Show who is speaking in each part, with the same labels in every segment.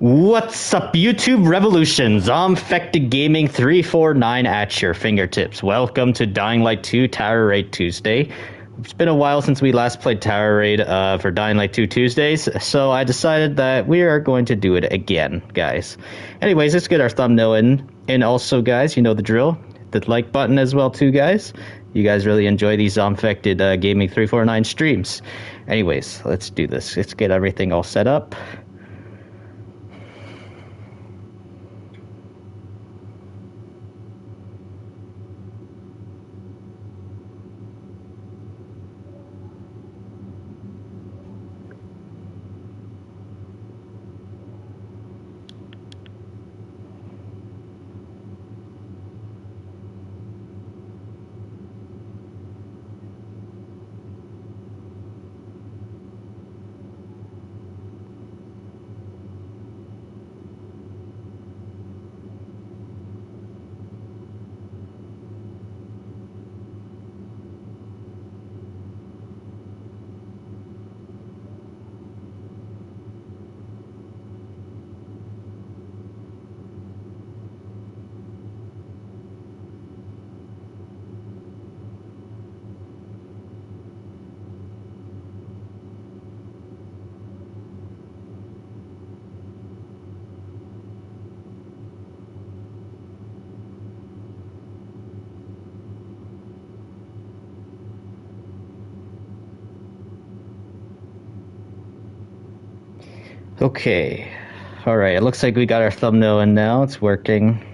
Speaker 1: What's up, YouTube Revolution? Zombfected Gaming 349 at your fingertips. Welcome to Dying Light 2 Tower Raid Tuesday. It's been a while since we last played Tower Raid for Dying Light 2 Tuesdays, so I decided that we are going to do it again, guys. Anyways, let's get our thumbnail in. And also, guys, you know the drill. Hit the like button as well, too, guys. You guys really enjoy these Zombfected Gaming 349 streams. Anyways, let's do this. Let's get everything all set up. Okay, all right. It looks like we got our thumbnail in now. It's working.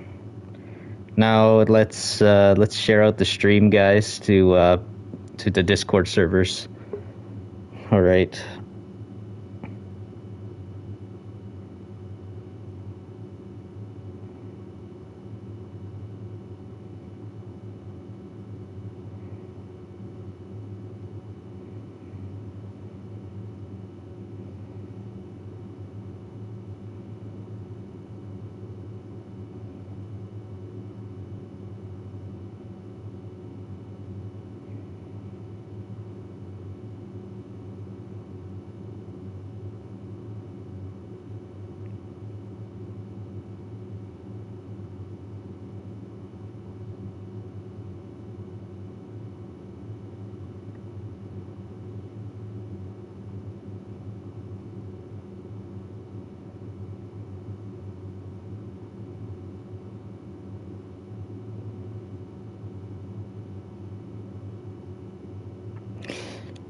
Speaker 1: Now let's share out the stream, guys, to the Discord servers. All right.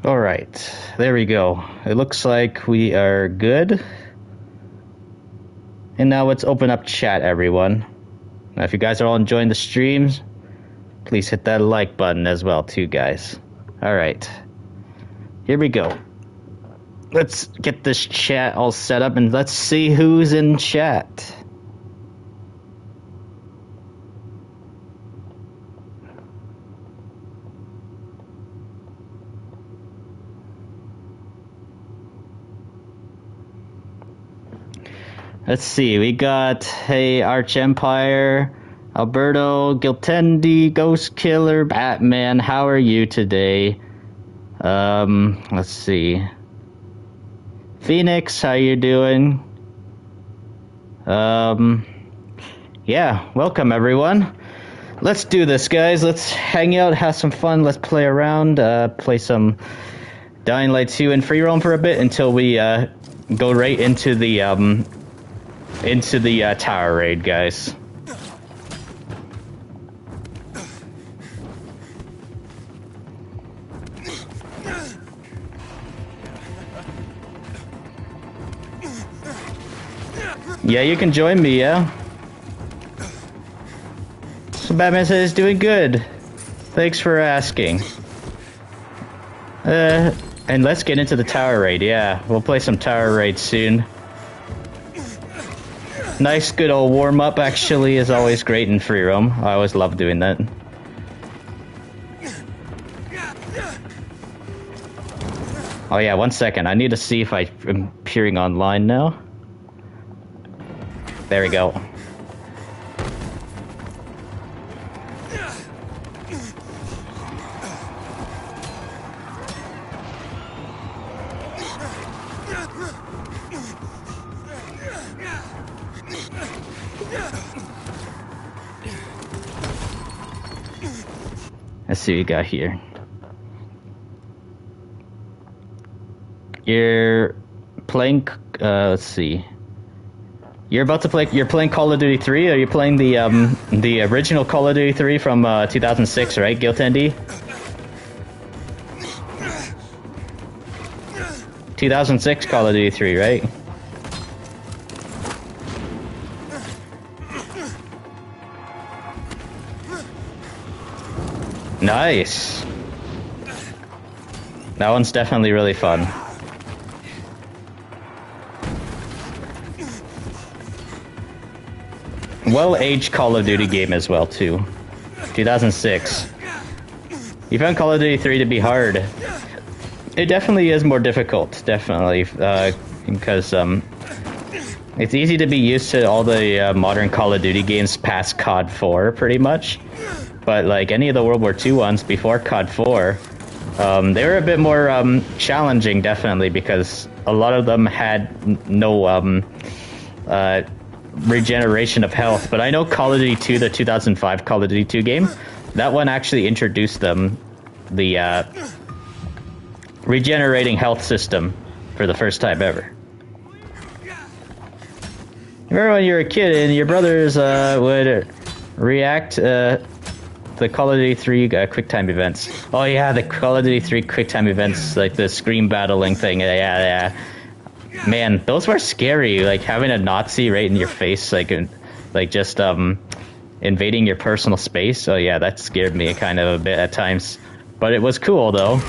Speaker 1: All right, there we go. It looks like we are good. And now let's open up chat, everyone. Now, if you guys are all enjoying the streams, please hit that like button as well, too, guys. All right, here we go. Let's get this chat all set up and let's see who's in chat. Let's see, we got, hey, Arch Empire, Alberto, Giltendi, Ghost Killer, Batman, how are you today? Let's see. Phoenix, how you doing? Yeah, welcome everyone. Let's do this, guys. Let's hang out, have some fun, let's play around, play some Dying Light 2 and free roam for a bit until we, go right into the tower raid, guys. Yeah, you can join me, yeah? So Batman says doing good. Thanks for asking. And let's get into the tower raid, yeah. We'll play some tower raid soon. Nice, good old warm-up, actually, is always great in free roam. I always love doing that. Oh yeah, 1 second. I need to see if I'm appearing online now. There we go. Let's see what you got here. You're playing, let's see. You're about to play, you're playing Call of Duty 3, or you're playing the original Call of Duty 3 from 2006, right, Giltendi? 2006 Call of Duty 3, right? Nice. That one's definitely really fun. Well-aged Call of Duty game as well, too. 2006. You found Call of Duty 3 to be hard. It definitely is more difficult, definitely, because it's easy to be used to all the modern Call of Duty games past COD 4, pretty much. But like any of the World War II ones before COD 4, they were a bit more challenging, definitely, because a lot of them had no regeneration of health. But I know Call of Duty 2, the 2005 Call of Duty 2 game, that one actually introduced them the regenerating health system for the first time ever. Remember when you were a kid and your brothers would react the Call of Duty 3 QuickTime events? Oh yeah, the Call of Duty 3 QuickTime events, like the scream battling thing. Yeah. Man, those were scary. Like having a Nazi right in your face, like just invading your personal space. Oh yeah, that scared me kind of a bit at times, but it was cool though.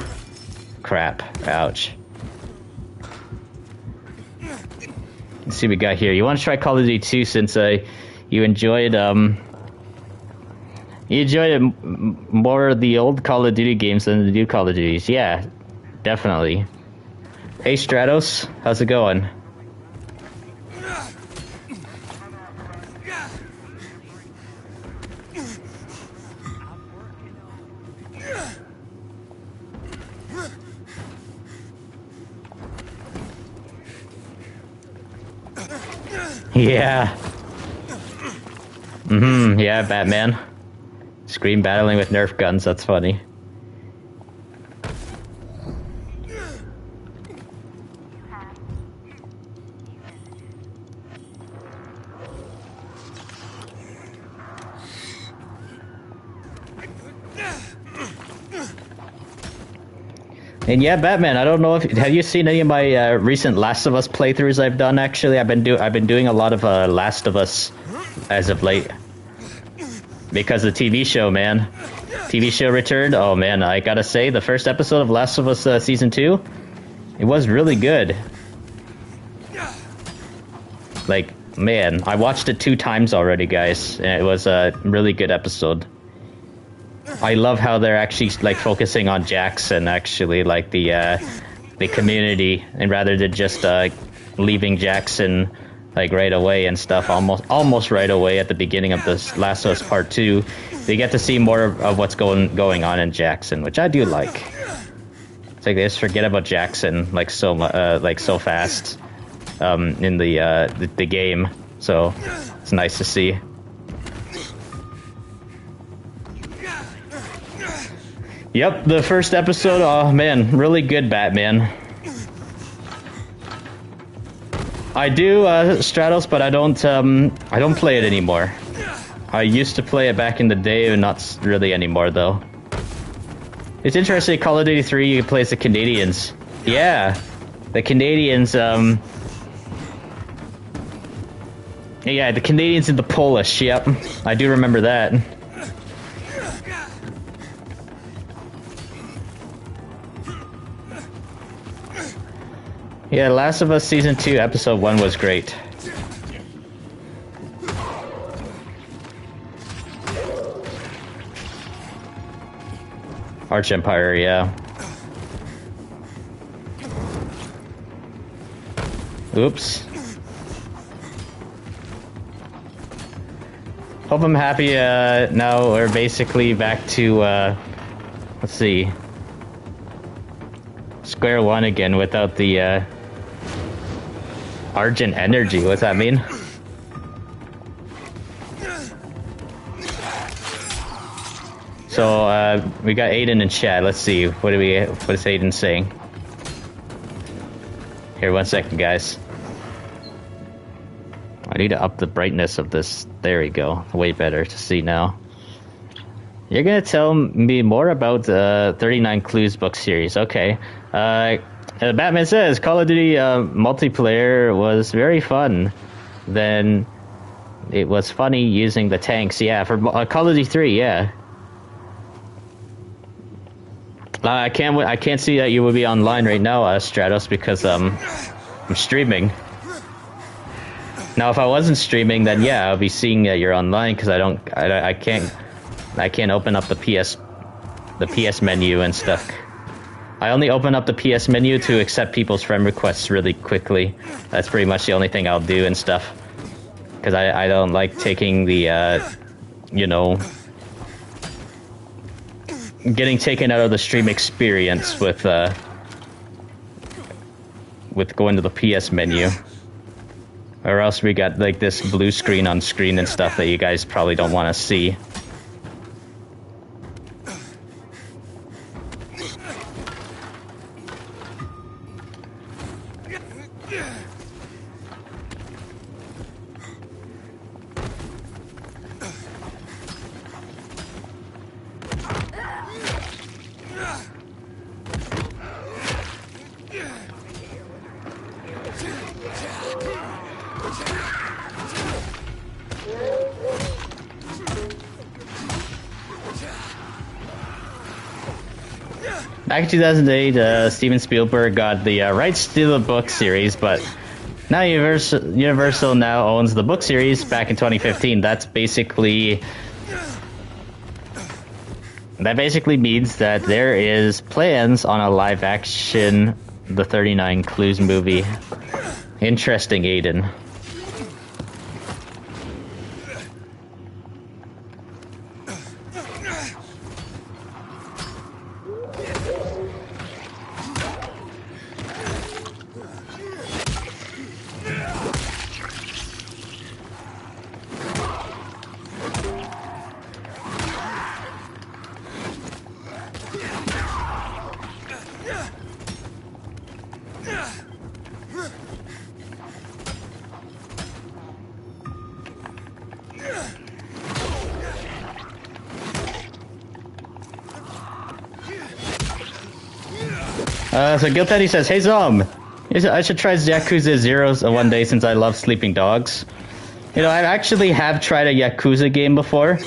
Speaker 1: Crap. Ouch. Let's see what we got here. You want to try Call of Duty 2 since you enjoyed more of the old Call of Duty games than the new Call of Duties. Yeah, definitely. Hey Stratos, how's it going? Yeah. Yeah, Batman. Scream battling with Nerf guns, that's funny. And yeah, Batman, I don't know if have you seen any of my recent Last of Us playthroughs I've done. Actually, I've been doing a lot of Last of Us as of late because the TV show, man. TV show returned. Oh man, I gotta say, the first episode of Last of Us season 2, it was really good. Like, man, I watched it 2 times already, guys, and it was a really good episode. I love how they're actually like focusing on Jackson, actually, like the community, and rather than just leaving Jackson like right away and stuff, almost right away at the beginning of this Last of Us Part 2, they get to see more of what's going on in Jackson, which I do like. It's like they just forget about Jackson like so fast in the game, so it's nice to see. Yep, the first episode, oh man, really good, Batman. I do, Stratos, but I don't play it anymore. I used to play it back in the day, and not really anymore, though. It's interesting, Call of Duty 3, you can play as the Canadians. Yeah, the Canadians, yeah, the Canadians and the Polish, yep. I do remember that. Yeah, Last of Us Season 2, Episode 1 was great. Arch Empire, yeah. Oops. Hope I'm happy now we're basically back to, let's see, square one again without the Argent energy, what's that mean? So, we got Aiden in chat. Let's see. What is Aiden saying? Here, 1 second, guys. I need to up the brightness of this. There we go. Way better to see now. You're gonna tell me more about the 39 Clues book series. Okay. Batman says Call of Duty multiplayer was very fun. Then it was funny using the tanks. Yeah, for Call of Duty 3. Yeah. I can't see that you would be online right now, Stratos, because I'm streaming. Now, if I wasn't streaming, then yeah, I'll be seeing that you're online because I can't open up the PS menu and stuff. I only open up the PS menu to accept people's friend requests really quickly. That's pretty much the only thing I'll do and stuff. Because I don't like taking the, you know, getting taken out of the stream experience with going to the PS menu. Or else we got like this blue screen on screen and stuff that you guys probably don't want to see. Back in 2008, Steven Spielberg got the rights to the book series, but now Universal now owns the book series back in 2015. That basically means that there is plans on a live-action The 39 Clues movie. Interesting, Aiden. So Gilteddy says, "Hey Zom, I should try Yakuza Zeros one day since I love sleeping dogs." You know, I actually have tried a Yakuza game before.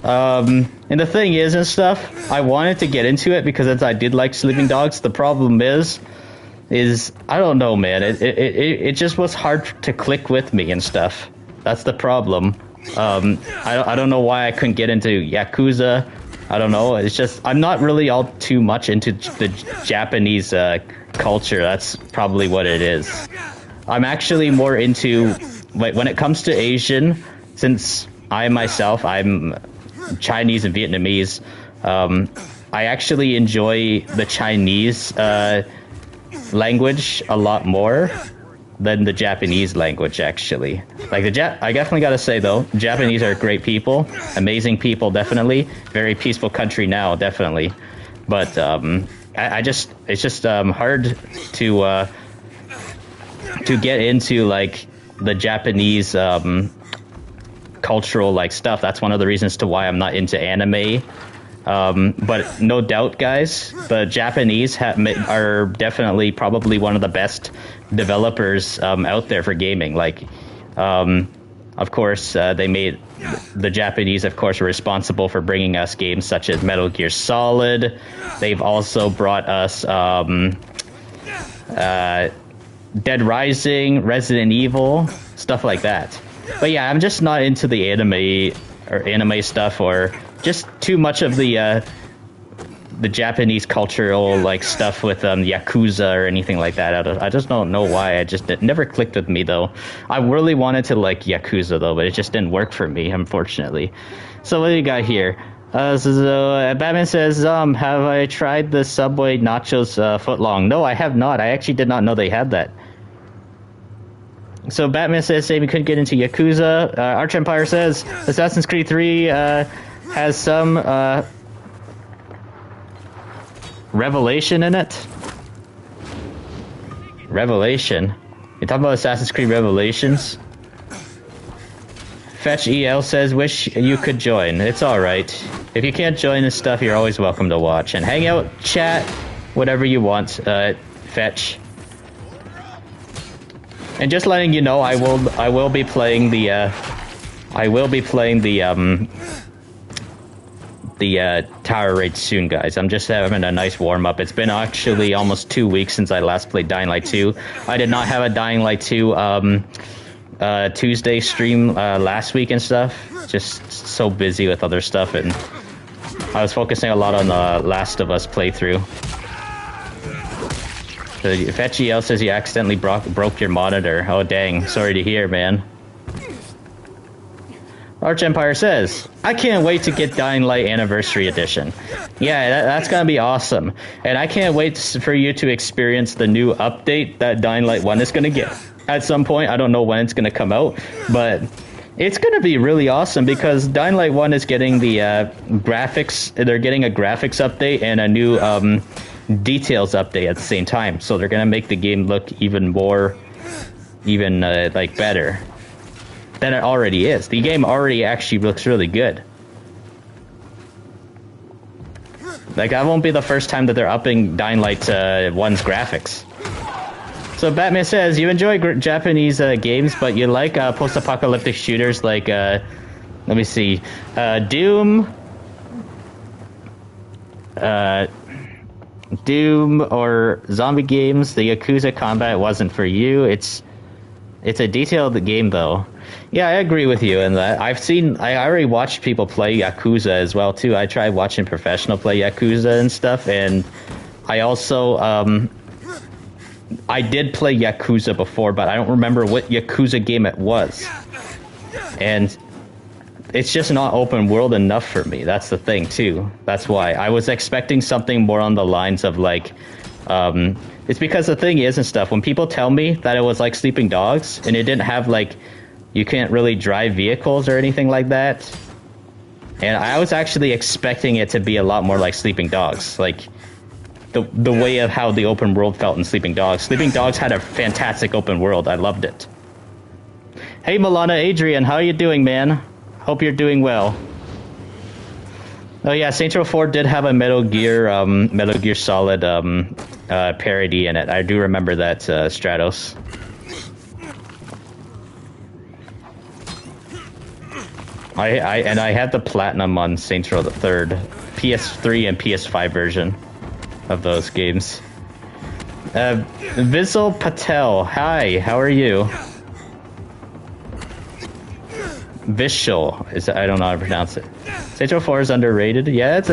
Speaker 1: And the thing is and stuff, I wanted to get into it because I did like sleeping dogs. The problem is I don't know, man. It just was hard to click with me and stuff. That's the problem. I don't know why I couldn't get into Yakuza. I don't know. It's just I'm not really all too much into the Japanese culture. That's probably what it is. I'm actually more into when it comes to Asian, since I'm Chinese and Vietnamese. I actually enjoy the Chinese language a lot more than the Japanese language, actually. Like I definitely gotta say though, Japanese are great people, amazing people, definitely. Very peaceful country now, definitely. But it's just hard to get into like the Japanese cultural like stuff. That's one of the reasons to why I'm not into anime. But no doubt, guys, the Japanese are definitely probably one of the best developers out there for gaming. Like, of course, the Japanese, of course, are responsible for bringing us games such as Metal Gear Solid. They've also brought us Dead Rising, Resident Evil, stuff like that. But yeah, I'm just not into the anime stuff or just too much of the Japanese cultural like stuff with Yakuza or anything like that. I just don't know why. It never clicked with me though. I really wanted to like Yakuza though, but it just didn't work for me, unfortunately. So what do you got here? Batman says, have I tried the Subway nachos footlong? No, I have not. I actually did not know they had that. So Batman says same, he couldn't get into Yakuza. Arch Empire says Assassin's Creed 3 has some revelation in it. Revelation? You talking about Assassin's Creed Revelations? Fetch EL says, wish you could join. It's alright. If you can't join this stuff, you're always welcome to watch. And hang out, chat, whatever you want, Fetch. And just letting you know, I will be playing the Tower Raid soon, guys. I'm just having a nice warm-up. It's been actually almost 2 weeks since I last played Dying Light 2. I did not have a Dying Light 2, Tuesday stream last week and stuff. Just so busy with other stuff, and I was focusing a lot on the Last of Us playthrough. Fetchiel says you accidentally broke your monitor. Oh dang, sorry to hear, man. Arch Empire says, I can't wait to get Dying Light Anniversary Edition. Yeah, that's gonna be awesome. And I can't wait for you to experience the new update that Dying Light 1 is gonna get. At some point, I don't know when it's going to come out, but it's going to be really awesome because Dying Light 1 is getting the graphics, they're getting a graphics update and a new details update at the same time. So they're going to make the game look even more, like better than it already is. The game already actually looks really good. Like, that won't be the first time that they're upping Dying Light 1's graphics. So Batman says, you enjoy Japanese games, but you like post-apocalyptic shooters like, let me see, Doom, or zombie games. The Yakuza combat wasn't for you. It's a detailed game, though. Yeah, I agree with you in that. I already watched people play Yakuza as well, too. I tried watching professional play Yakuza and stuff, and I also, I did play Yakuza before, but I don't remember what Yakuza game it was. And it's just not open world enough for me. That's the thing, too. That's why. I was expecting something more on the lines of, like... it's because the thing is and stuff, when people tell me that it was like Sleeping Dogs, and it didn't have, like... You can't really drive vehicles or anything like that. And I was actually expecting it to be a lot more like Sleeping Dogs. Like... The way of how the open world felt in Sleeping Dogs. Sleeping Dogs had a fantastic open world. I loved it. Hey, Milana Adrian, how are you doing, man? Hope you're doing well. Oh yeah, Saints Row 4 did have a Metal Gear Solid parody in it. I do remember that, Stratos. I had the platinum on Saints Row the 3rd, PS3 and PS5 version of those games. Vizal Patel, hi, how are you? Vishal, I don't know how to pronounce it. Saints Row 4 is underrated. Yeah, it's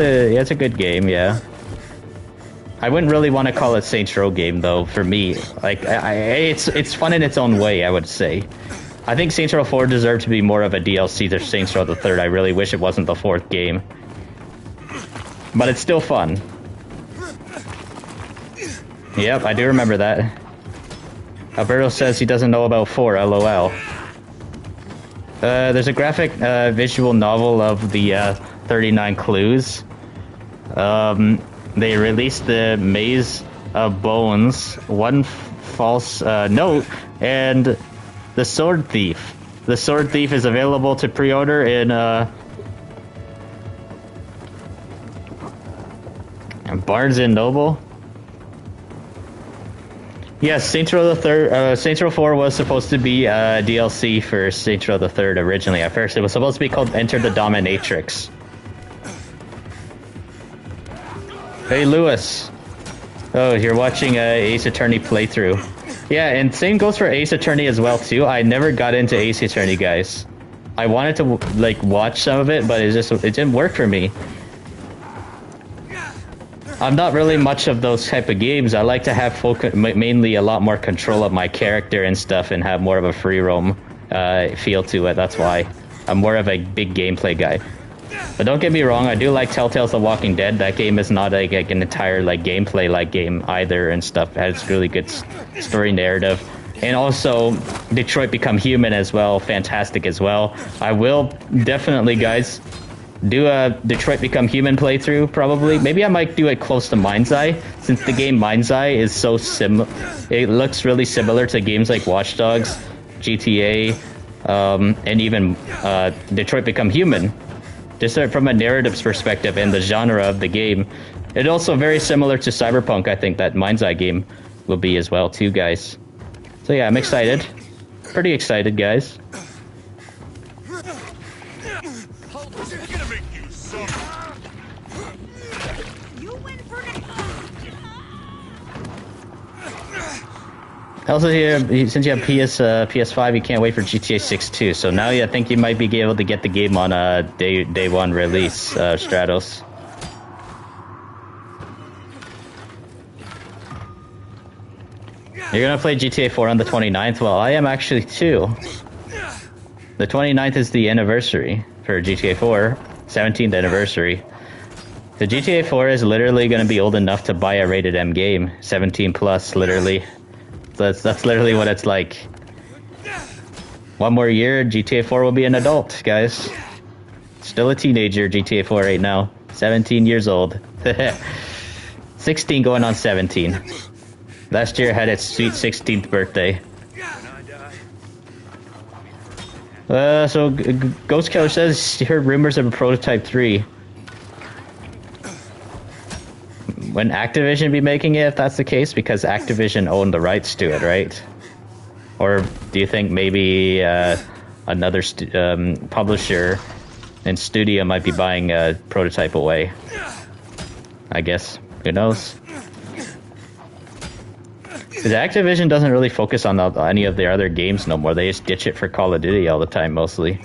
Speaker 1: a good game. Yeah, I wouldn't really want to call it Saints Row game though. For me, like it's fun in its own way. I would say. I think Saints Row 4 deserved to be more of a DLC than Saints Row the 3rd. I really wish it wasn't the 4th game, but it's still fun. Yep, I do remember that. Alberto says he doesn't know about 4, LOL. There's a graphic visual novel of the 39 Clues. They released the Maze of Bones, One False Note, and The Sword Thief. The Sword Thief is available to pre-order in Barnes & Noble. Yes, Saints Row the 3rd, Saints Row 4 was supposed to be a DLC for Saints Row the 3rd originally. At first, it was supposed to be called Enter the Dominatrix. Hey, Lewis. Oh, you're watching Ace Attorney playthrough. Yeah, and same goes for Ace Attorney as well, too. I never got into Ace Attorney, guys. I wanted to, like, watch some of it, but it didn't work for me. I'm not really much of those type of games. I like to have mainly a lot more control of my character and stuff and have more of a free roam feel to it. That's why I'm more of a big gameplay guy. But don't get me wrong, I do like Telltale's The Walking Dead. That game is not like an entire like gameplay like game either and stuff. It has really good story narrative. And also, Detroit Become Human as well, fantastic as well. I will definitely, guys, do a Detroit Become Human playthrough, probably. Maybe I might do it close to Mind's Eye, since the game Mind's Eye is so it looks really similar to games like Watch Dogs, GTA, and even Detroit Become Human. Just from a narrative's perspective and the genre of the game. It's also very similar to Cyberpunk, I think, that Mind's Eye game will be as well, too, guys. So yeah, I'm excited. Pretty excited, guys. Also, here, since you have PS5, you can't wait for GTA 6 too. So now I think you might be able to get the game on day one release, Stratos. You're gonna play GTA 4 on the 29th? Well, I am actually too. The 29th is the anniversary for GTA 4, 17th anniversary. The GTA 4 is literally gonna be old enough to buy a rated M game, 17 plus, literally. That's literally what it's like. One more year, GTA 4 will be an adult, guys. Still a teenager, GTA 4 right now. 17 years old. 16 going on 17. Last year had its sweet 16th birthday. So Ghost Killer says he heard rumors of a Prototype 3. When Activision be making it, if that's the case, because Activision owned the rights to it, right? Or do you think maybe another publisher and studio might be buying a Prototype away? I guess. Who knows? Because Activision doesn't really focus on any of their other games no more. They just ditch it for Call of Duty all the time, mostly.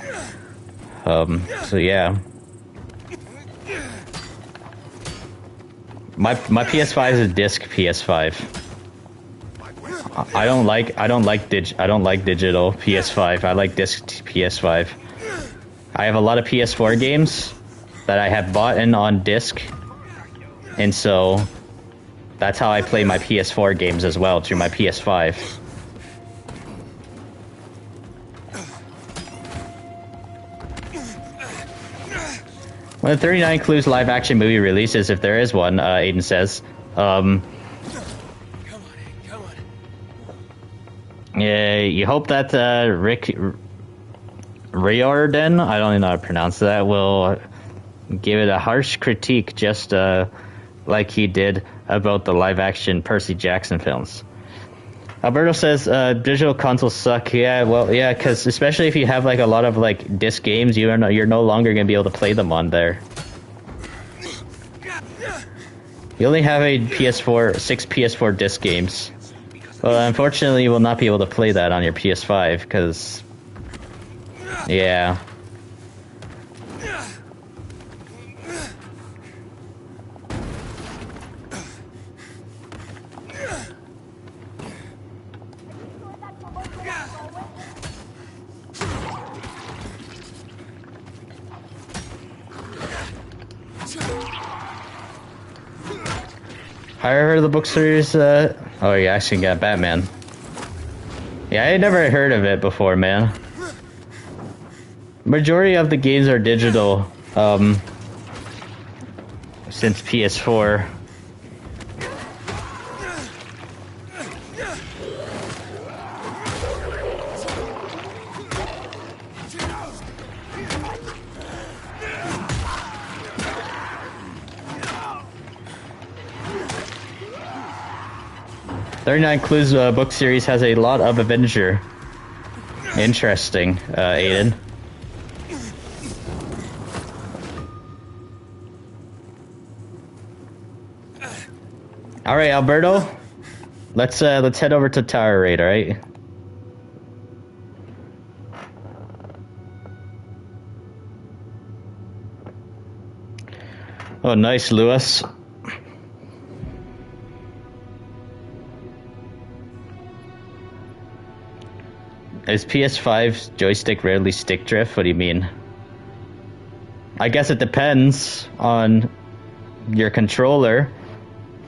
Speaker 1: So yeah. My PS5 is a disc PS5. I don't like digital PS5. I like disc PS5. I have a lot of PS4 games that I have bought in on disc, and so that's how I play my PS4 games as well, through my PS5. When the 39 includes live-action movie releases, if there is one, Aiden says. Come on. Yeah, you hope that Rick Riordan, I don't even know how to pronounce that, will give it a harsh critique, just like he did about the live-action Percy Jackson films. Alberto says digital consoles suck. Yeah, well, yeah, because especially if you have like a lot of like disc games, you're no longer gonna be able to play them on there. You only have a six PS4 disc games. Well, unfortunately, you will not be able to play that on your PS5 because, yeah. I heard of the book series. Oh, you actually got Batman. Yeah, I had never heard of it before, man. Majority of the games are digital, since PS4. "39 Clues" book series has a lot of Avenger. Interesting, Aiden. All right, Alberto. Let's head over to Tower Raid, all right? Oh, nice, Lewis. Is PS5's joystick rarely stick drift? What do you mean? I guess it depends on your controller.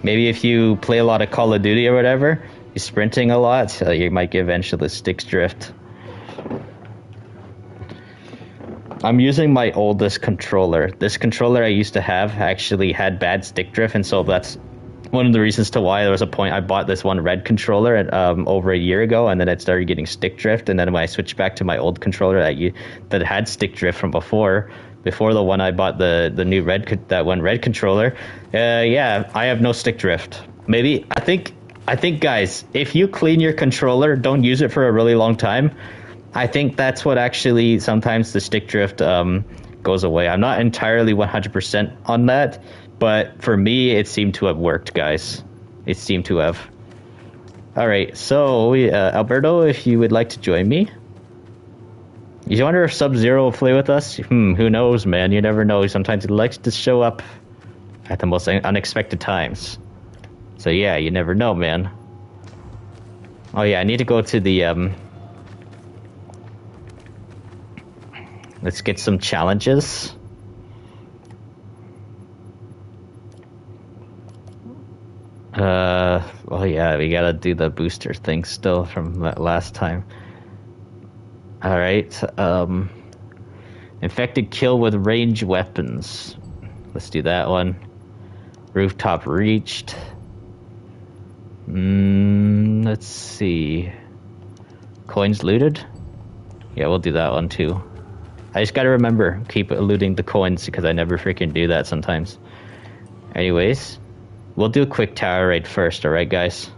Speaker 1: Maybe if you play a lot of Call of Duty or whatever, sprinting a lot, you might get eventually stick drift. I'm using my oldest controller. This controller I used to have actually had bad stick drift, and so that's one of the reasons to why there was a point I bought this one red controller over a year ago, and then it started getting stick drift. And then when I switched back to my old controller that had stick drift from before the one I bought, the new red controller, yeah, I have no stick drift. Maybe I think guys, if you clean your controller, don't use it for a really long time, I think that's what actually sometimes the stick drift goes away. I'm not entirely 100% on that, but for me, it seemed to have worked, guys. It seemed to have. All right, so Alberto, if you would like to join me. You wonder if Sub-Zero will play with us? Who knows, man? You never know. Sometimes he likes to show up at the most unexpected times. So yeah, you never know, man. Oh yeah, I need to go to the let's get some challenges. Well, yeah, we gotta do the booster thing still from last time. Alright, infected kill with range weapons. Let's do that one. Rooftop reached. Let's see. Coins looted? Yeah, we'll do that one too. I just gotta remember, keep looting the coins because I never freaking do that sometimes. Anyways, we'll do a quick tower raid first, alright guys?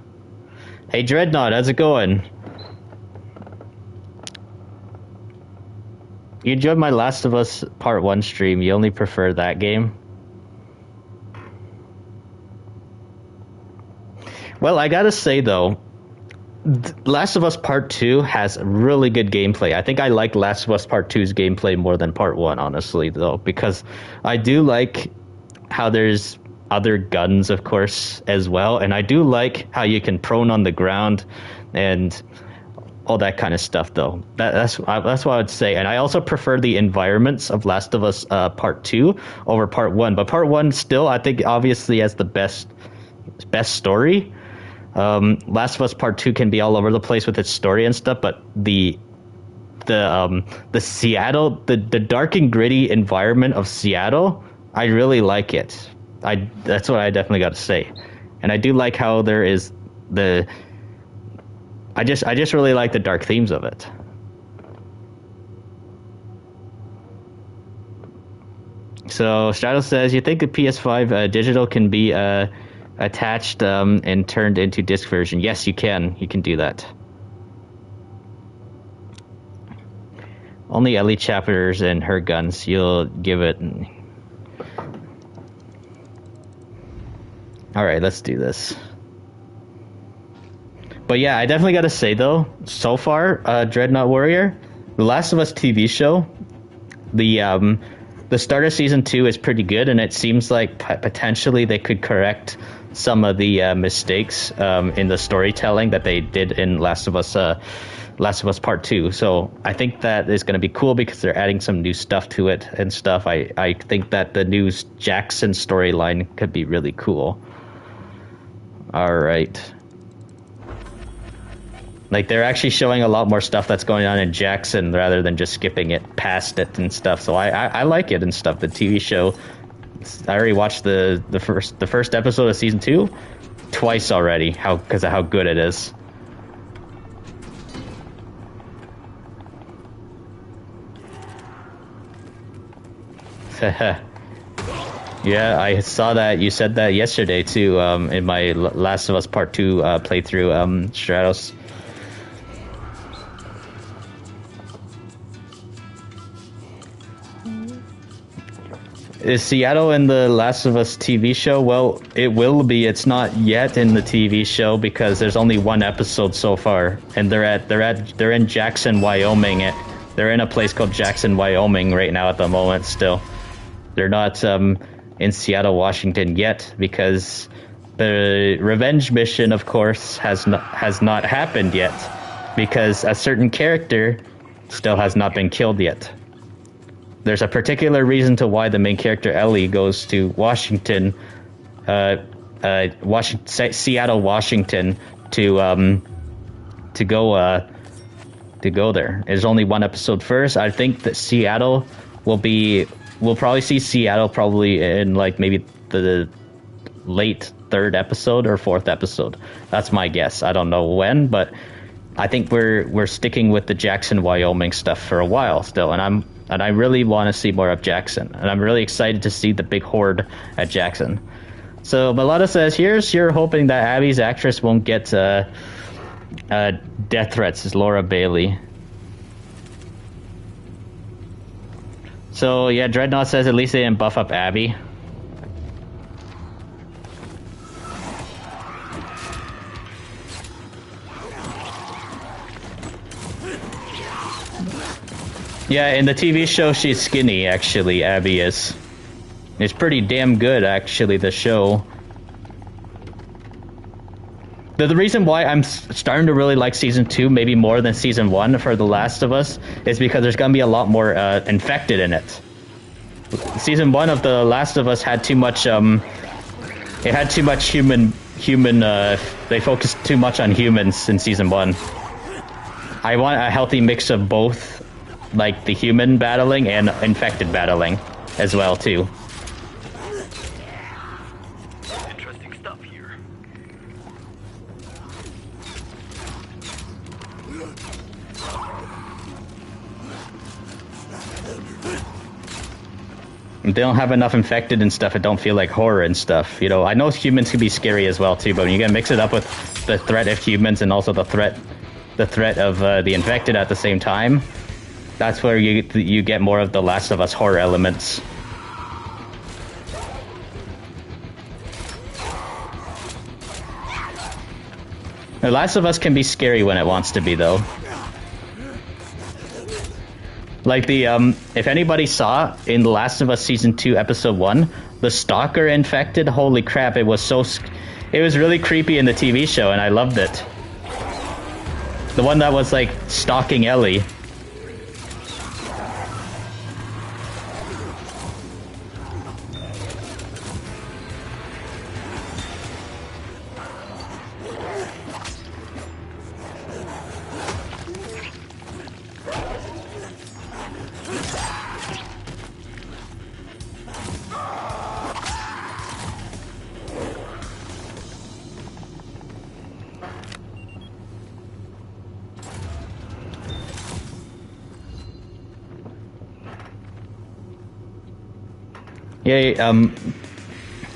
Speaker 1: Hey Dreadnought, how's it going? You enjoyed my Last of Us Part 1 stream, you only prefer that game? Well, I gotta say though, Last of Us Part 2 has really good gameplay. I think I like Last of Us Part 2's gameplay more than Part 1, honestly, though, because I do like how there's other guns, of course, as well, and I do like how you can prone on the ground and all that kind of stuff, though. That's what I would say. And I also prefer the environments of Last of Us Part 2 over Part 1. But Part 1 still, I think, obviously has the best story. Last of Us Part 2 can be all over the place with its story and stuff, but the Seattle, the dark and gritty environment of Seattle, I really like it. That's what I definitely got to say. And I do like how there is I just really like the dark themes of it. So Stratos says, you think the PS5 digital can be attached and turned into disc version? Yes, you can. You can do that. Only Ellie chapters and her guns. You'll give it. All right, let's do this. But yeah, I definitely got to say though, so far, Dreadnought Warrior, The Last of Us TV show, the start of season 2 is pretty good, and it seems like potentially they could correct some of the mistakes in the storytelling that they did in Last of Us Part 2. So I think that is going to be cool because they're adding some new stuff to it and stuff. I think that the new Jackson storyline could be really cool. All right. Like, they're actually showing a lot more stuff that's going on in Jackson rather than just skipping it past it and stuff. So I like it and stuff. The TV show, I already watched the first episode of season 2 twice already, because of how good it is. Yeah, I saw that. You said that yesterday too, in my Last of Us Part 2 playthrough, Stratos. Is Seattle in the Last of Us TV show? Well, it will be. It's not yet in the TV show because there's only one episode so far, and they're in Jackson, Wyoming. They're in a place called Jackson, Wyoming right now at the moment. Still, they're not in Seattle, Washington yet because the revenge mission, of course, has not happened yet because a certain character still has not been killed yet. There's a particular reason to why the main character Ellie goes to Washington, Seattle, Washington, to go there. There's only one episode first. I think that Seattle we'll probably see Seattle probably in like maybe the late 3rd episode or 4th episode. That's my guess. I don't know when, but I think we're sticking with the Jackson, Wyoming stuff for a while still, and I really want to see more of Jackson, and I'm really excited to see the big horde at Jackson. So Malata says, "Here's your hoping that Abby's actress won't get death threats." Is Laura Bailey. So yeah, Dreadnought says at least they didn't buff up Abby. Yeah, in the TV show, she's skinny, actually, Abby is. It's pretty damn good, actually, the show. The reason why I'm starting to really like Season 2, maybe more than Season 1 for The Last of Us, is because there's going to be a lot more infected in it. Season 1 of The Last of Us had too much, it had too much human, they focused too much on humans in Season 1. I want a healthy mix of both, like the human battling and infected battling as well too.
Speaker 2: Interesting stuff here.
Speaker 1: They don't have enough infected and stuff. It don't feel like horror and stuff. You know, I know humans can be scary as well too, but when you can mix it up with the threat of humans and also the threat of the infected at the same time, that's where you get more of the Last of Us horror elements. The Last of Us can be scary when it wants to be, though. Like the if anybody saw in The Last of Us Season 2 Episode 1, the stalker infected, holy crap, it was really creepy in the TV show, and I loved it. The one that was like stalking Ellie.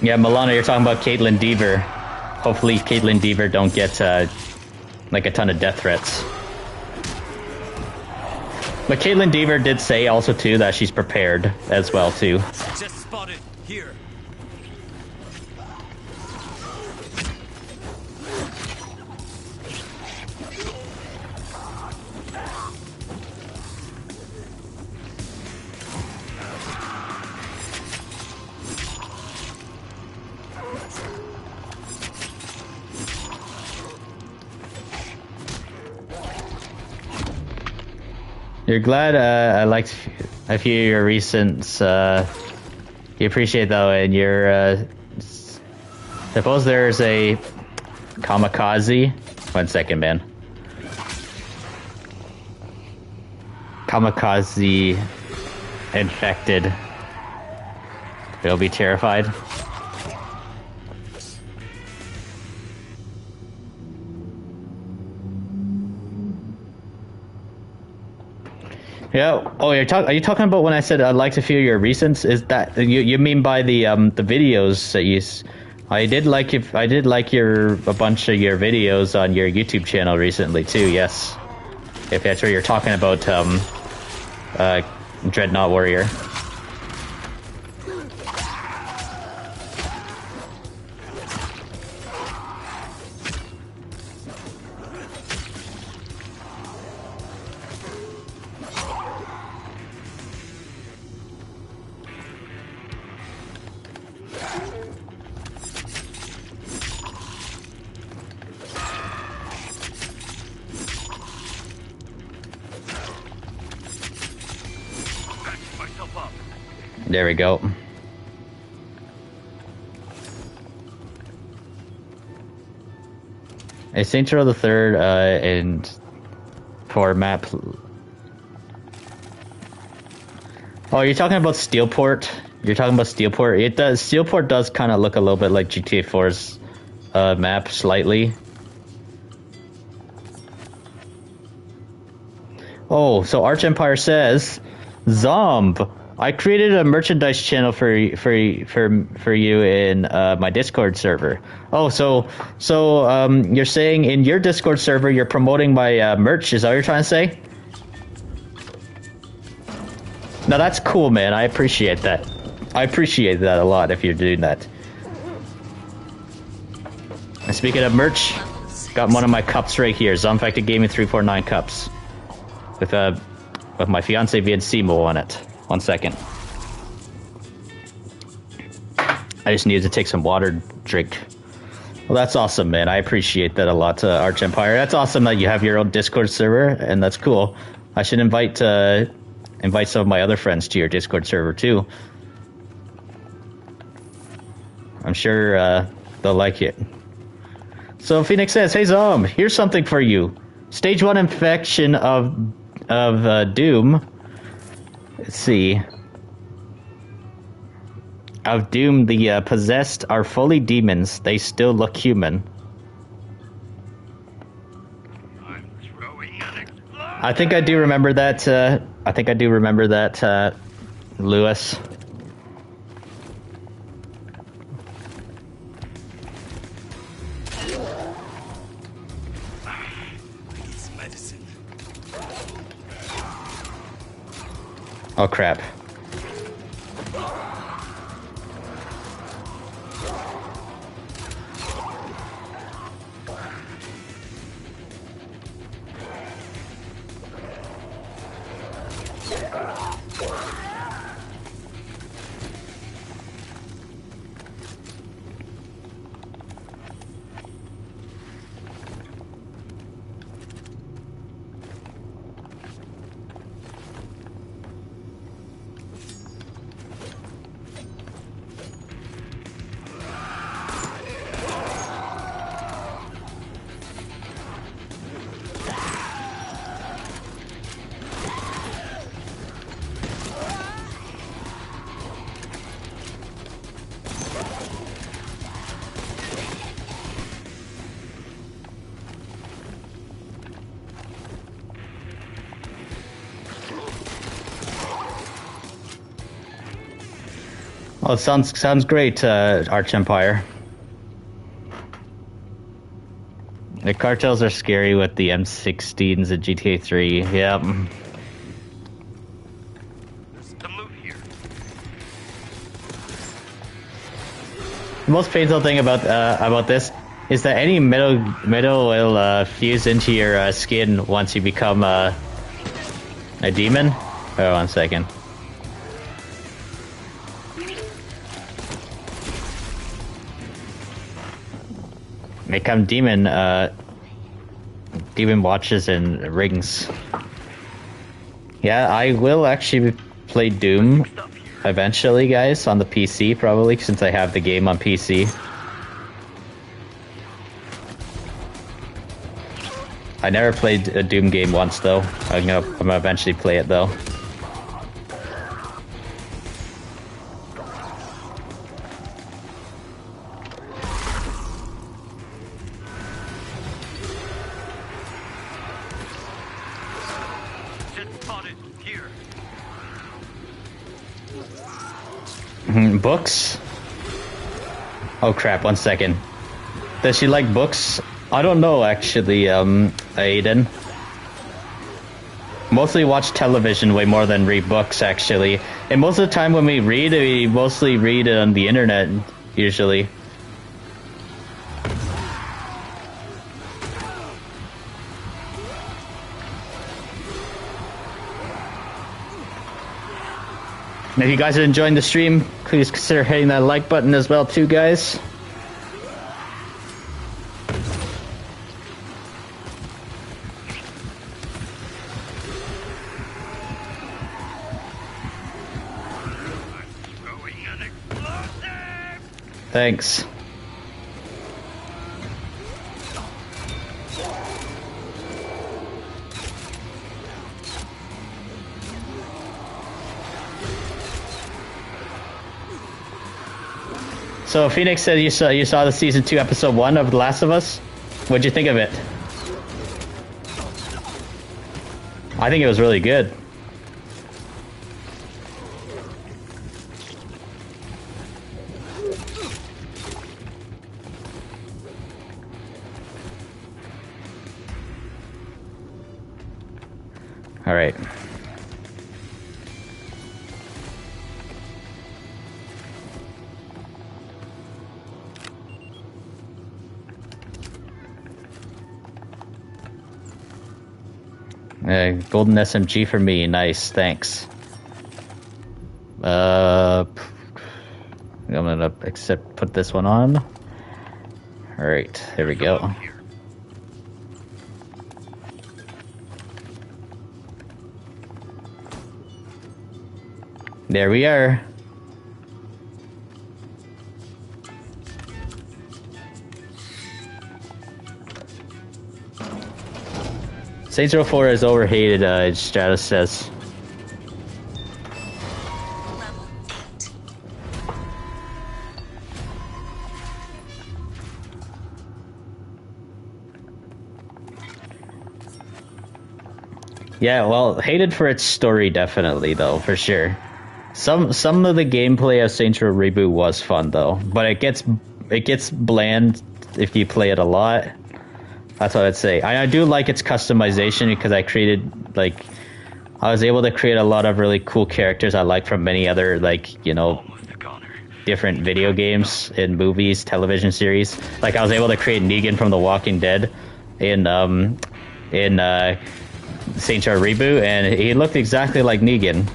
Speaker 1: Yeah, Milana, you're talking about Caitlin Deaver. Hopefully Caitlin Deaver don't get, like, a ton of death threats. But Caitlin Deaver did say also, too, that she's prepared as well, too.
Speaker 2: Just spotted here.
Speaker 1: You're glad I hear your recent you appreciate though, and you're suppose there's a kamikaze. 1 second, man. Kamikaze infected. They'll be terrified. Yeah. Oh, are you talking about when I said I'd like to feel your recents? Is that you mean by the videos that you? I did like a bunch of your videos on your YouTube channel recently too. Yes, if that's where you're talking about Dreadnought Warrior. There we go. It's Saints Row the Third, and for map. Oh, you're talking about Steelport. You're talking about Steelport. It does. Steelport does kind of look a little bit like GTA 4's map, slightly. Oh, so Arch Empire says, Zomb, I created a merchandise channel for you in my Discord server. Oh, so you're saying in your Discord server you're promoting my merch? Is that what you're trying to say? No, that's cool, man. I appreciate that. I appreciate that a lot if you're doing that. And speaking of merch, got one of my cups right here. Zombfected Gaming 349 cups. With my fiance Vincimo on it. 1 second. I just needed to take some water drink. Well, that's awesome, man. I appreciate that a lot, Arch Empire. That's awesome that you have your own Discord server, and that's cool. I should invite some of my other friends to your Discord server too. I'm sure they'll like it. So Phoenix says, "Hey Zom, here's something for you. Stage 1 infection of Doom. Let's see. Of Doom, the possessed are fully demons. They still look human."
Speaker 2: I'm throwing an explosion.
Speaker 1: I think I do remember that. Lewis.
Speaker 2: It's medicine.
Speaker 1: Oh crap. Oh, it sounds great, Arch Empire. The cartels are scary with the M16s at GTA 3. Yep.
Speaker 2: There's some loot here.
Speaker 1: The most painful thing about this is that any metal will fuse into your skin once you become a demon. Oh, 1 second. Become demon watches and rings. Yeah, I will actually play Doom eventually, guys, on the PC, probably, since I have the game on PC. I never played a Doom game once, though. I'm gonna eventually play it, though. Books? Oh crap, 1 second. Does she like books? I don't know, actually, Aiden. Mostly watch television way more than read books, actually. And most of the time when we mostly read on the internet, usually. And if you guys are enjoying the stream, please consider hitting that like button as well too, guys. Thanks. So Phoenix said you saw the season 2 episode 1 of The Last of Us. What'd you think of it? I think it was really good. All right. Golden SMG for me. Nice, thanks. I'm gonna put this one on. All right, here we go. There we are. Saints Row 4 is overhated, Stratus says. Yeah, well, hated for its story, definitely, though, for sure. Some of the gameplay of Saints Row Reboot was fun, though, but it gets bland if you play it a lot. That's what I'd say. I do like its customization because I was able to create a lot of really cool characters I like from many other, different video games and movies, television series. Like I was able to create Negan from The Walking Dead in Saints Row Reboot, and he looked exactly like Negan.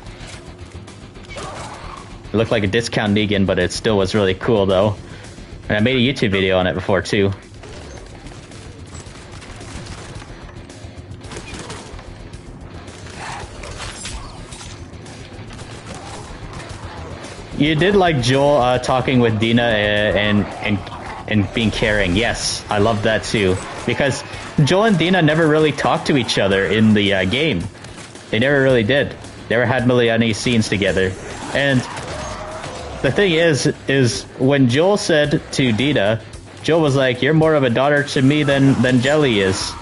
Speaker 1: It looked like a discount Negan, but it still was really cool, though. And I made a YouTube video on it before, too. You did like Joel talking with Dina and being caring. Yes, I love that too. Because Joel and Dina never really talked to each other in the game. They never really did. Never had really any scenes together. And the thing is when Joel said to Dina, Joel was like, "You're more of a daughter to me than Jelly is."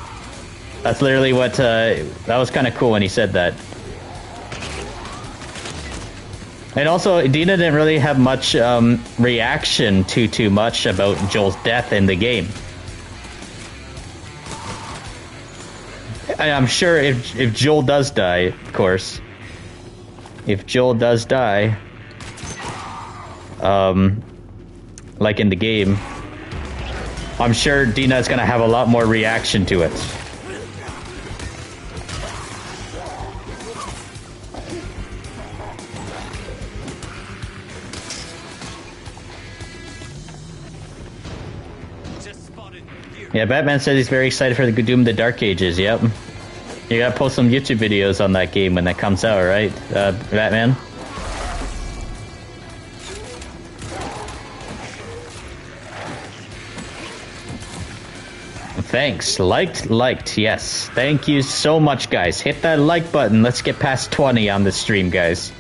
Speaker 1: That's literally what. That was kind of cool when he said that. And also, Dina didn't really have much reaction to too much about Joel's death in the game. And I'm sure if Joel does die, of course, if Joel does die, like in the game, I'm sure Dina's gonna have a lot more reaction to it. Yeah, Batman says he's very excited for the Doom the Dark Ages, yep. You gotta post some YouTube videos on that game when that comes out, right, Batman? Thanks. Liked, yes. Thank you so much, guys. Hit that like button. Let's get past 20 on this stream, guys.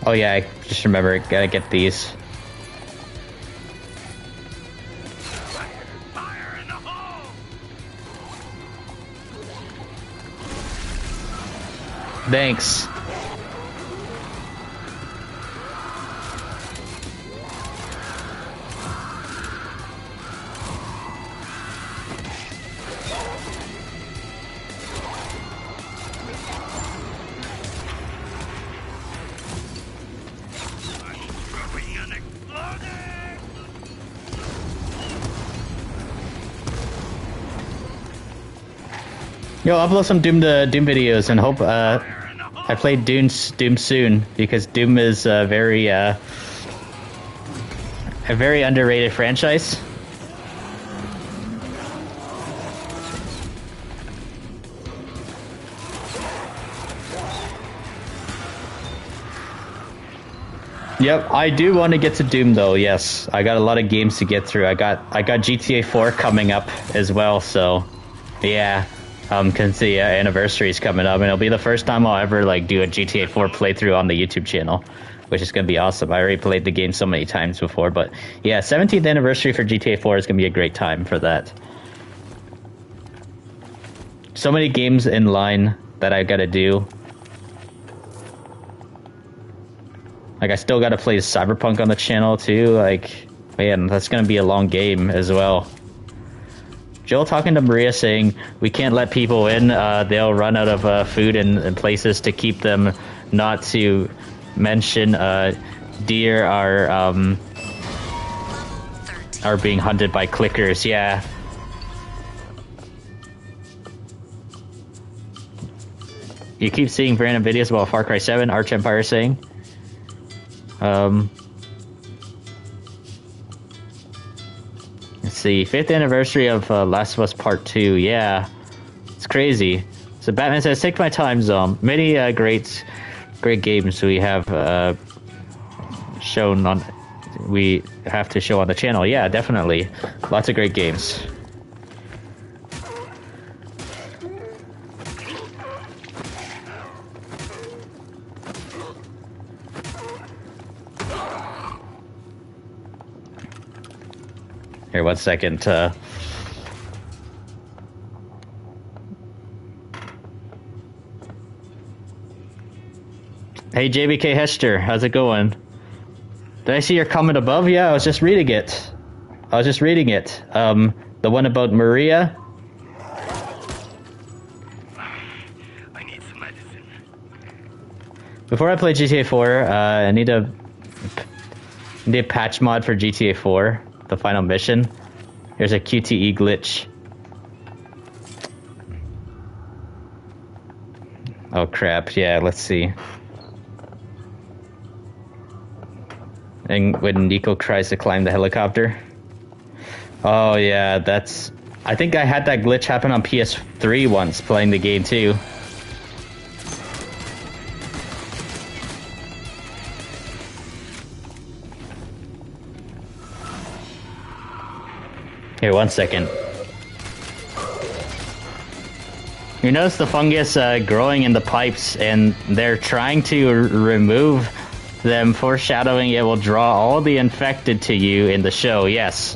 Speaker 1: Oh yeah, I just remember, gotta get these. Thanks. Yo, upload some Doom videos and hope I play Doom soon, because Doom is a very underrated franchise. Yep, I do want to get to Doom though. Yes, I got a lot of games to get through. I got GTA 4 coming up as well, so yeah. Cause the anniversary is coming up, and it'll be the first time I'll ever like do a GTA 4 playthrough on the YouTube channel, which is gonna be awesome. I already played the game so many times before, but yeah, 17th anniversary for GTA 4 is gonna be a great time for that. So many games in line that I gotta do. Like I still gotta play Cyberpunk on the channel too. Like, man, that's gonna be a long game as well. Joel talking to Maria saying, we can't let people in, they'll run out of food and places to keep them, not to mention deer are being hunted by clickers, yeah. You keep seeing random videos about Far Cry 7, Arch Empire saying. Let's see, 5th anniversary of Last of Us Part 2. Yeah, it's crazy. So Batman says, take my time, Zom. Many great games we have shown on. We have to show on the channel. Yeah, definitely. Lots of great games. Here, 1 second. Hey, JBK Hester, how's it going? Did I see your comment above? Yeah, I was just reading it. The one about Maria.
Speaker 2: I need some medicine.
Speaker 1: Before I play GTA 4, I need a patch mod for GTA 4. The final mission. Here's a QTE glitch. Oh crap, yeah, let's see. And when Nico tries to climb the helicopter. Oh yeah, that's... I think I had that glitch happen on PS3 once, playing the game too. Here, 1 second. You notice the fungus growing in the pipes, and they're trying to remove them, foreshadowing it will draw all the infected to you in the show. Yes,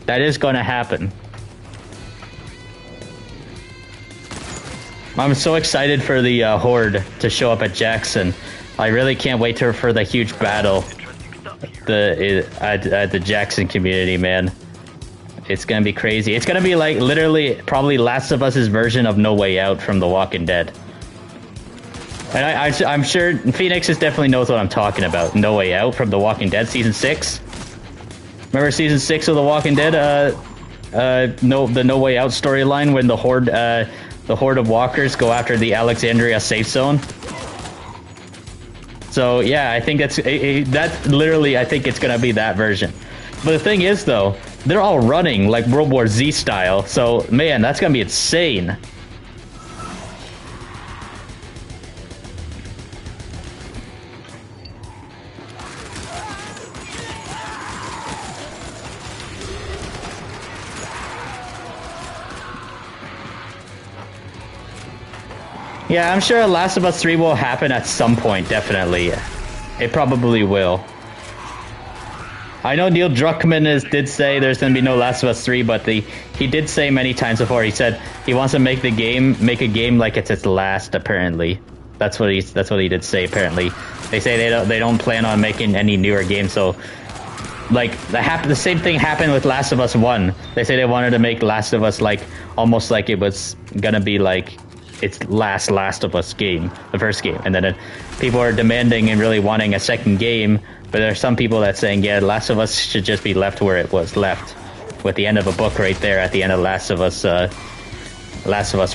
Speaker 1: that is going to happen. I'm so excited for the Horde to show up at Jackson. I really can't wait for the huge battle at the Jackson community, man. It's gonna be crazy. It's gonna be like literally probably Last of Us's version of No Way Out from The Walking Dead. And I'm sure Phoenix definitely knows what I'm talking about. No Way Out from The Walking Dead season 6. Remember season 6 of The Walking Dead? The No Way Out storyline when the horde of walkers go after the Alexandria safe zone. So yeah, I think that's literally. I think it's gonna be that version. But the thing is, though, they're all running like World War Z style. So, man, that's gonna be insane. Yeah, I'm sure Last of Us 3 will happen at some point, definitely. It probably will. I know Neil Druckmann did say there's going to be no Last of Us 3, but he did say many times before, he said he wants to make a game like it's its last, apparently. That's what he did say, apparently. They say they don't plan on making any newer games, so like the same thing happened with Last of Us 1. They say they wanted to make Last of Us like almost like it was going to be like its Last of Us game, the first game, and then people are demanding and really wanting a second game. But there are some people that saying, yeah, Last of Us should just be left where it was left, with the end of a book right there at the end of Last of Us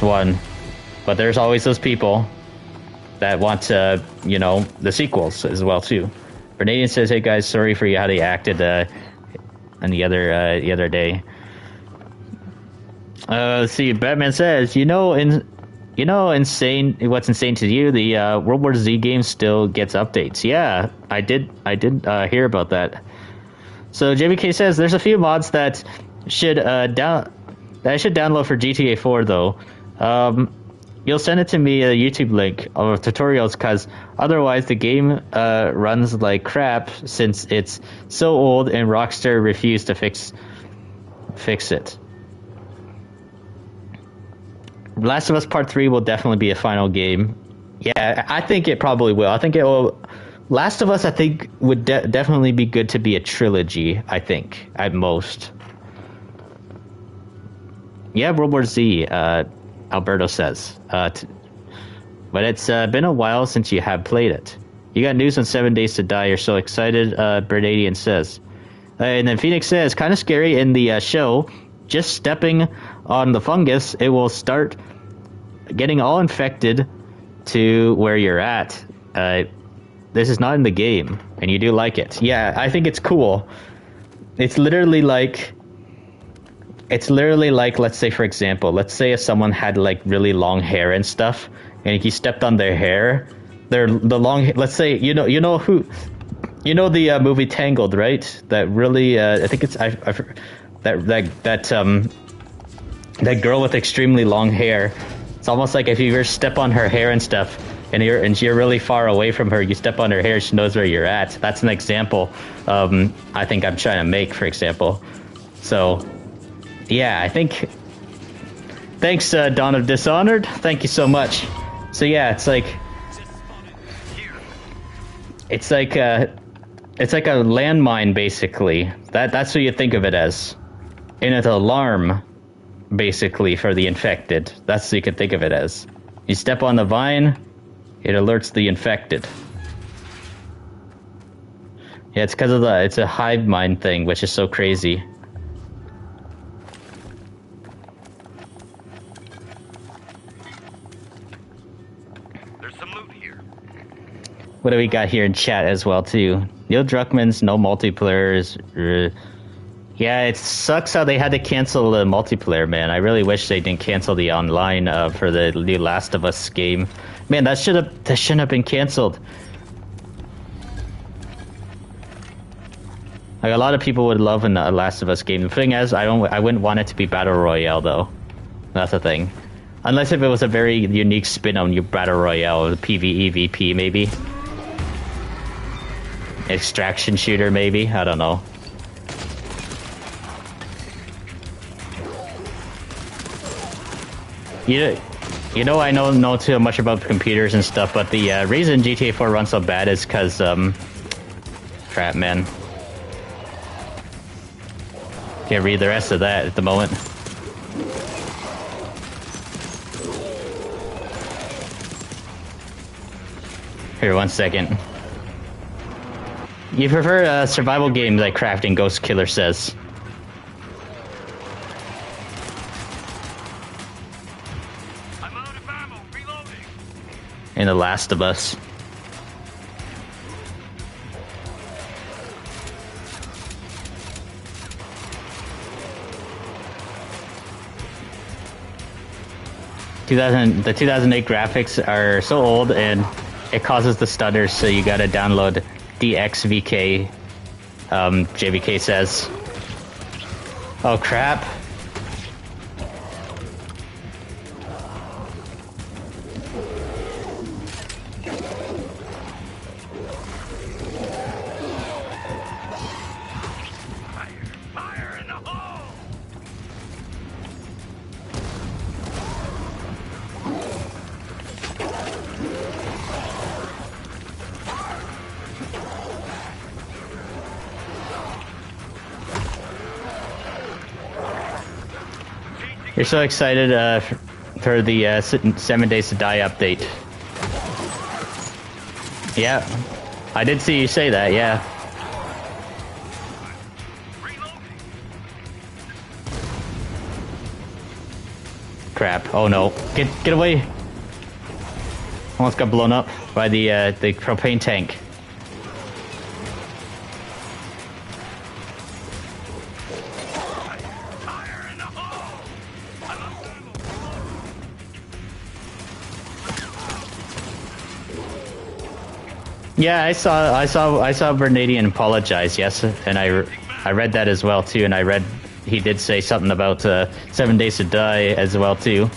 Speaker 1: 1. But there's always those people that want the sequels as well too. Bernadian says, hey guys, sorry for how they acted on the other day. Let's see, Batman says, insane. What's insane to you? The World War Z game still gets updates. Yeah, I did hear about that. So JBK says there's a few mods that should download for GTA 4 though. You'll send it to me a YouTube link or tutorials, because otherwise the game runs like crap since it's so old and Rockstar refused to fix it. Last of Us Part 3 will definitely be a final game. Yeah, I think it probably will. I think it will. Last of Us, I think, would definitely be good to be a trilogy, I think, at most. Yeah, World War Z, Alberto says. But it's been a while since you have played it. You got news on 7 Days to Die. You're so excited, Bernadian says. And then Phoenix says, kind of scary in the show. Just stepping on the fungus, it will start getting all infected to where you're at. This is not in the game, and you do like it. Yeah, I think it's cool. It's literally like, let's say, for example, let's say if someone had like really long hair and stuff, and if you stepped on their hair, the let's say, you know the movie Tangled, right? That really, I think it's, that girl with extremely long hair. It's almost like if you ever step on her hair and stuff, and you're really far away from her, you step on her hair, she knows where you're at. That's an example I think I'm trying to make, for example. So, yeah, I think... Thanks, Dawn of Dishonored. Thank you so much. So, yeah, it's like... It's like a landmine, basically. That's what you think of it as. And it's an alarm, basically, for the infected. That's what you can think of it as. You step on the vine, it alerts the infected. Yeah, it's because of it's a hive mind thing, which is so crazy.
Speaker 2: There's some loot here.
Speaker 1: What do we got here in chat as well, too? Neil Druckmann's no multiplayer. Yeah, it sucks how they had to cancel the multiplayer, man. I really wish they didn't cancel the online for the new Last of Us game. Man, that shouldn't have been canceled. Like, a lot of people would love a Last of Us game. The thing is, I wouldn't want it to be Battle Royale, though. That's the thing. Unless if it was a very unique spin on your Battle Royale, PvE, VP, maybe. Extraction shooter, maybe? I don't know. You know, I don't know too much about computers and stuff, but the reason GTA 4 runs so bad is because, crap, man. Can't read the rest of that at the moment. Here, 1 second. You prefer survival games like crafting, Ghost Killer says. In The Last of Us. The 2008 graphics are so old and it causes the stutters, so you gotta download DXVK, JVK says. Oh crap. You're so excited for the 7 Days to Die update. Yeah, I did see you say that, yeah. Crap, oh no. Get away! Almost got blown up by the propane tank. Yeah, I saw Bernadian apologize. Yes, and I read that as well too, and I read he did say something about 7 Days to Die as well too.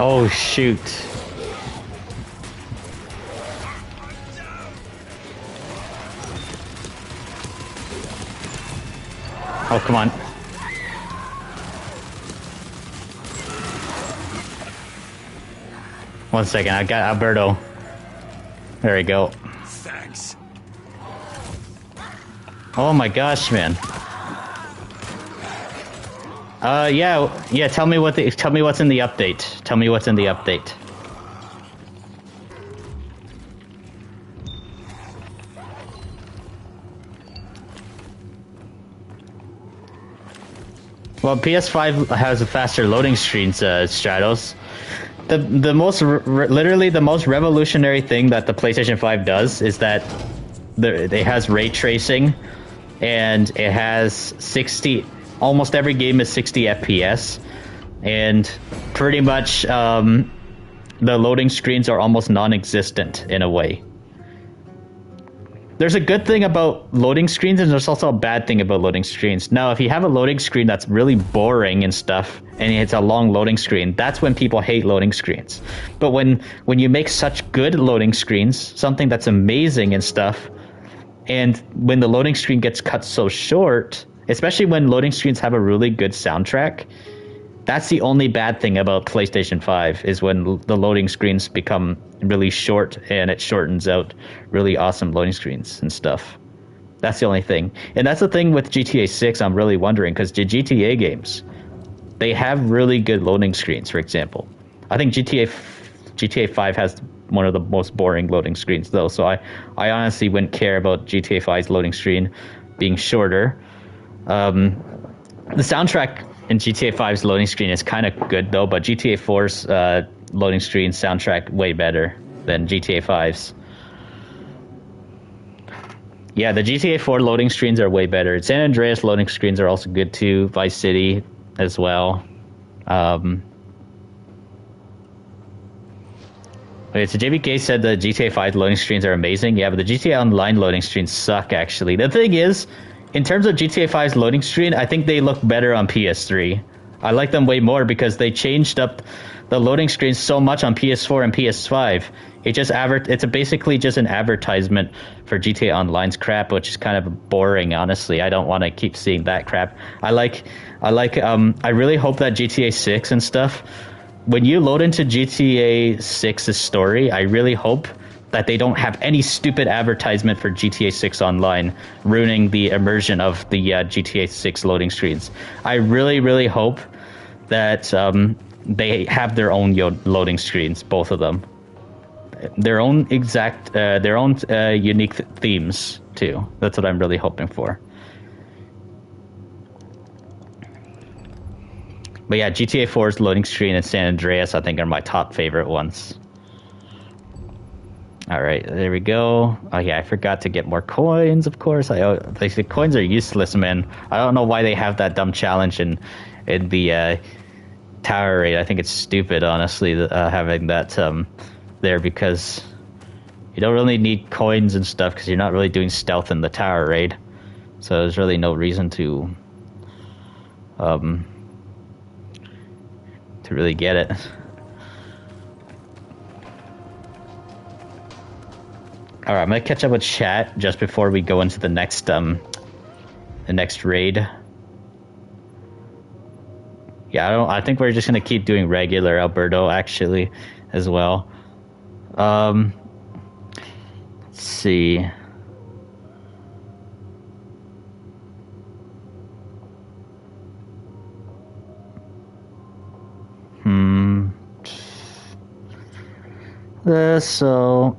Speaker 1: Oh, shoot. Oh, come on. One second, I got Alberto. There we go.
Speaker 3: Thanks.
Speaker 1: Oh my gosh, man. Yeah. Tell me what's in the update. Tell me what's in the update. Well, PS5 has a faster loading screens, Stratos. Literally the most revolutionary thing that the PlayStation 5 does is that it has ray tracing, and it has 60. Almost every game is 60 FPS, and pretty much the loading screens are almost non-existent in a way. There's a good thing about loading screens, and there's also a bad thing about loading screens. Now, if you have a loading screen that's really boring and stuff, and it's a long loading screen, that's when people hate loading screens. But when you make such good loading screens, something that's amazing and stuff, and when the loading screen gets cut so short, especially when loading screens have a really good soundtrack, that's the only bad thing about PlayStation 5, is when the loading screens become really short and it shortens out really awesome loading screens and stuff. That's the only thing. And that's the thing with GTA 6, I'm really wondering, because the GTA games, they have really good loading screens, for example. I think GTA 5 has one of the most boring loading screens, though, so I honestly wouldn't care about GTA 5's loading screen being shorter. The soundtrack in GTA 5's loading screen is kind of good, though, but GTA 4's loading screen soundtrack way better than GTA 5's. Yeah, the GTA 4 loading screens are way better. San Andreas loading screens are also good, too. Vice City as well. Wait, so JBK said the GTA 5 loading screens are amazing. Yeah, but the GTA Online loading screens suck, actually. The thing is, in terms of GTA 5's loading screen, I think they look better on PS3. I like them way more because they changed up the loading screens so much on PS4 and PS5. It's basically just an advertisement for GTA Online's crap, which is kind of boring, honestly. I don't want to keep seeing that crap. I really hope that GTA 6 and stuff, when you load into GTA 6's story, I really hope that they don't have any stupid advertisement for GTA 6 Online ruining the immersion of the GTA 6 loading screens. I really, really hope that they have their own loading screens, both of them. Their own unique themes, too. That's what I'm really hoping for. But yeah, GTA 4's loading screen and San Andreas, I think, are my top favorite ones. All right, there we go. Oh yeah, I forgot to get more coins, of course. The coins are useless, man. I don't know why they have that dumb challenge in the tower raid. I think it's stupid, honestly, having that there, because you don't really need coins and stuff because you're not really doing stealth in the tower raid. So there's really no reason to really get it. All right, I'm gonna catch up with chat just before we go into the next raid. Yeah, I think we're just gonna keep doing regular Alberto, actually, as well. Let's see. So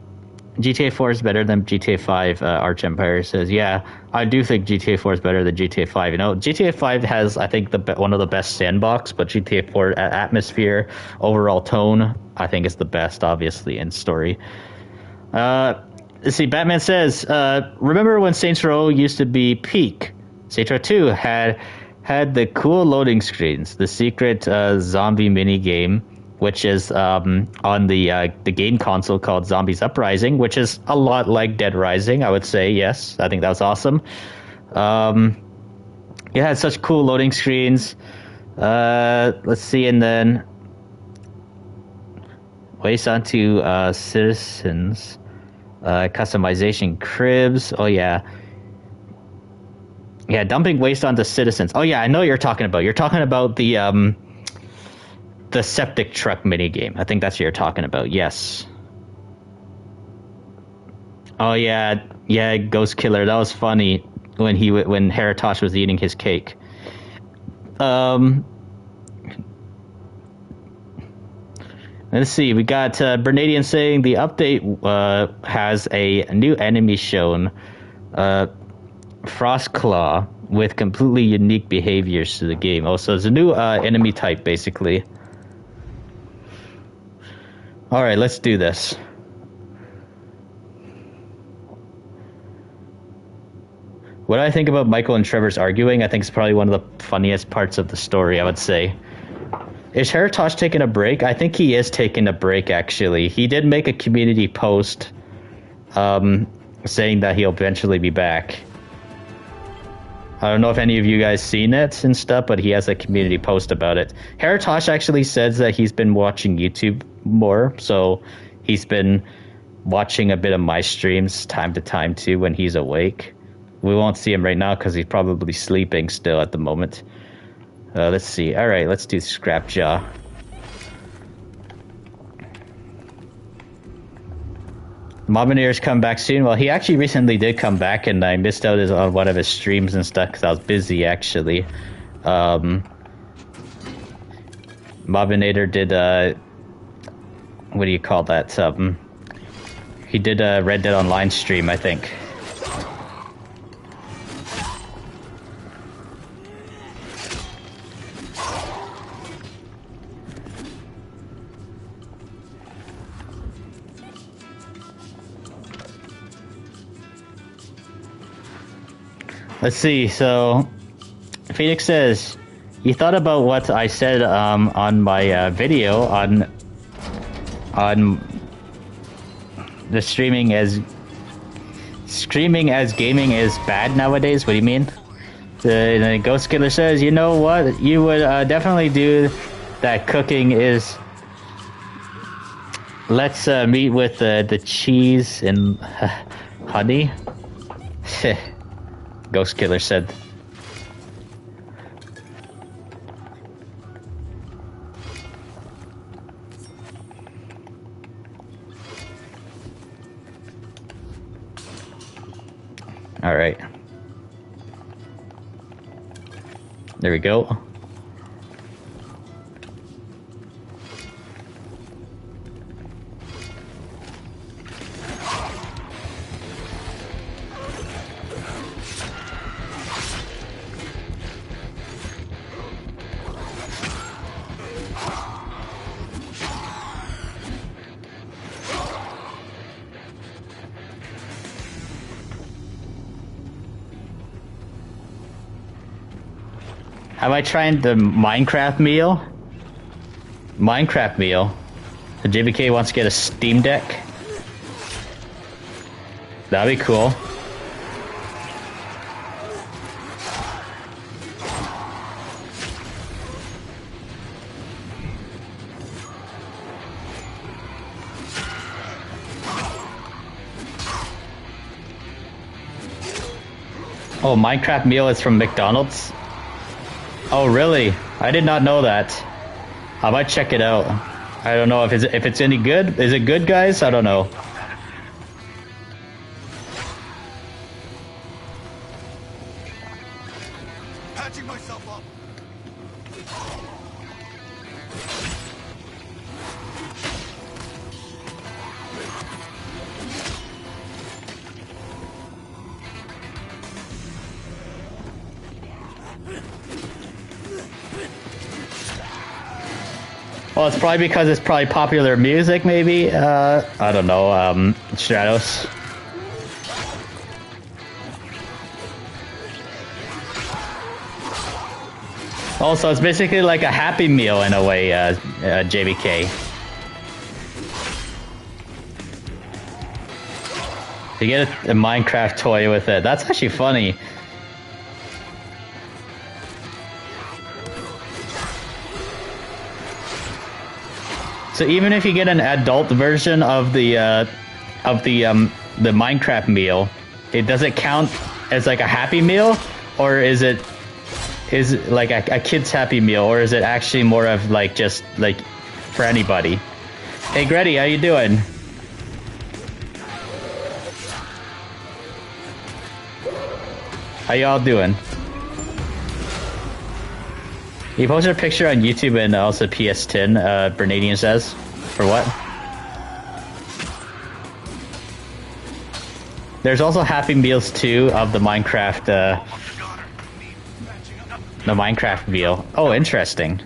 Speaker 1: GTA 4 is better than GTA 5, Arch Empire says. Yeah, I do think GTA 4 is better than GTA 5. You know, GTA 5 has, I think, one of the best sandbox, but GTA 4 atmosphere, overall tone, I think is the best, obviously, in story. Let's see, Batman says, remember when Saints Row used to be peak? Saints Row 2 had the cool loading screens, the secret zombie mini game, which is on the game console called Zombies Uprising, which is a lot like Dead Rising, I would say. Yes, I think that was awesome. It had such cool loading screens. Let's see, and then Waste onto citizens. Customization cribs. Oh, yeah. Yeah, dumping waste onto citizens. Oh, yeah, I know what you're talking about. You're talking about the septic truck minigame. I think that's what you're talking about. Yes. Oh, yeah. Yeah, Ghost Killer. That was funny when Heratosh was eating his cake. Let's see. We got Bernadian saying the update has a new enemy shown, Frostclaw, with completely unique behaviors to the game. Oh, so it's a new enemy type, basically. All right, let's do this. What do I think about Michael and Trevor's arguing? I think it's probably one of the funniest parts of the story, I would say. Is Heratosh taking a break? I think he is taking a break, actually. He did make a community post saying that he'll eventually be back. I don't know if any of you guys seen it and stuff, but he has a community post about it. Heratosh actually says that he's been watching YouTube more, so he's been watching a bit of my streams time to time, too, when he's awake. We won't see him right now because he's probably sleeping still at the moment. Let's see. All right, let's do Scrapjaw. Mobineer's come back soon. Well, he actually recently did come back, and I missed out on one of his streams and stuff because I was busy, actually. Mobinator did, what do you call that? He did a Red Dead Online stream, I think. Let's see, so Phoenix says, you thought about what I said on my video on the streaming as gaming is bad nowadays? What do you mean? The Ghost Killer says, you know what? You would definitely do that. Cooking is... Let's meet with the cheese and honey. Ghost Killer said. All right. There we go. Am I trying the Minecraft meal? Minecraft meal? The JBK wants to get a Steam Deck? That'd be cool. Oh, Minecraft meal is from McDonald's? Oh, really? I did not know that. I might check it out. I don't know if it's any good. Is it good, guys? I don't know.
Speaker 2: Patching myself up.
Speaker 1: Well, it's probably because it's probably popular music, maybe. I don't know. Stratos. Also, it's basically like a Happy Meal in a way, JBK. You get a Minecraft toy with it. That's actually funny. So even if you get an adult version of the Minecraft meal, does it count as like a Happy Meal, or is it like a kid's Happy Meal, or is it actually more of like just like for anybody? Hey Gretty, how you doing? How y'all doing? He posted a picture on YouTube and also PS10, Bernadian says. For what? There's also Happy Meals too of the Minecraft, the Minecraft meal. Oh, interesting.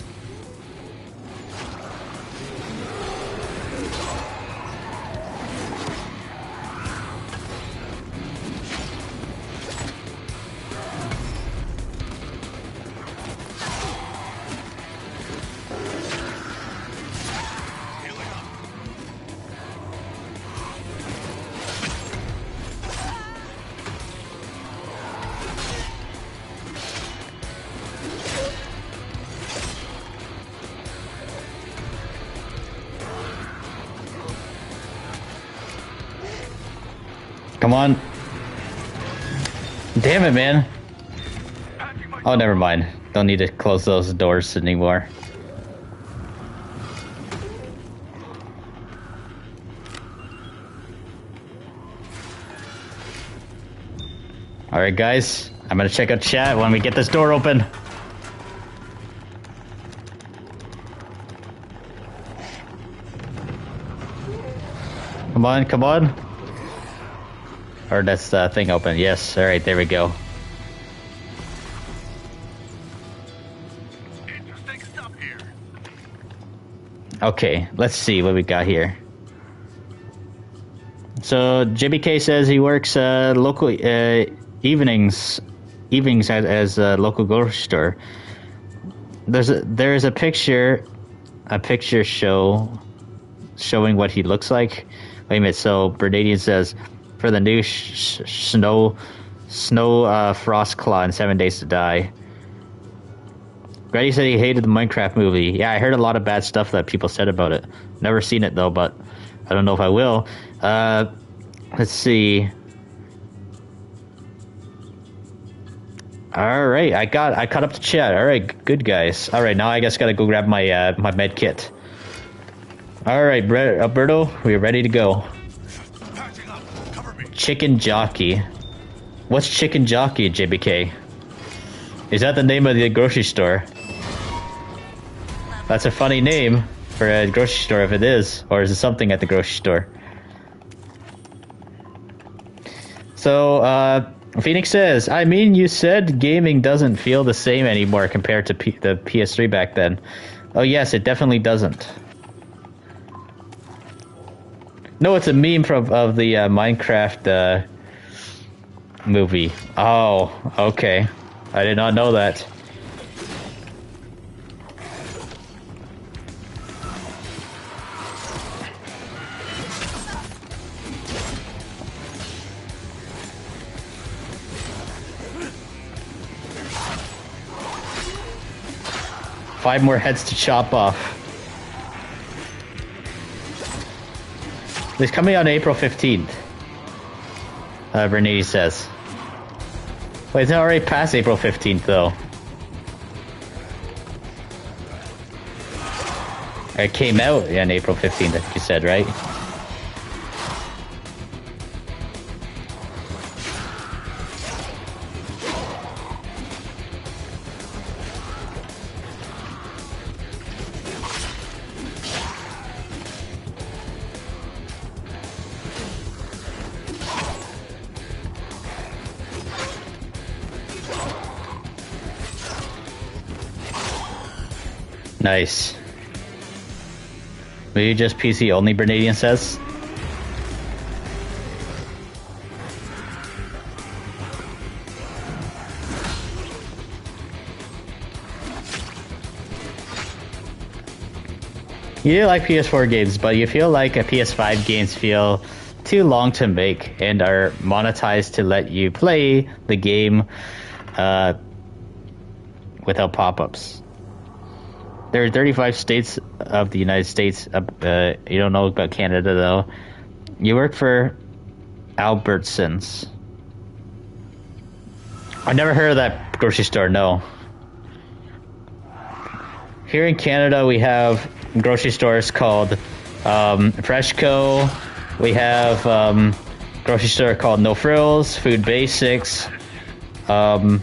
Speaker 1: Come on. Damn it, man. Oh, never mind. Don't need to close those doors anymore. Alright, guys. I'm gonna check out chat when we get this door open. Come on, come on. Or that's the thing open. Yes, alright, there we go.
Speaker 2: Interesting stuff here.
Speaker 1: Okay, let's see what we got here. So JBK says he works local evenings as a local grocery store. There's a picture showing what he looks like. Wait a minute. So Bernadian says for the new snow frost claw in 7 Days to Die. Grady said he hated the Minecraft movie. Yeah, I heard a lot of bad stuff that people said about it. Never seen it though, but I don't know if I will. Let's see. All right, I caught up to chat. All right, good guys. All right, now I just gotta go grab my my med kit. All right, Alberto, we're ready to go.
Speaker 2: Patching up. Cover me.
Speaker 1: Chicken Jockey. What's Chicken Jockey, JBK? Is that the name of the grocery store? That's a funny name for a grocery store if it is, or is it something at the grocery store? So, Phoenix says, I mean, you said gaming doesn't feel the same anymore compared to the PS3 back then. Oh yes, it definitely doesn't. No, it's a meme of the Minecraft movie. Oh, okay. I did not know that. Five more heads to chop off. It's coming on April 15th. Bernini says. Wait, it's already past April 15th though. It came out on April 15th, I think you said, right? Nice. Were you just PC only, Bernadian says? You like PS4 games, but you feel like a PS5 games feel too long to make and are monetized to let you play the game without pop-ups. There are 35 states of the United States. You don't know about Canada, though. You work for Albertsons. I never heard of that grocery store, no. Here in Canada, we have grocery stores called Freshco. We have grocery store called No Frills, Food Basics. That's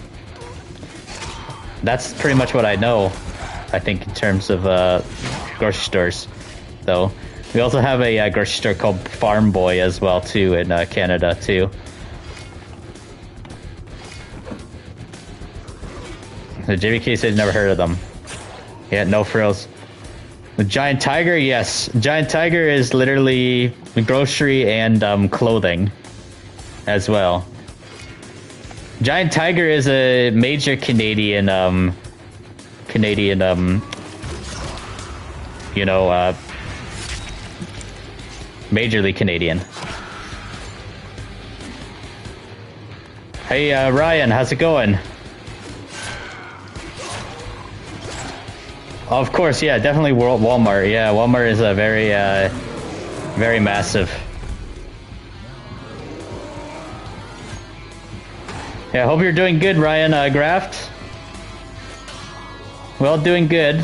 Speaker 1: pretty much what I know, I think, in terms of grocery stores, though. We also have a grocery store called Farm Boy as well, too, in Canada, too. The JVK said never heard of them. Yeah, No Frills. The Giant Tiger, yes. Giant Tiger is literally grocery and clothing as well. Giant Tiger is a major Canadian, majorly Canadian. Hey, Ryan, how's it going? Of course, yeah, definitely Walmart. Yeah, Walmart is a very, very massive. Yeah, I hope you're doing good, Ryan Graft. Well, doing good.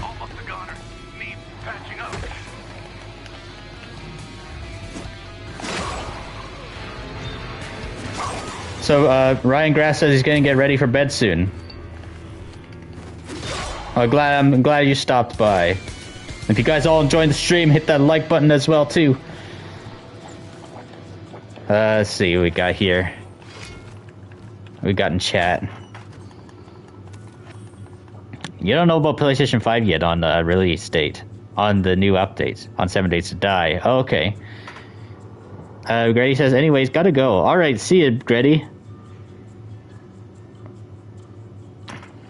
Speaker 2: Almost a goner. Need patching up.
Speaker 1: So, Ryan Graft says he's gonna get ready for bed soon. I'm glad you stopped by. If you guys all enjoyed the stream, hit that like button as well too. Let's see what we got here. We got in chat. You don't know about PlayStation 5 yet on the release date, on the new updates, on 7 Days to Die. Oh, okay. Grady says, anyways, gotta go. All right, see you, Grady.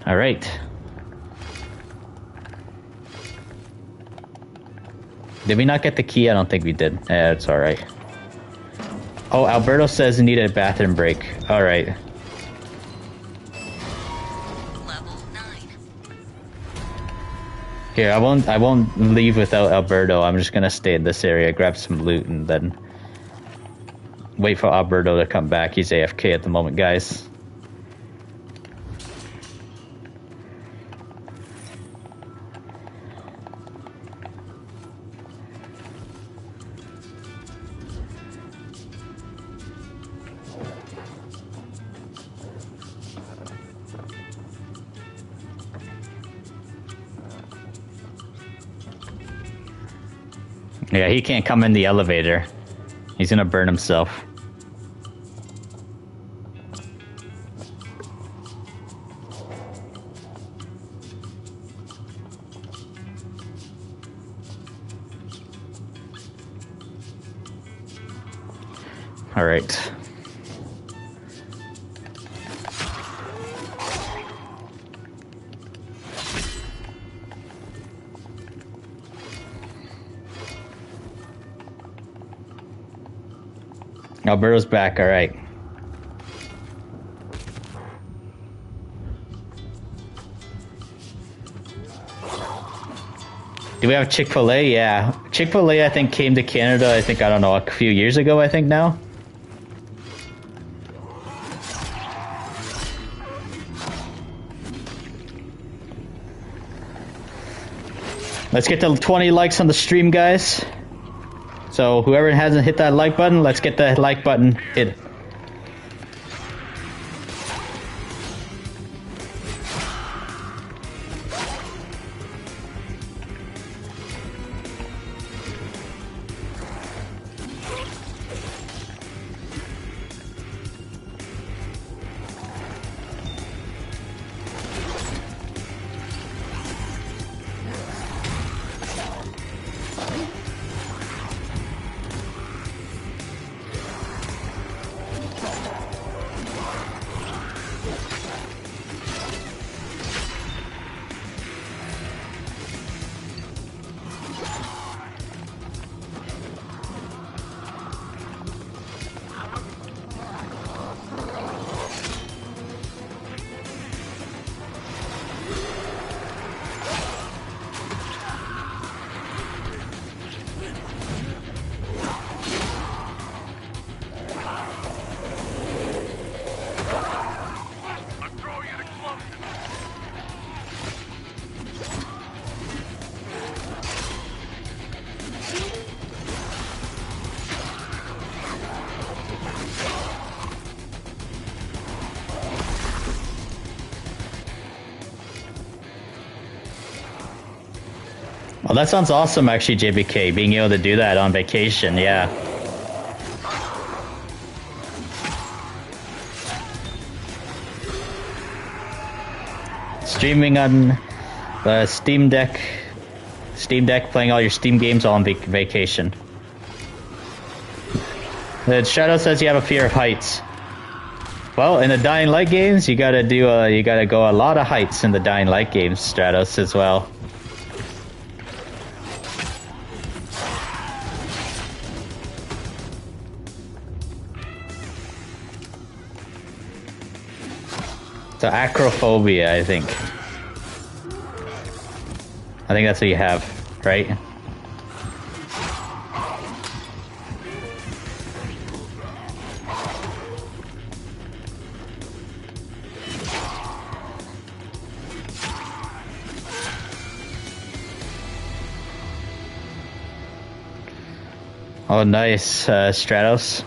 Speaker 1: All right. Did we not get the key? I don't think we did. It's all right. Oh, Alberto says he needed a bathroom break. All right.
Speaker 3: Level 9.
Speaker 1: Here, I won't leave without Alberto. I'm just gonna stay in this area, grab some loot, and then wait for Alberto to come back. He's AFK at the moment, guys. Yeah, he can't come in the elevator. He's gonna burn himself. All right. Alberto's back, all right. Do we have Chick-fil-A? Yeah. Chick-fil-A, I think, came to Canada, I don't know, a few years ago, I think now. Let's get to 20 likes on the stream, guys. So whoever hasn't hit that like button, let's get the like button hit. Oh, that sounds awesome, actually, JBK, being able to do that on vacation, yeah. Streaming on the Steam Deck, playing all your Steam games on vacation. Shadow says you have a fear of heights. Well, in the Dying Light games, you gotta go a lot of heights in the Dying Light games, Stratos, as well. So acrophobia, I think. I think that's what you have, right? Oh, nice, Stratos.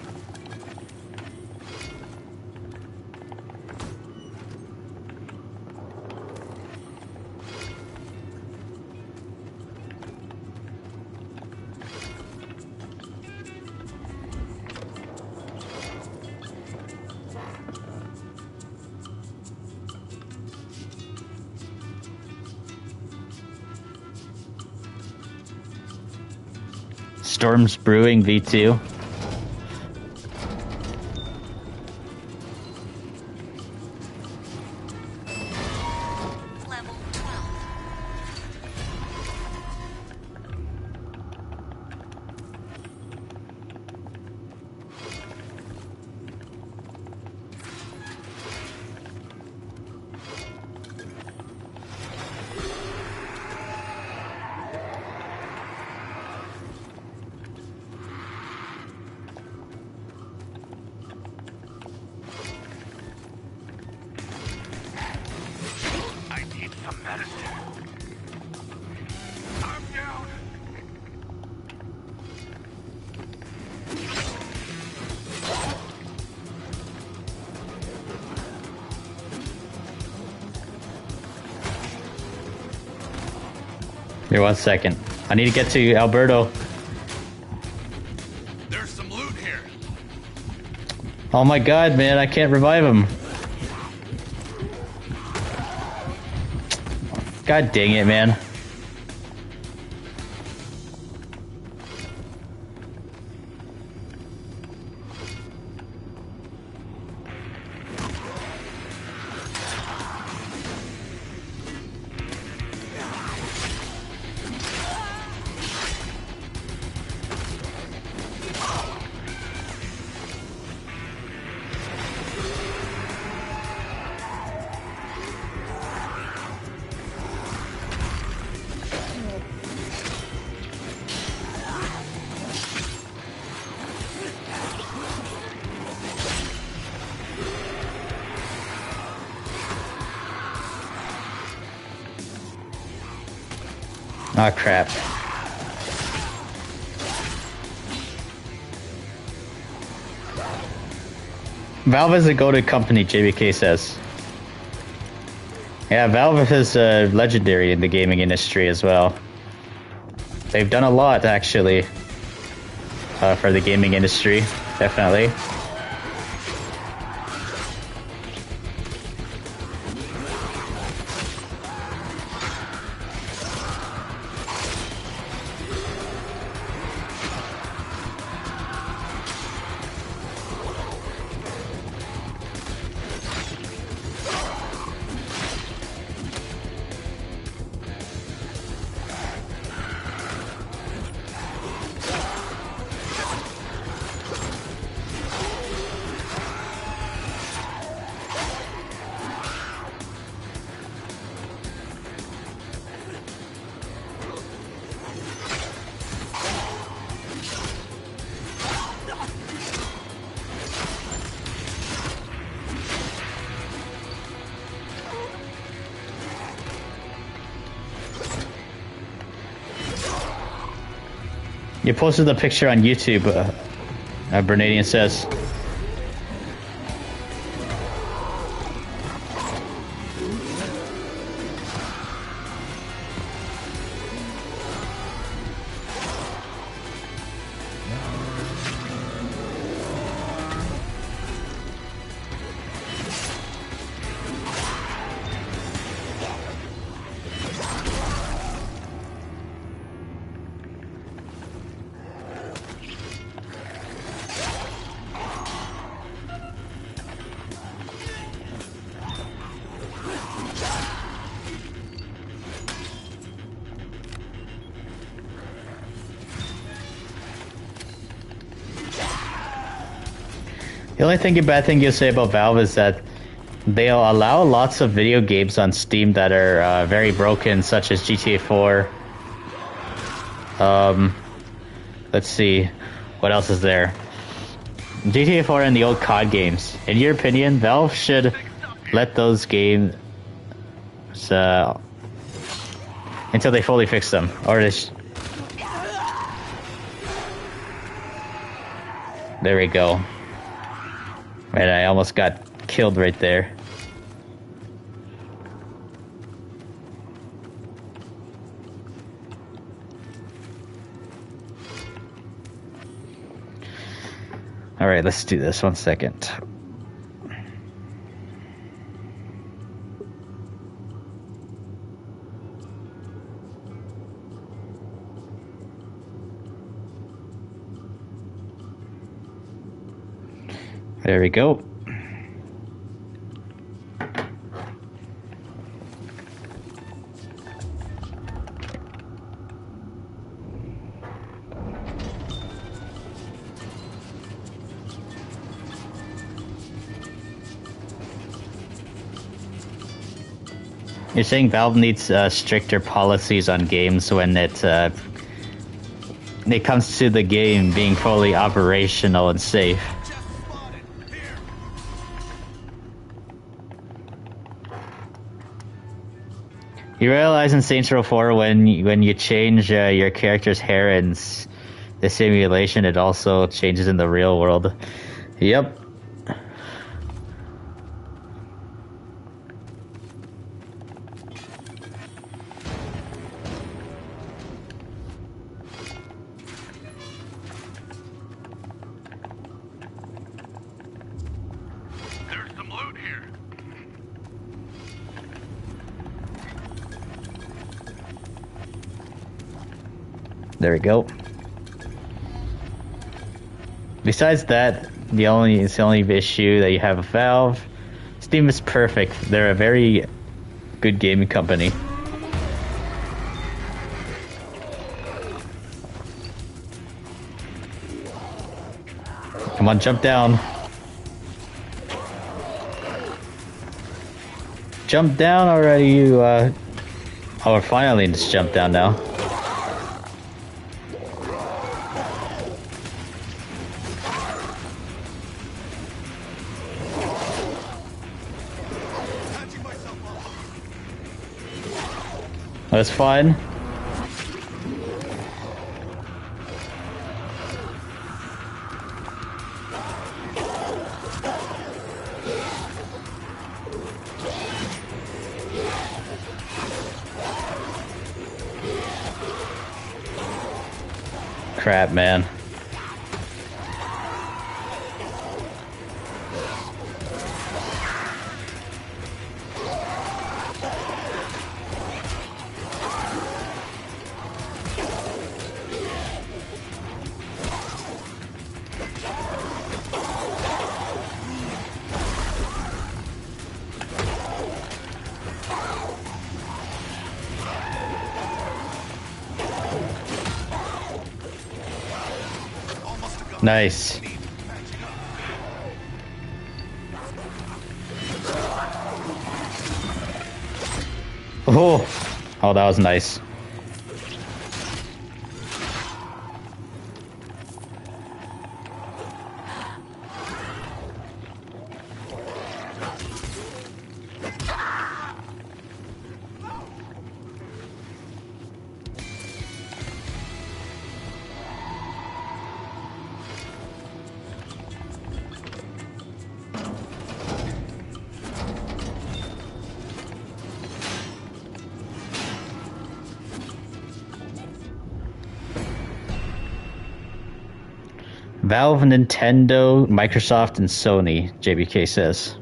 Speaker 1: Storms Brewing V2.
Speaker 3: Level 12.
Speaker 2: I need some medicine. I'm down.
Speaker 1: Here, 1 second. I need to get to Alberto.
Speaker 2: There's some loot here.
Speaker 1: Oh my god, man, I can't revive him. God dang it, man. Oh crap. Valve is a go-to company, JBK says. Yeah, Valve is legendary in the gaming industry as well. They've done a lot, actually, for the gaming industry, definitely. You posted the picture on YouTube, Bernadian says. The only bad thing you say about Valve is that they'll allow lots of video games on Steam that are very broken, such as GTA 4. Let's see, what else is there? GTA 4 and the old COD games. In your opinion, Valve should let those games until they fully fix them, or there we go. Man, I almost got killed right there. All right, let's do this. 1 second. There we go. You're saying Valve needs stricter policies on games when it comes to the game being fully operational and safe. You realize in Saints Row 4 when you change your character's hair in the simulation, it also changes in the real world. Yep.
Speaker 2: There's some loot here.
Speaker 1: There we go. Besides that, the only issue that you have with Valve, Steam is perfect. They're a very good gaming company. Come on, jump down. Jump down already, you, Oh, we're finally just jump down now. That's fine. Crap, man. Nice. Oh, that was nice. Valve, Nintendo, Microsoft, and Sony, JBK says.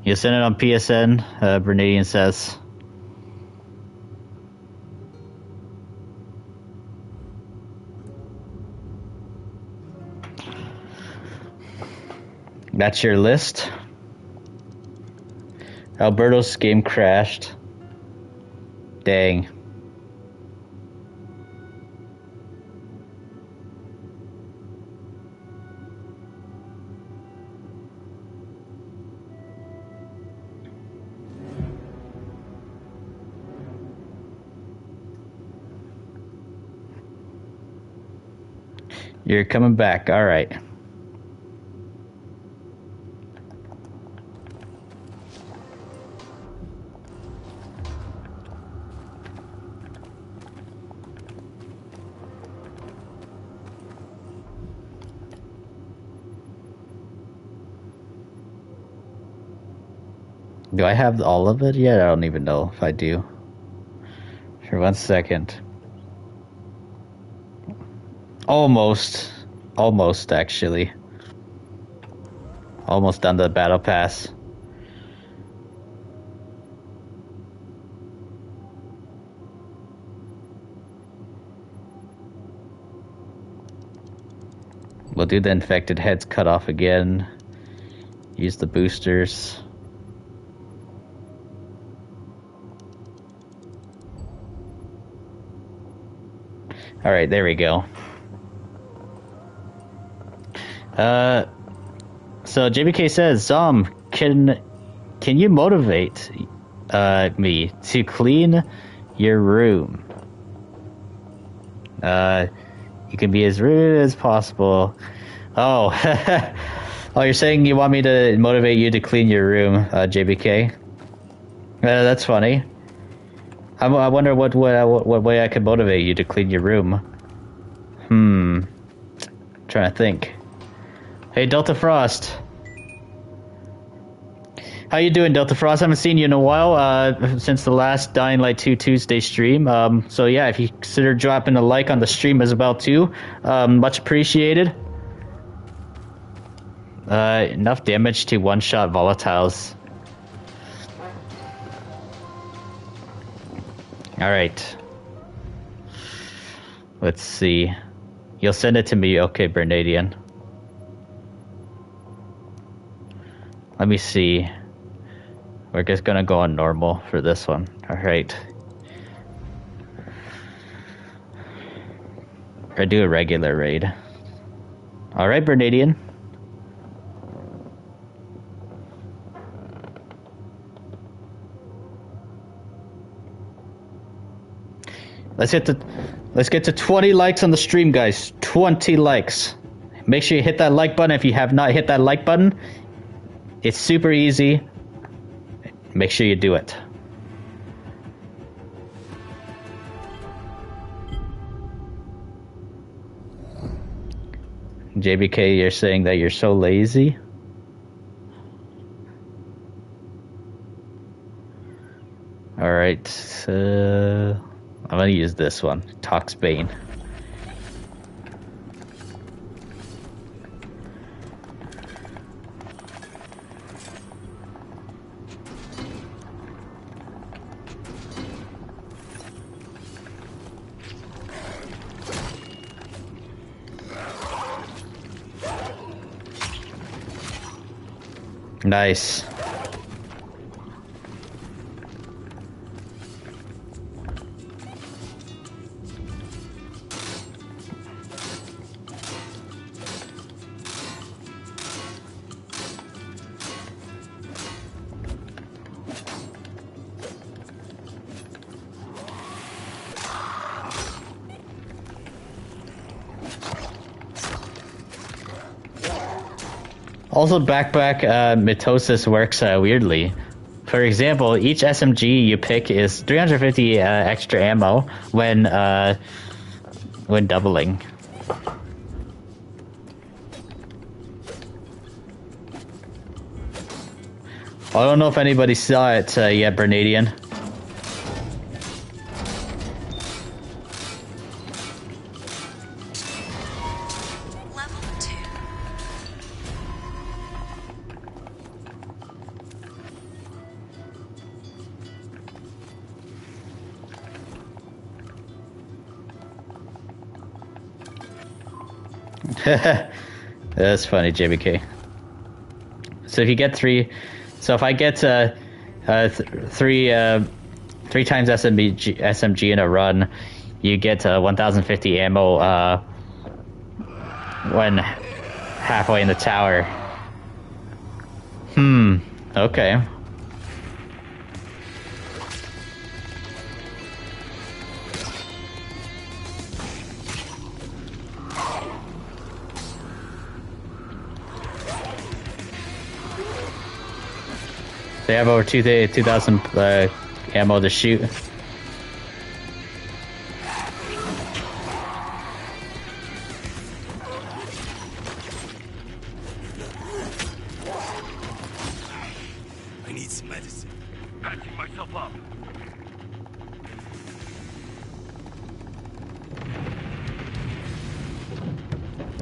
Speaker 1: You send it on PSN, Bernadian says. That's your list. Alberto's game crashed. Dang. You're coming back. All right. Do I have all of it yet? I don't even know if I do. For 1 second. Almost. Almost, actually. Almost done the battle pass. We'll do the infected heads cut off again. Use the boosters. Alright, there we go. So JBK says, can you motivate me to clean your room? You can be as rude as possible. Oh, oh, you're saying you want me to motivate you to clean your room, JBK? That's funny. I wonder what way I could motivate you to clean your room. Trying to think. Hey, Delta Frost. How you doing, Delta Frost? I haven't seen you in a while, since the last Dying Light 2 Tuesday stream. So yeah, if you consider dropping a like on the stream as well too, much appreciated. Enough damage to one-shot volatiles. Alright. Let's see. You'll send it to me, okay, Bernadian. Let me see. We're just gonna go on normal for this one. Alright. Or do a regular raid. Alright, Bernadian. Let's get to 20 likes on the stream, guys. 20 likes. Make sure you hit that like button if you have not hit that like button. It's super easy. Make sure you do it. JBK, you're saying that you're so lazy? Alright, I'm gonna use this one, Toxbane. Nice. Also, backpack mitosis works weirdly. For example, each SMG you pick is 350 extra ammo when doubling. I don't know if anybody saw it yet, Bernadian. That's funny, JBK. So if you get three, so if I get three times SMG in a run, you get 1,050 ammo when halfway in the tower. Okay. They have over 2,000 ammo to shoot.
Speaker 2: I need some medicine. Patching myself up.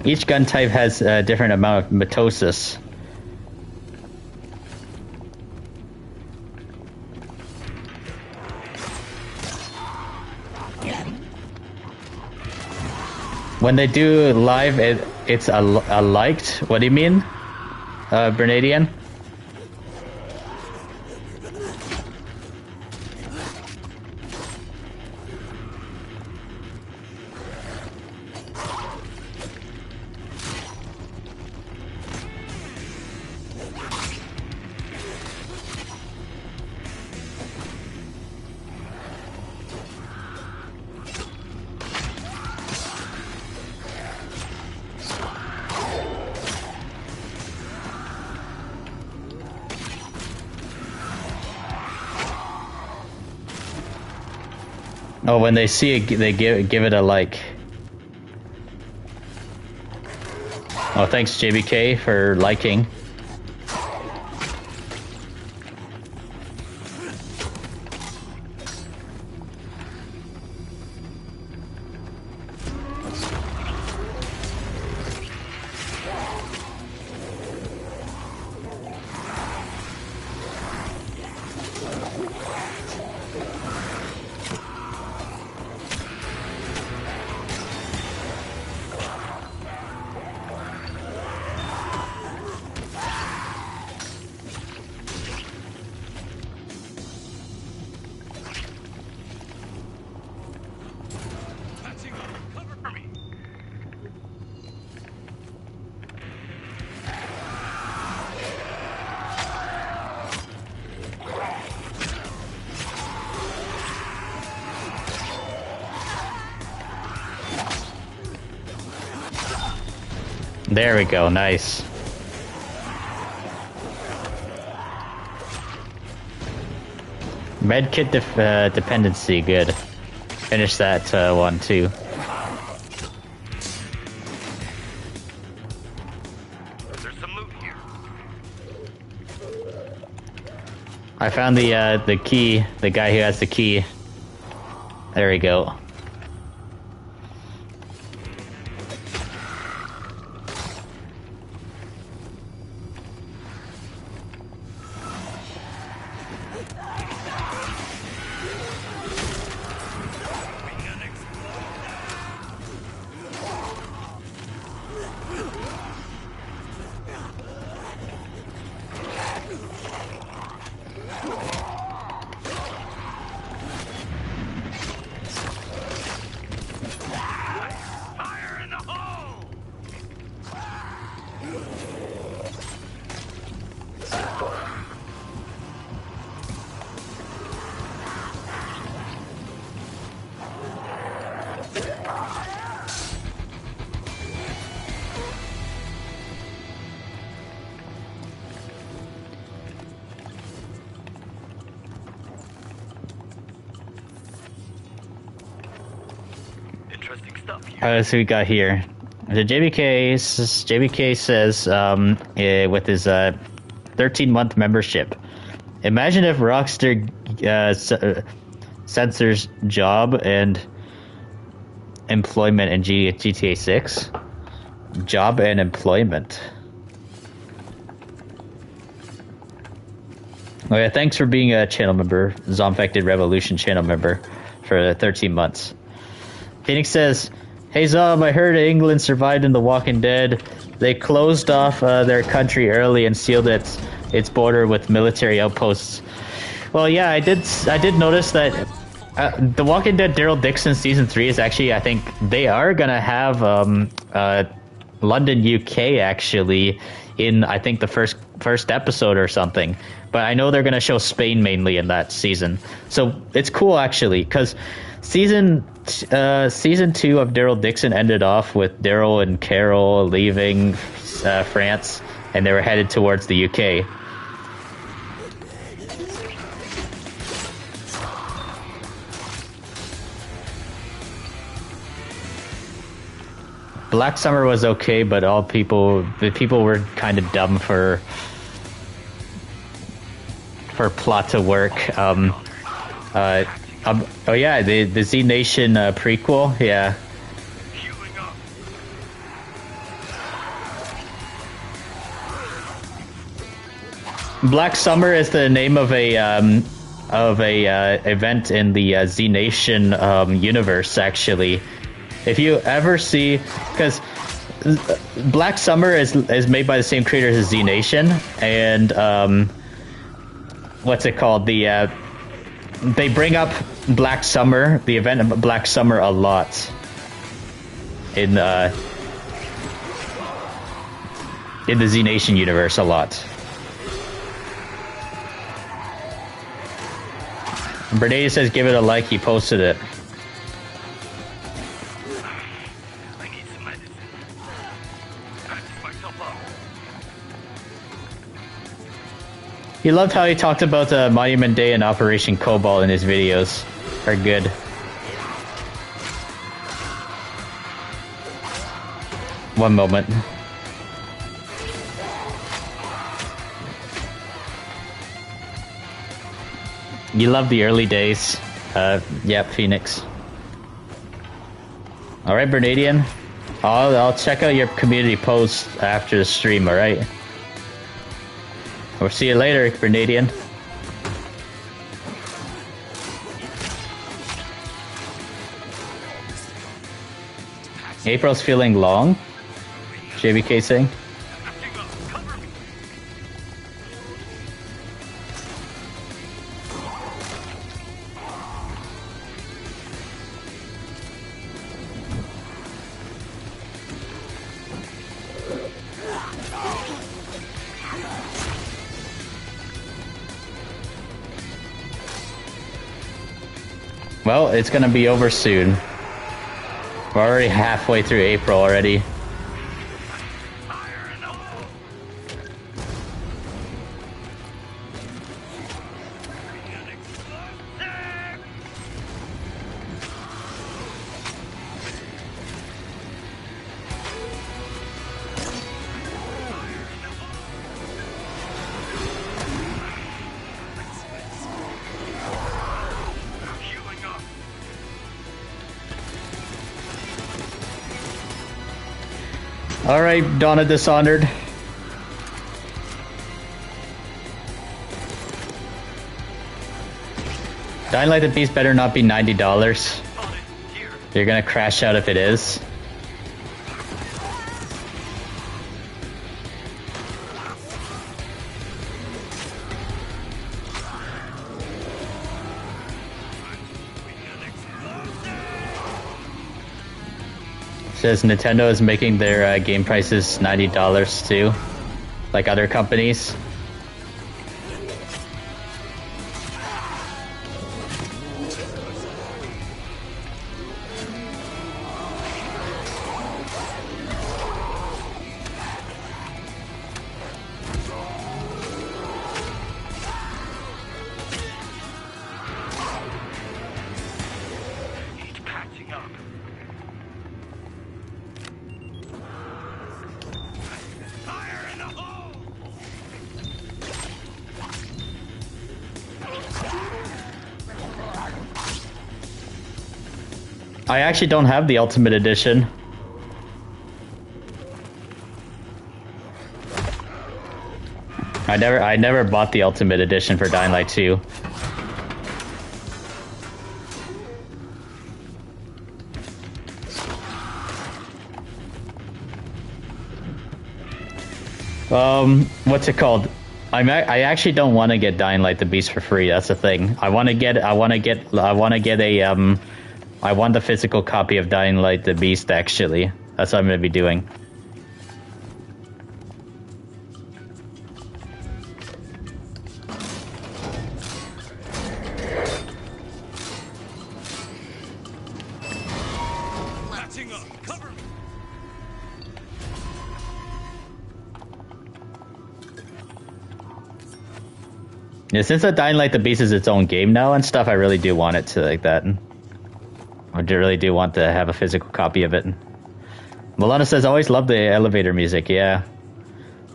Speaker 1: Each gun type has a different amount of mitosis. When they do live, it's a liked. What do you mean, Bernadian? Oh, when they see it, they give it a like. Oh, thanks JBK for liking. There we go, nice. Medkit dependency, good. Finish that one too.
Speaker 2: There's some loot here.
Speaker 1: I found the key, the guy who has the key. There we go.
Speaker 2: Interesting stuff here.
Speaker 1: So we got here. The JBK says with his 13-month membership. Imagine if Rockstar censors job and employment in GTA 6. Job and employment. Oh yeah, thanks for being a channel member, Zombfected Revolution channel member for 13 months. Phoenix says, "Hey Zob, I heard England survived in The Walking Dead. they closed off their country early and sealed its border with military outposts. Well, yeah, I did notice that The Walking Dead Daryl Dixon season 3 is actually, I think they are gonna have London, UK actually in, I think, the first episode or something. But I know they're gonna show Spain mainly in that season, so it's cool actually because season 2 of Daryl Dixon ended off with Daryl and Carol leaving France, and they were headed towards the UK. Black Summer was okay, but the people were kind of dumb for plot to work. Oh yeah, the Z Nation prequel, yeah. Black Summer is the name of a event in the Z Nation universe, actually. If you ever see, because Black Summer is made by the same creators as Z Nation, and what's it called? They bring up Black Summer, the event of Black Summer, a lot in the Z Nation universe, a lot. Bernay says give it a like, he posted it. He loved how he talked about Monument Day and Operation Cobalt in his videos. Are good. One moment. You love the early days. Yep, Phoenix. Alright, Bernadian. I'll check out your community post after the stream, alright? We'll see you later, Bernadian. April's feeling long? JBK saying? Well, it's gonna be over soon. We're already halfway through April already. Alright, Donna Dishonored. Dying Light the Beast better not be $90. You're gonna crash out if it is. Says Nintendo is making their game prices $90 too, like other companies. I actually don't have the Ultimate Edition. I never bought the Ultimate Edition for Dying Light 2. What's it called? I actually don't want to get Dying Light the Beast for free. That's the thing. I want the physical copy of Dying Light the Beast. Actually, that's what I'm gonna be doing.
Speaker 2: Patching up. Cover me.
Speaker 1: Yeah, since the Dying Light the Beast is its own game now and stuff, I really do want it to like that. I really do want to have a physical copy of it. Milana says, always love the elevator music, yeah.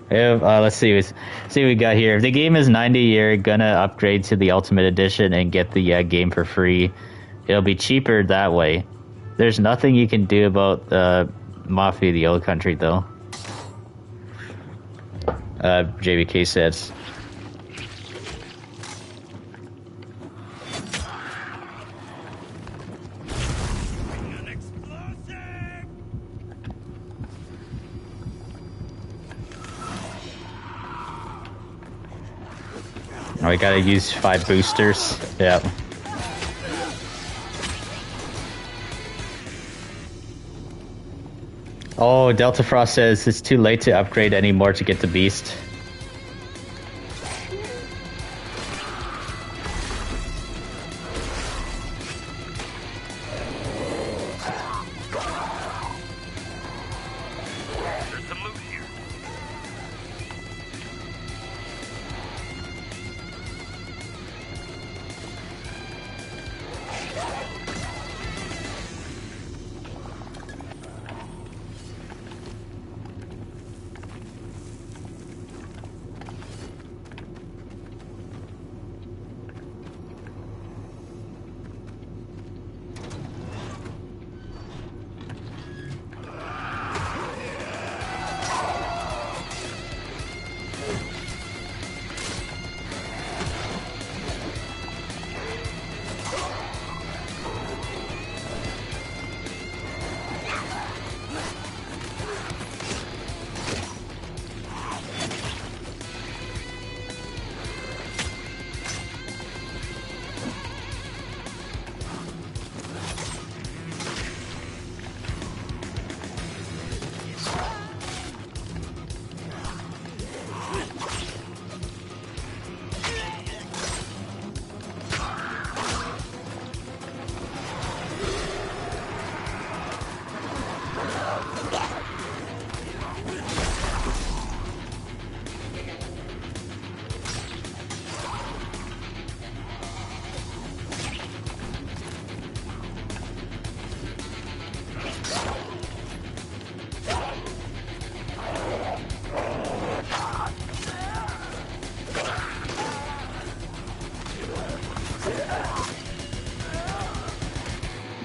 Speaker 1: Let's see what we got here. If the game is $90, you're gonna upgrade to the Ultimate Edition and get the game for free. It'll be cheaper that way. There's nothing you can do about Mafia the Old Country, though. JBK says.
Speaker 2: An explosive.
Speaker 1: Oh, we gotta use 5 boosters. Yeah. Oh, Delta Frost says it's too late to upgrade anymore to get the beast.
Speaker 2: There's some loot here.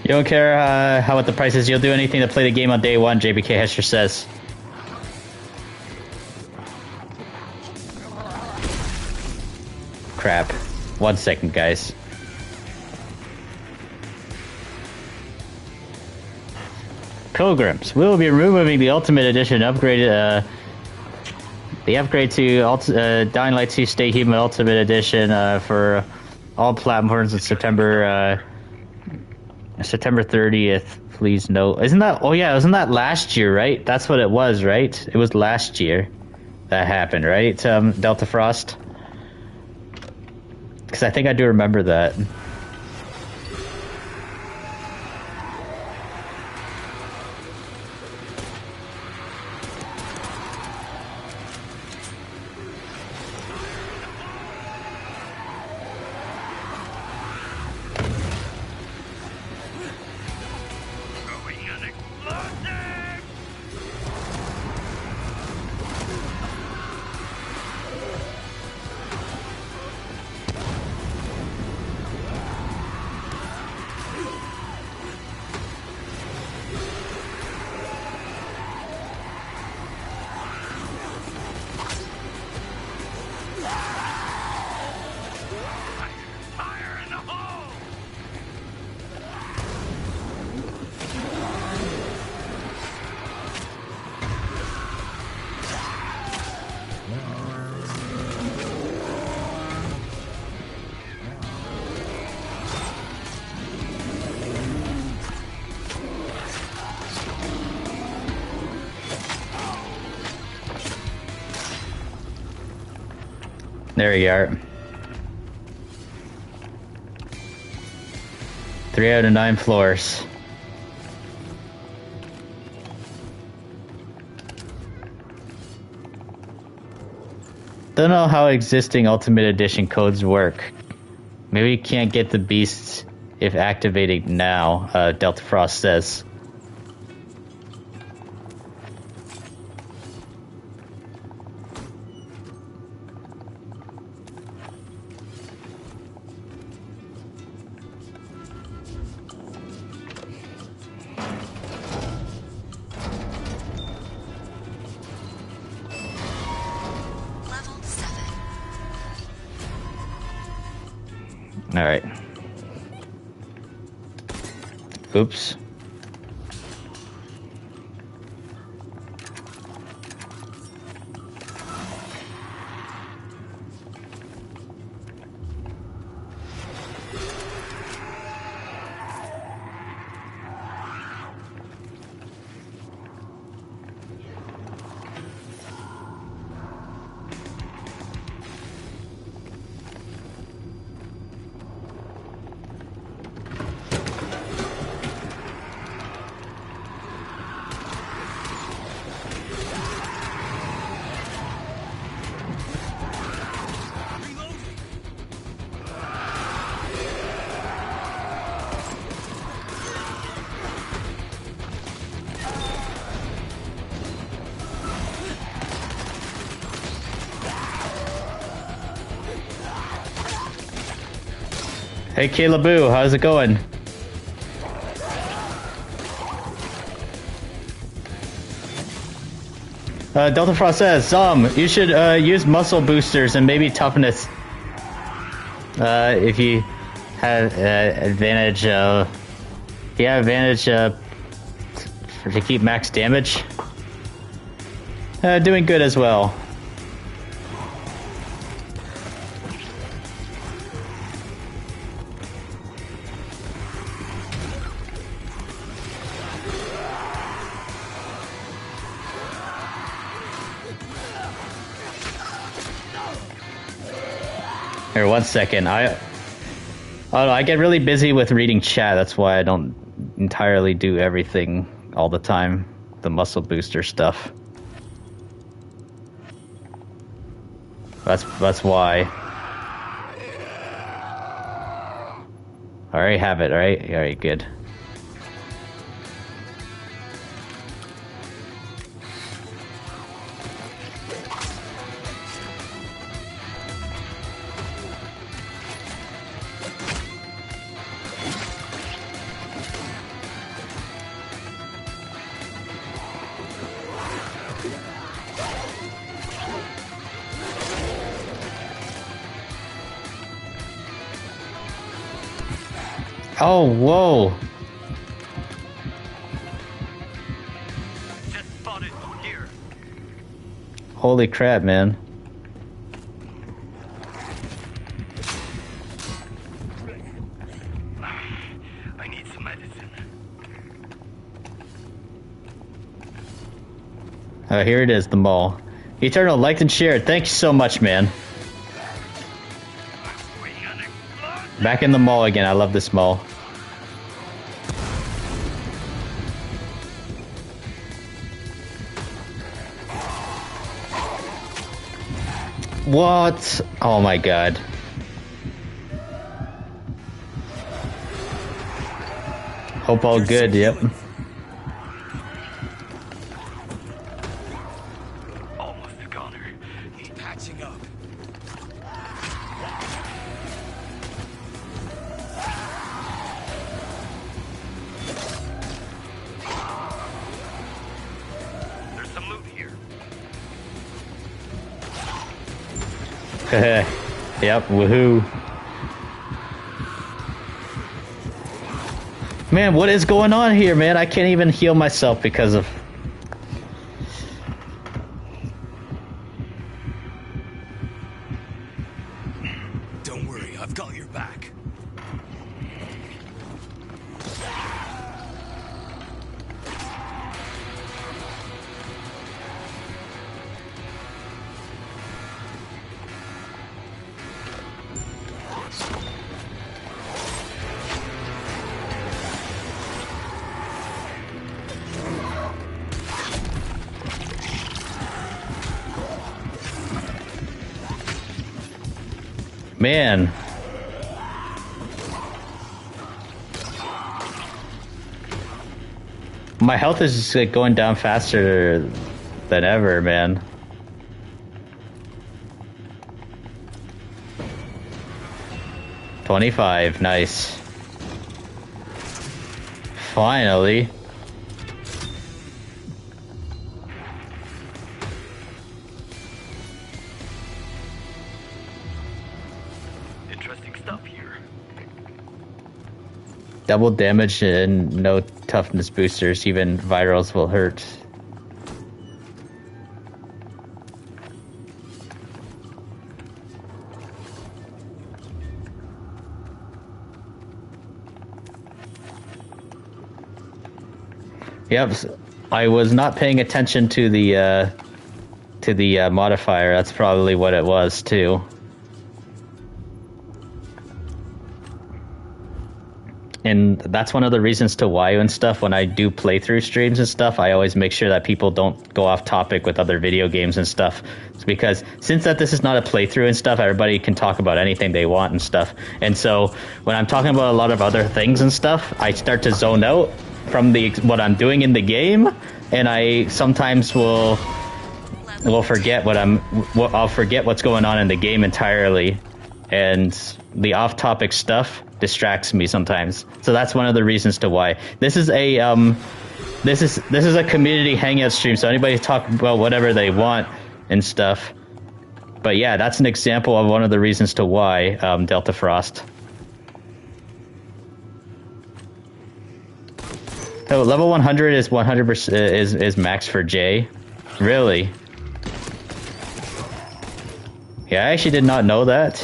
Speaker 1: You don't care how what the price is. You'll do anything to play the game on day one, JBK Hesher says. Crap. 1 second, guys. Pilgrims. We'll be removing the Ultimate Edition upgrade. The upgrade to Dying Light 2 Stay Human Ultimate Edition for all platforms in September 30th. Please note. Isn't that? Oh yeah, wasn't that last year? Right. That's what it was. Right. It was last year that happened. Right. Delta Frost. Because I think I do remember that.
Speaker 2: Throwing an explosive.
Speaker 1: There you are. 3 out of 9 floors. Don't know how existing Ultimate Edition codes work. Maybe you can't get the beasts if activating now, Delta Frost says.
Speaker 3: Level 7.
Speaker 1: Alright. Oops. Hey Caleboo, how's it going? Delta Frost says, you should use muscle boosters and maybe toughness. If you have advantage, if you have advantage to keep max damage. Doing good as well. Here, 1 second. I don't know, I get really busy with reading chat. That's why I don't entirely do everything all the time. The muscle booster stuff. That's why. I already have it, alright? Alright, good. Oh, whoa.
Speaker 2: Just spotted here.
Speaker 1: Holy crap, man.
Speaker 2: I need some medicine.
Speaker 1: Here it is, the mall. Eternal, liked and shared. Thank you so much, man. Back in the mall again. I love this mall. What? Oh my god. Hope all good, yep.
Speaker 2: Almost a goner. Need patching up. There's some loot here.
Speaker 1: Yep, woohoo. Man, what is going on here, man? I can't even heal myself because of...
Speaker 2: Don't worry, I've got your back.
Speaker 1: Man. My health is just like going down faster than ever, man. $25, nice. Finally.
Speaker 2: Interesting stuff here.
Speaker 1: Double damage and no toughness boosters. Even virals will hurt. Yep, I was not paying attention to the modifier. That's probably what it was too. And that's one of the reasons to why and stuff, when I do playthrough streams and stuff, I always make sure that people don't go off topic with other video games and stuff. It's because since that this is not a playthrough and stuff, everybody can talk about anything they want and stuff. And so when I'm talking about a lot of other things and stuff, I start to zone out from what I'm doing in the game, and I sometimes will forget I'll forget what's going on in the game entirely, and the off-topic stuff distracts me sometimes. So that's one of the reasons to why this is a this is a community hangout stream, so anybody talk about whatever they want and stuff. But yeah, that's an example of one of the reasons to why Delta Frost. So level 100 is 100% is max for J. Really? Yeah, I actually did not know that.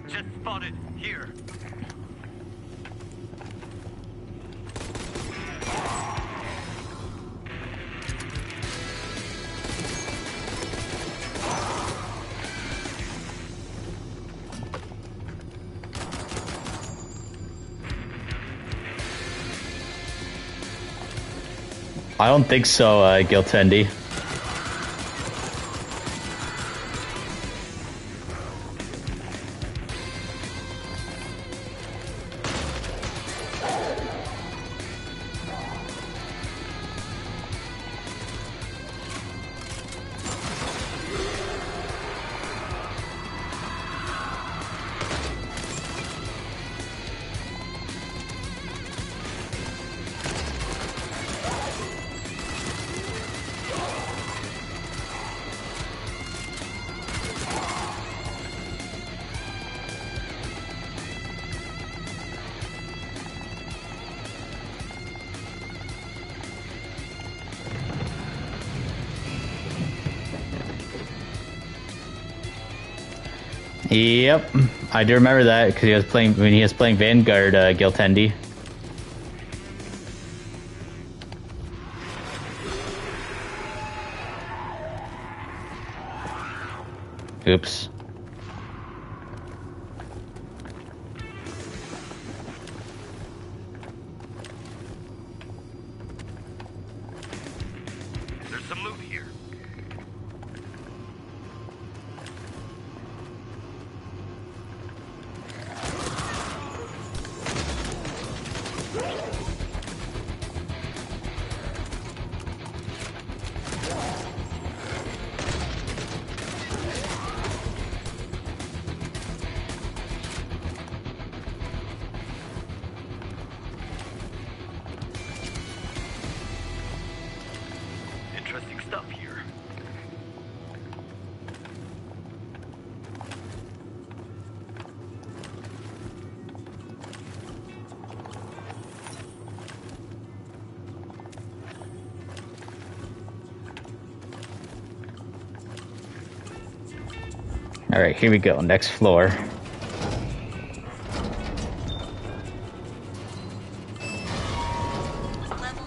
Speaker 2: Just spotted here.
Speaker 1: I don't think so, Giltendi. Yep, I do remember that because he was playing when he was playing Vanguard, Giltendi. Oops.
Speaker 2: There's some loot here. Interesting stuff here.
Speaker 1: All right, here we go. Next floor.
Speaker 3: Level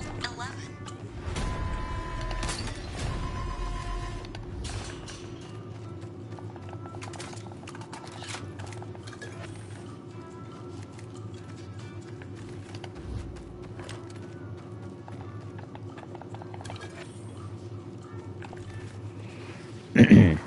Speaker 3: 11.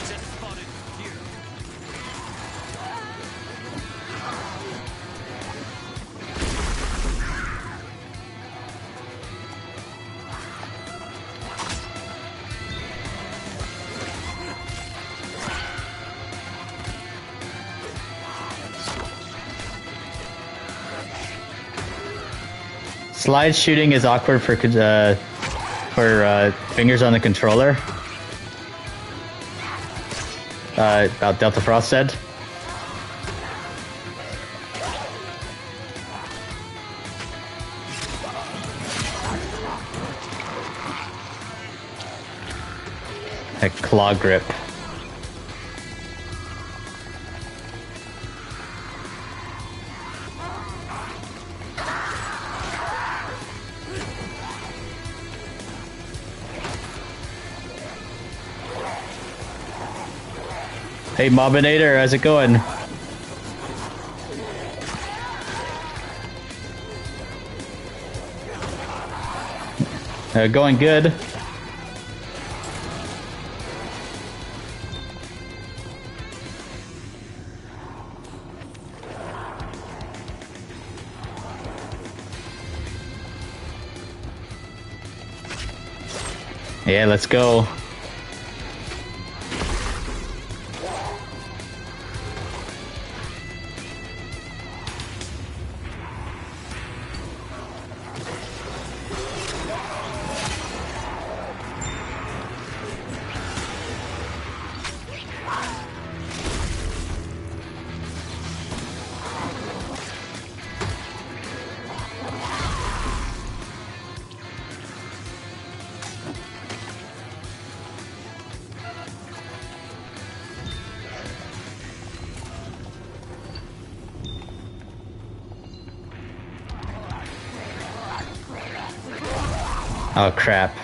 Speaker 2: Just spotted here.
Speaker 1: Slide shooting is awkward for fingers on the controller. Delta Frost said. A claw grip. Hey Mobinator, how's it going? Going good. Yeah, let's go. Oh crap.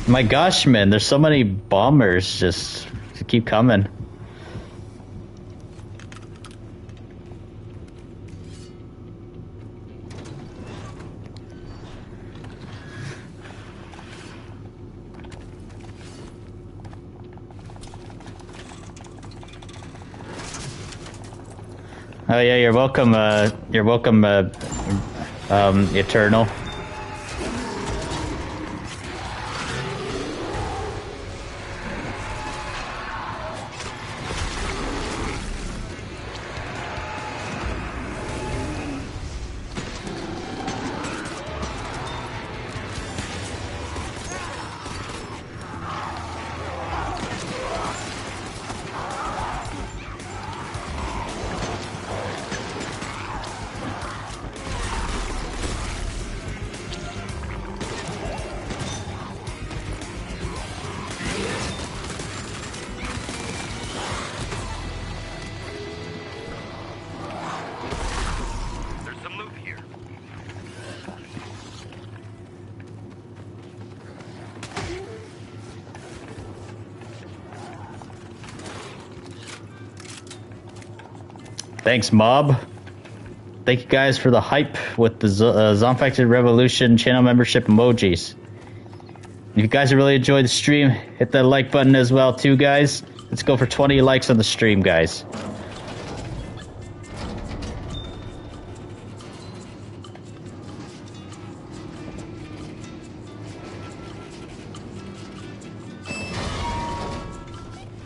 Speaker 1: My gosh, man, there's so many bombers just keep coming. Oh yeah, you're welcome, Eternal.
Speaker 2: There's some loot here.
Speaker 1: Thanks, Mob. Thank you guys for the hype with the Zombie Revolution channel membership emojis. If you guys really enjoyed the stream, hit that like button as well too, guys. Let's go for 20 likes on the stream, guys.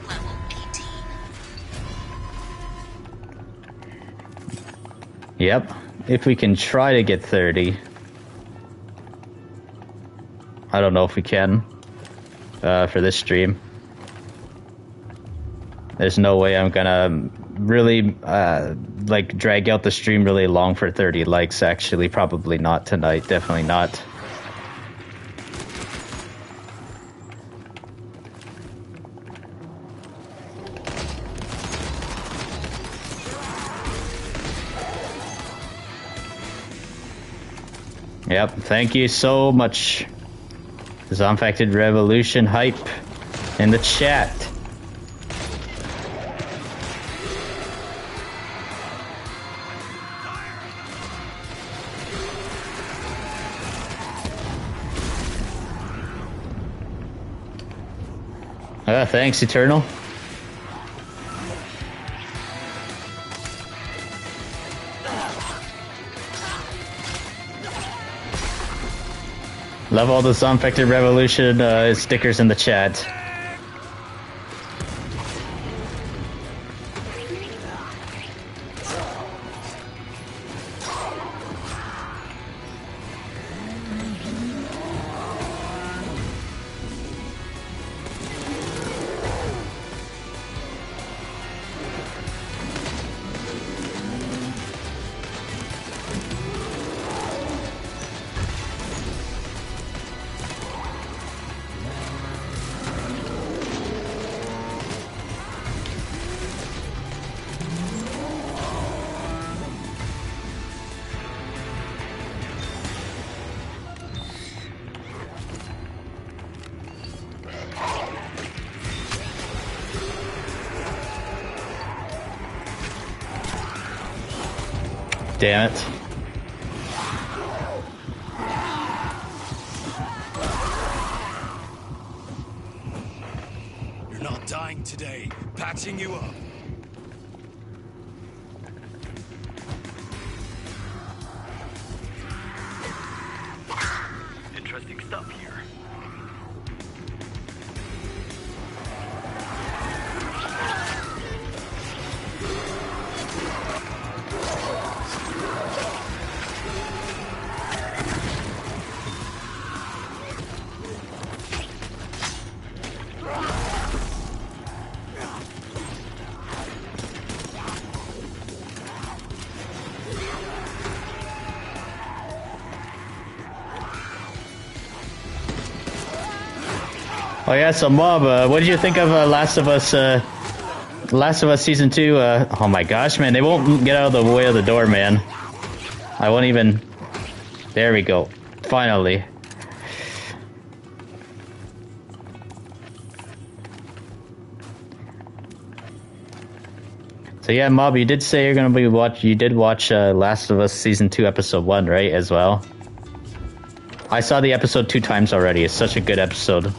Speaker 3: Level 18.
Speaker 1: Yep. If we can try to get 30. I don't know if we can. For this stream. There's no way I'm gonna really, like, drag out the stream really long for 30 likes, actually. Probably not tonight. Definitely not. Yep, thank you so much. Zombie Revolution hype. In the chat. Thanks, Eternal. Love all the Zombfected Revolution stickers in the chat. Damn it.
Speaker 2: You're not dying today. Patching you up. Interesting stuff here.
Speaker 1: Oh yeah, so Mob, what did you think of Last of Us Season 2? Oh my gosh, man, they won't get out of the way of the door, man. I won't even... There we go. Finally. So yeah, Mob, you did say you're gonna be you did watch Last of Us Season 2 Episode 1, right, as well? I saw the episode 2 times already. It's such a good episode.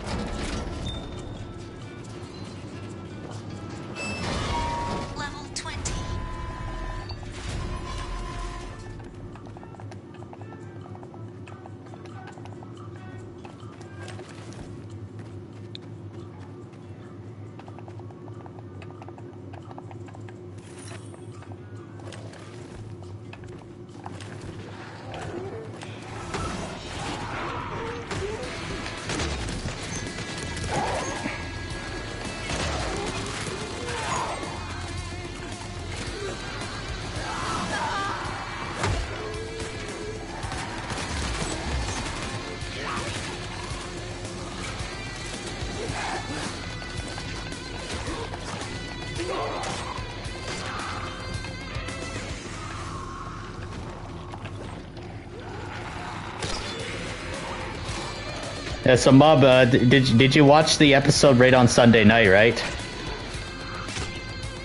Speaker 1: Yeah, so Mob, did you watch the episode right on Sunday night, right?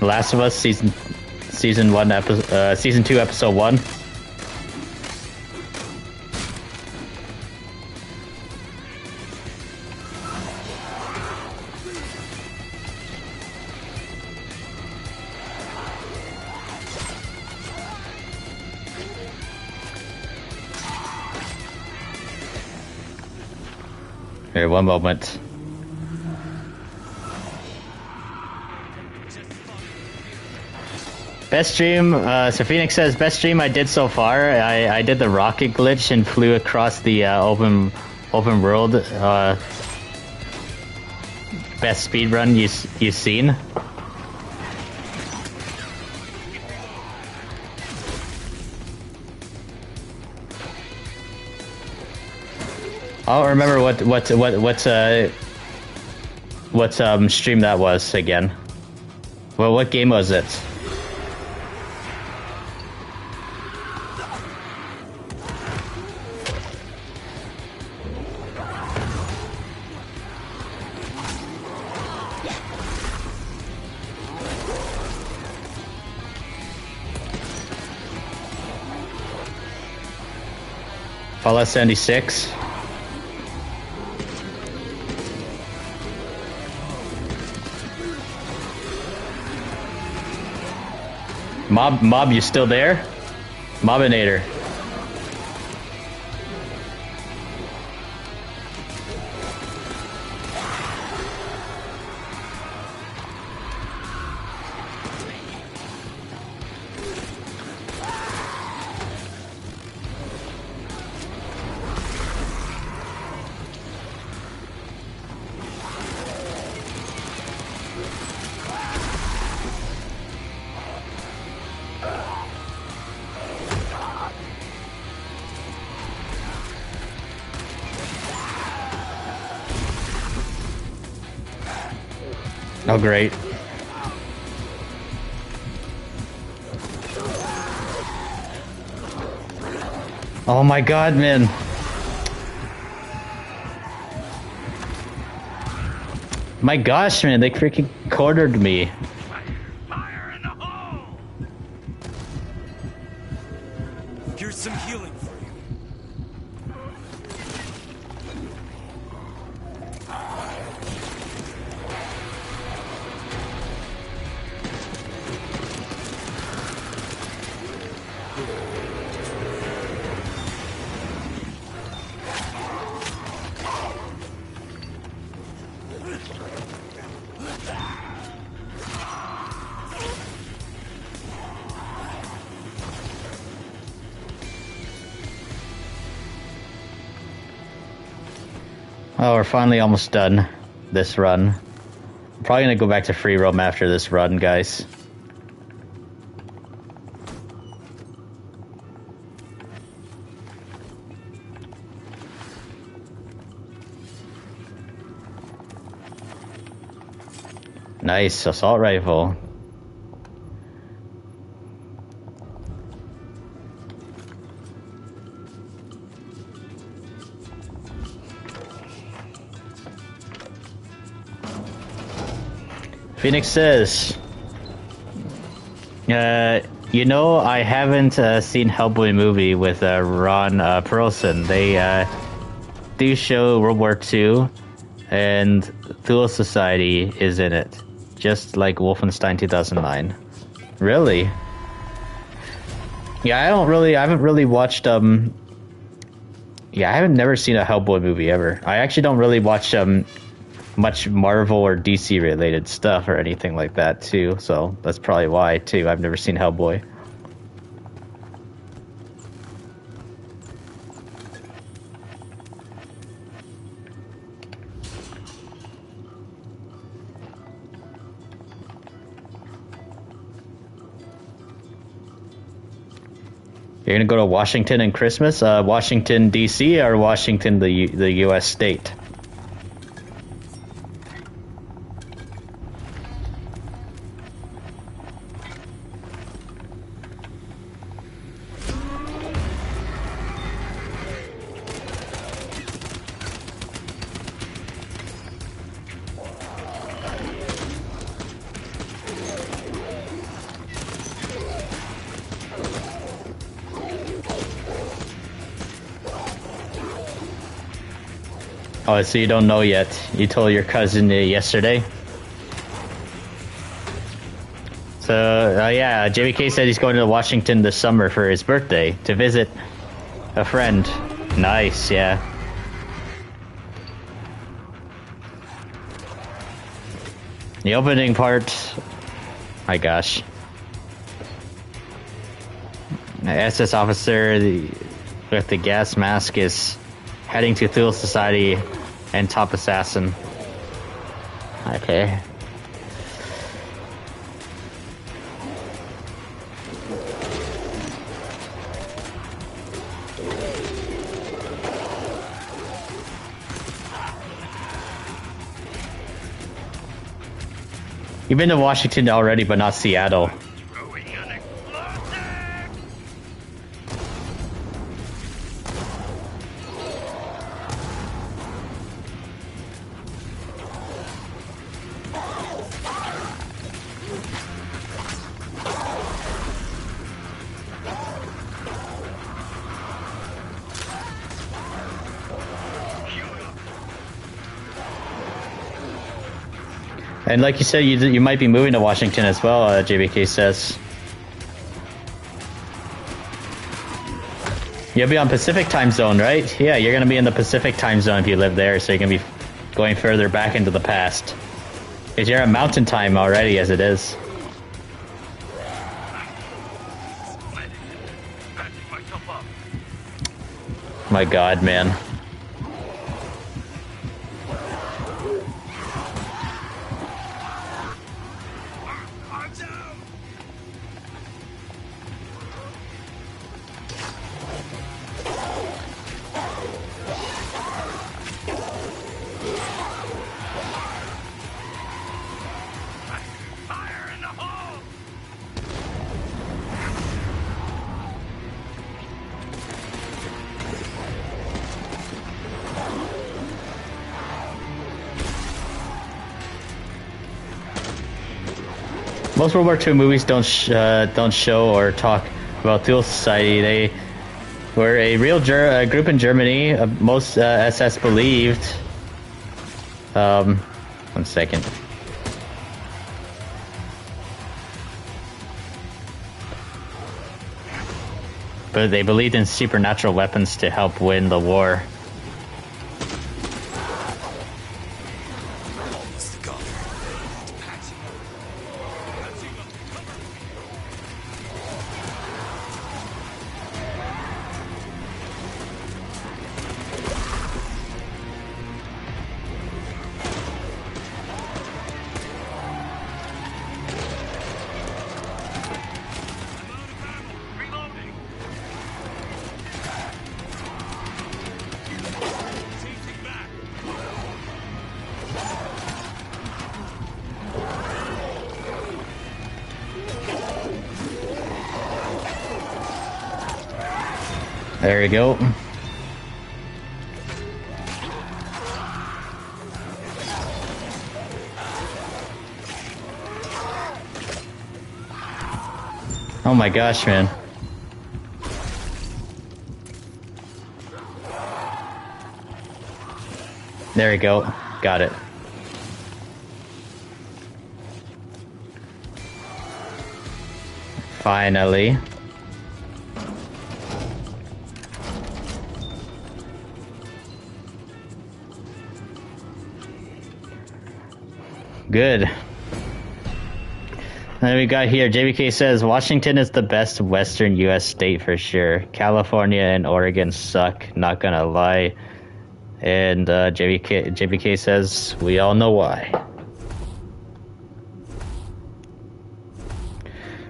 Speaker 1: Last of Us season 2 episode 1. Here, one moment. Best stream, so Phoenix says, best stream I did so far. I did the rocket glitch and flew across the open world. Best speedrun you've seen. I don't remember what stream that was again. Well, what game was it? Fallout 76. Mob, you still there? Mobinator. Oh, great. Oh my god, man. My gosh, man, they freaking cornered me.
Speaker 2: Fire in the hole! Here's some healing for you.
Speaker 1: Oh, we're finally almost done this run. I'm probably gonna go back to free roam after this run, guys. Nice assault rifle. Phoenix says, you know, I haven't seen Hellboy movie with Ron Perlson. They do show World War II, and Thule Society is in it, just like Wolfenstein 2009. Really? Yeah, I haven't really watched, yeah, I haven't never seen a Hellboy movie ever. I actually don't really watch, much Marvel or DC related stuff or anything like that too, so that's probably why too. I've never seen Hellboy. You're gonna go to Washington in Christmas? Washington DC or Washington the U.S. state? Oh, so you don't know yet. You told your cousin yesterday? So, yeah, JBK said he's going to Washington this summer for his birthday to visit a friend. Nice, yeah. The opening part... My gosh. The SS officer with the gas mask is heading to Thule Society and Top Assassin. Okay. You've been to Washington already, but not Seattle. And like you said, you might be moving to Washington as well, JBK says. You'll be on Pacific time zone, right? Yeah, you're going to be in the Pacific time zone if you live there, so you're going to be going further back into the past. Because you're at mountain time already as it is. My god, man. Most World War II movies don't show or talk about Dual Society. They were a real group in Germany. Most SS believed. 1 second. But they believed in supernatural weapons to help win the war. There we go. Oh my gosh, man. There we go. Got it. Finally. Good. And we got here, JBK says, Washington is the best western U.S. state for sure. California and Oregon suck, not gonna lie. And JBK says, we all know why.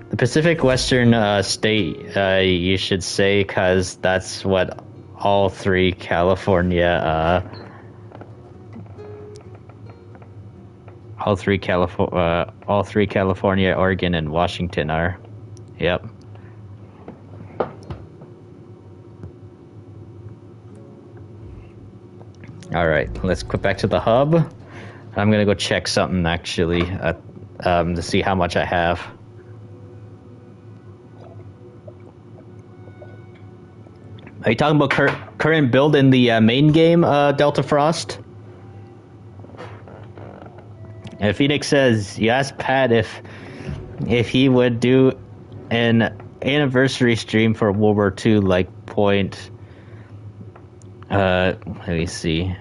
Speaker 1: The Pacific Western state, you should say, because that's what all three California, all three California, Oregon, and Washington are. Yep. All right, let's go back to the hub. I'm gonna go check something actually to see how much I have. Are you talking about current build in the main game, Delta Frost? And Phoenix says, you asked Pat if he would do an anniversary stream for World War II, like point. Let me see.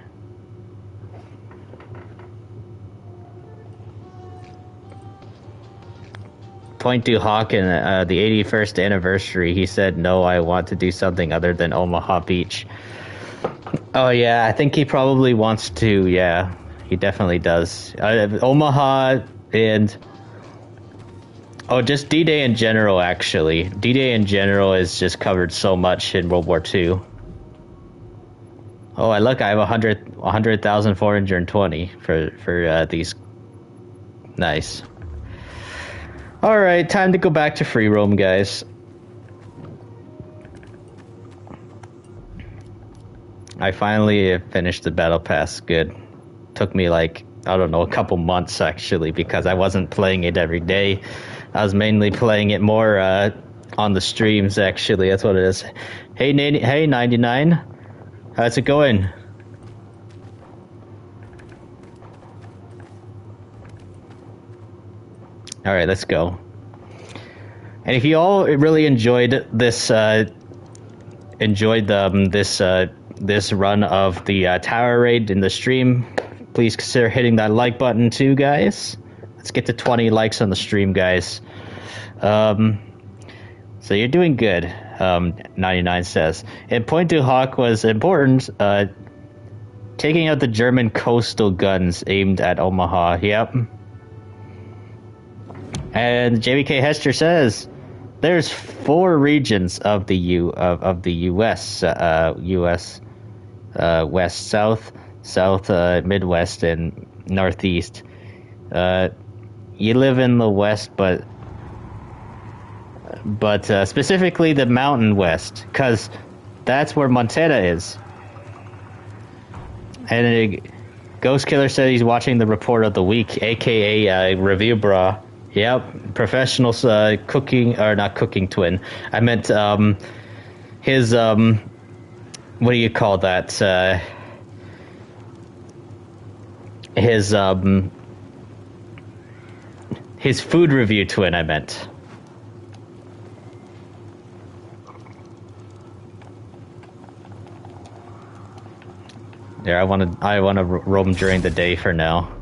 Speaker 1: Point to Hawk and the 81st anniversary. He said, no, I want to do something other than Omaha Beach. Oh yeah, I think he probably wants to, yeah. He definitely does. Omaha and... Oh, just D-Day in general, actually. D-Day in general is just covered so much in World War II. Oh, look, I have 100,420 for these. Nice. Alright, time to go back to free roam, guys. I finally finished the battle pass. Good. Took me like, I don't know, a couple months actually, because I wasn't playing it every day. I was mainly playing it more on the streams, actually. That's what it is. Hey, hey 99. How's it going? All right, let's go. And if you all really enjoyed this, this run of the tower raid in the stream, please consider hitting that like button too, guys. Let's get to 20 likes on the stream, guys. So you're doing good. 99 says. And Point du Hoc was important. Taking out the German coastal guns aimed at Omaha. Yep. And JBK Hester says there's 4 regions of the U.S. West, South, Midwest, and Northeast. You live in the West, but specifically the Mountain West, because that's where Montana is. And Ghost Killer said he's watching the report of the week, aka Review Bra. Yep, professional cooking, or not cooking twin. I meant his what do you call that? His food review twin. I meant. Yeah, I want to roam during the day for now.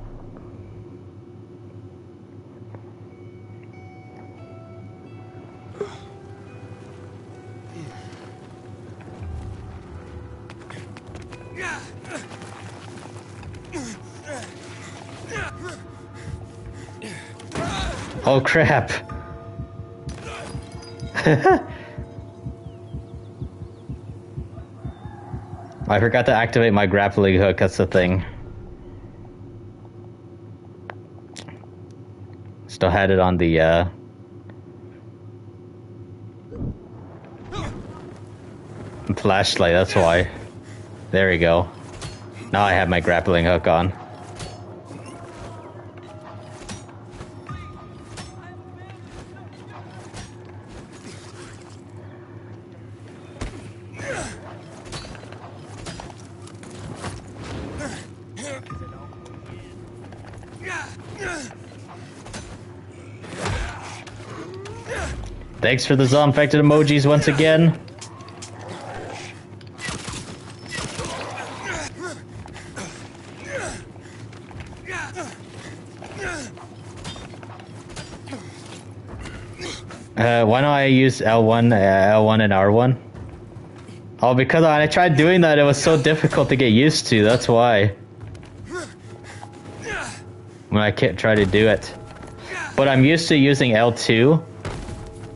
Speaker 1: Oh crap. I forgot to activate my grappling hook, that's the thing. Still had it on the flashlight, that's why. There we go. Now I have my grappling hook on. Thanks for the zombie-infected emojis once again. Why don't I use L1 and R1? Oh, because I tried doing that, it was so difficult to get used to, that's why. When I can't try to do it. But I'm used to using L2.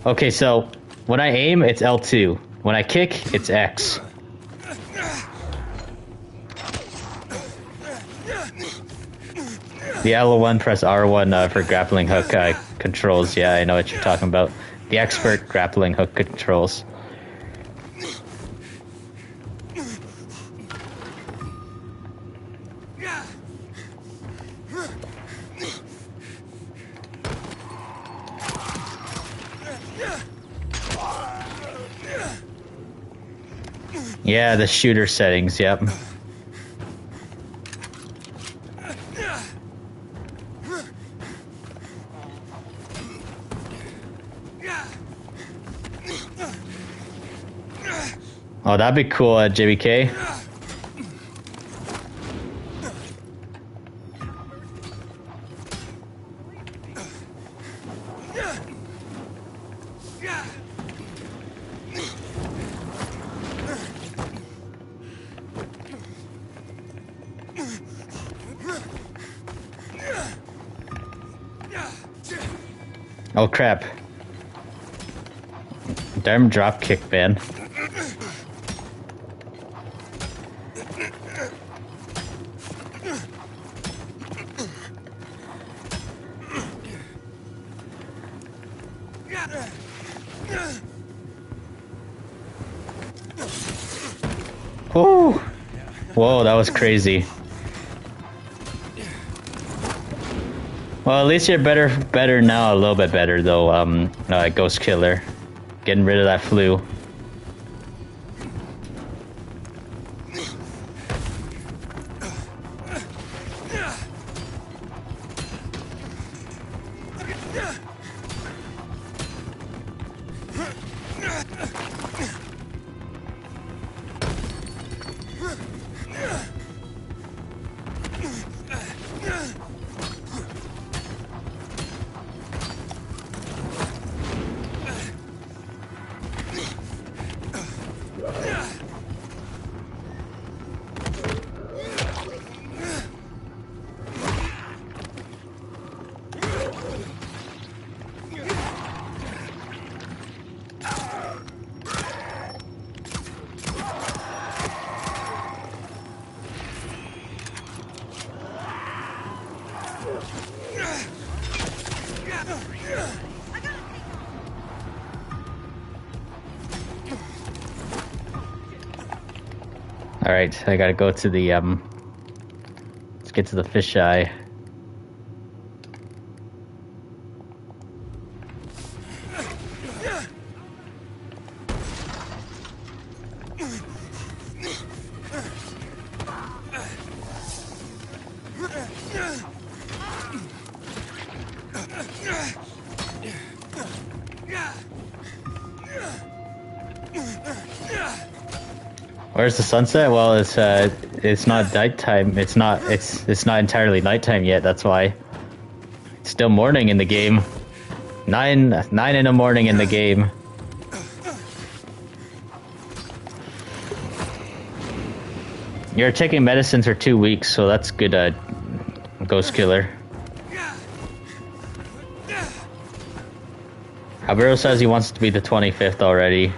Speaker 1: Okay, so when I aim, it's L2. When I kick, it's X. The L1 press R1 for grappling hook controls. Yeah, I know what you're talking about. The expert grappling hook controls. Yeah, the shooter settings, yep. Oh, that'd be cool at JBK. Oh crap. Damn drop kick, man. Oh! Whoa, that was crazy. Well, at least you're better now, a little bit better though, Ghost Killer. Getting rid of that flu. Alright, I gotta go to the, let's get to the fisheye. Where's the sunset? Well, it's not nighttime. It's not entirely nighttime yet. That's why. It's still morning in the game. 9 in the morning in the game. You're taking medicines for 2 weeks, so that's good. Ghost killer. Alberto says he wants to be the 25th already.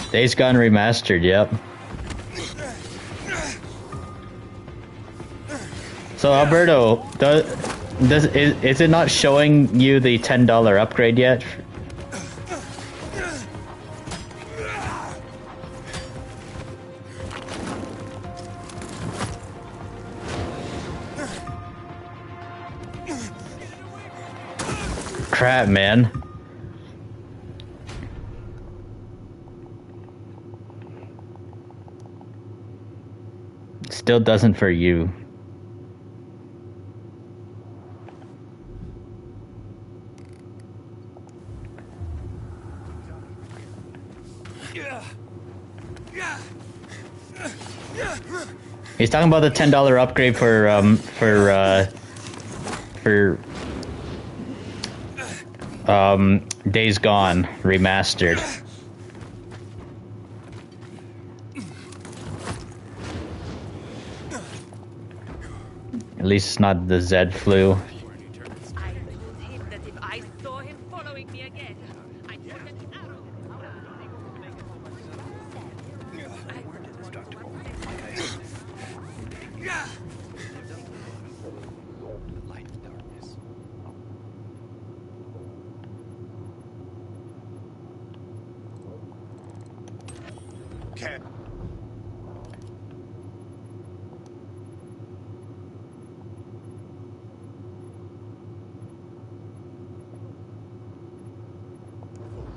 Speaker 1: Days Gone Remastered, yep. So Alberto, is it not showing you the $10 upgrade yet? Crap, man. Still doesn't for you. He's talking about the $10 upgrade for Days Gone Remastered. At least it's not the Z flu.
Speaker 4: I told him that if I saw him following me again, I'd put an arrow.
Speaker 2: Cat.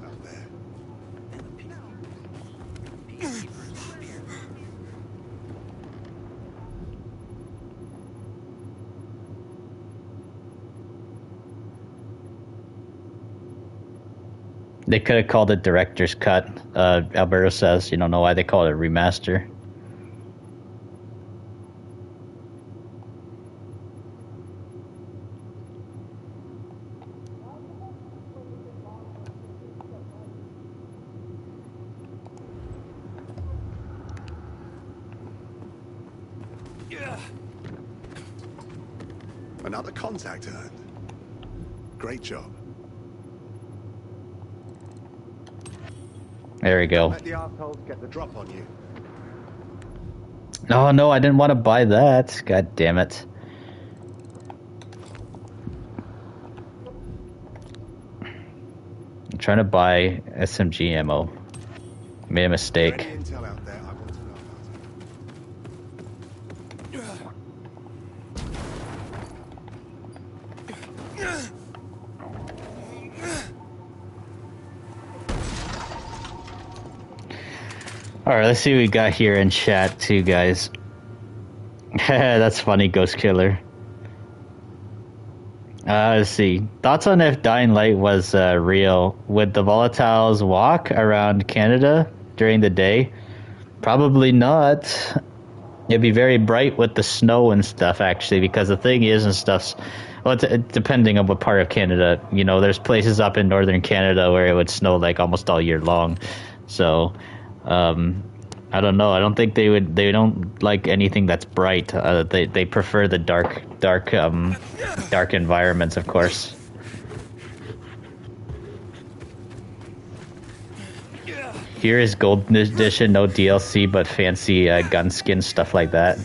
Speaker 2: Out there.
Speaker 1: They could have called it director's cut. Alberto says, you don't know why they call it a remaster.
Speaker 2: Another contact earned. Great job.
Speaker 1: There we go.
Speaker 2: Let the assholes get the drop on you.
Speaker 1: Oh no, I didn't want to buy that. God damn it. I'm trying to buy SMG ammo. Made a
Speaker 5: Is there
Speaker 1: mistake.
Speaker 5: any intel out there I want to know
Speaker 1: Alright, let's see what we got here in chat too, guys. That's funny, Ghost Killer. Let's see. Thoughts on if Dying Light was real? Would the volatiles walk around Canada during the day? Probably not. It'd be very bright with the snow and stuff, actually, because the thing is and stuff's... Well, depending on what part of Canada, you know, there's places up in northern Canada where it would snow like almost all year long. So, I don't know. I don't think they would. They don't like anything that's bright. They prefer the dark environments, of course. Here is Gold Edition, no DLC, but fancy gun skins, stuff like that.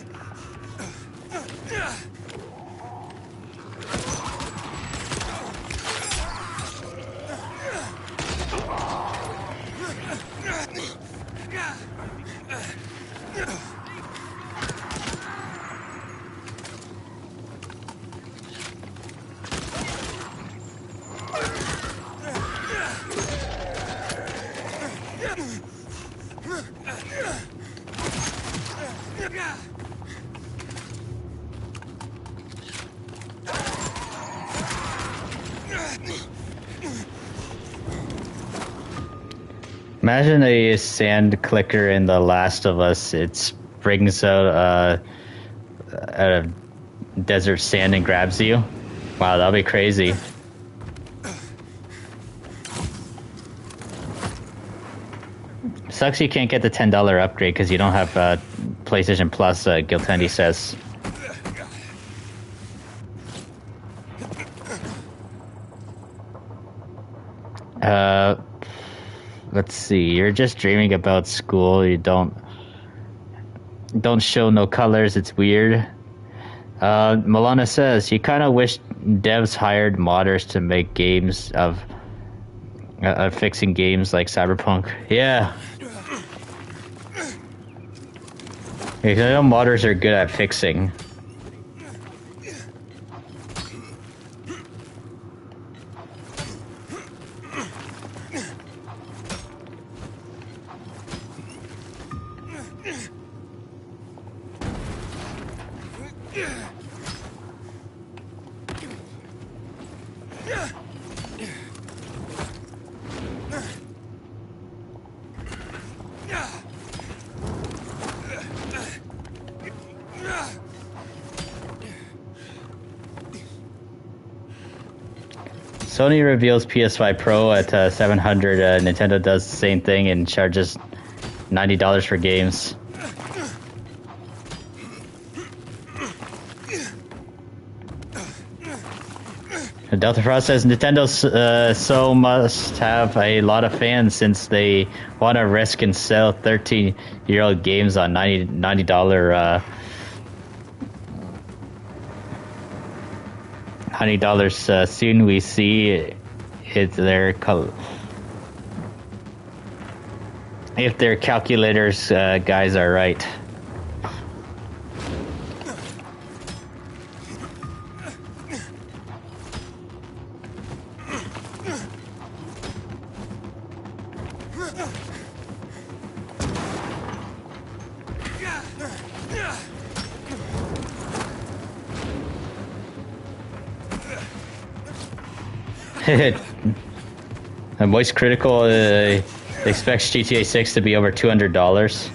Speaker 1: Imagine a sand clicker in The Last of Us. It brings out a desert sand and grabs you. Wow, that'll be crazy. Sucks you can't get the $10 upgrade because you don't have PlayStation Plus, Giltendi says. Let's see. You're just dreaming about school. You don't show no colors. It's weird. Milana says you kind of wish devs hired modders to make games of fixing games like Cyberpunk. Yeah. Because I know modders are good at fixing. Sony reveals PS5 Pro at 700. Nintendo does the same thing and charges $90 for games. Delta Frost says Nintendo so must have a lot of fans since they want to risk and sell 13-year-old games on $90 $90. Soon we see if their calculators guys are right. And Voice Critical expects GTA 6 to be over $200.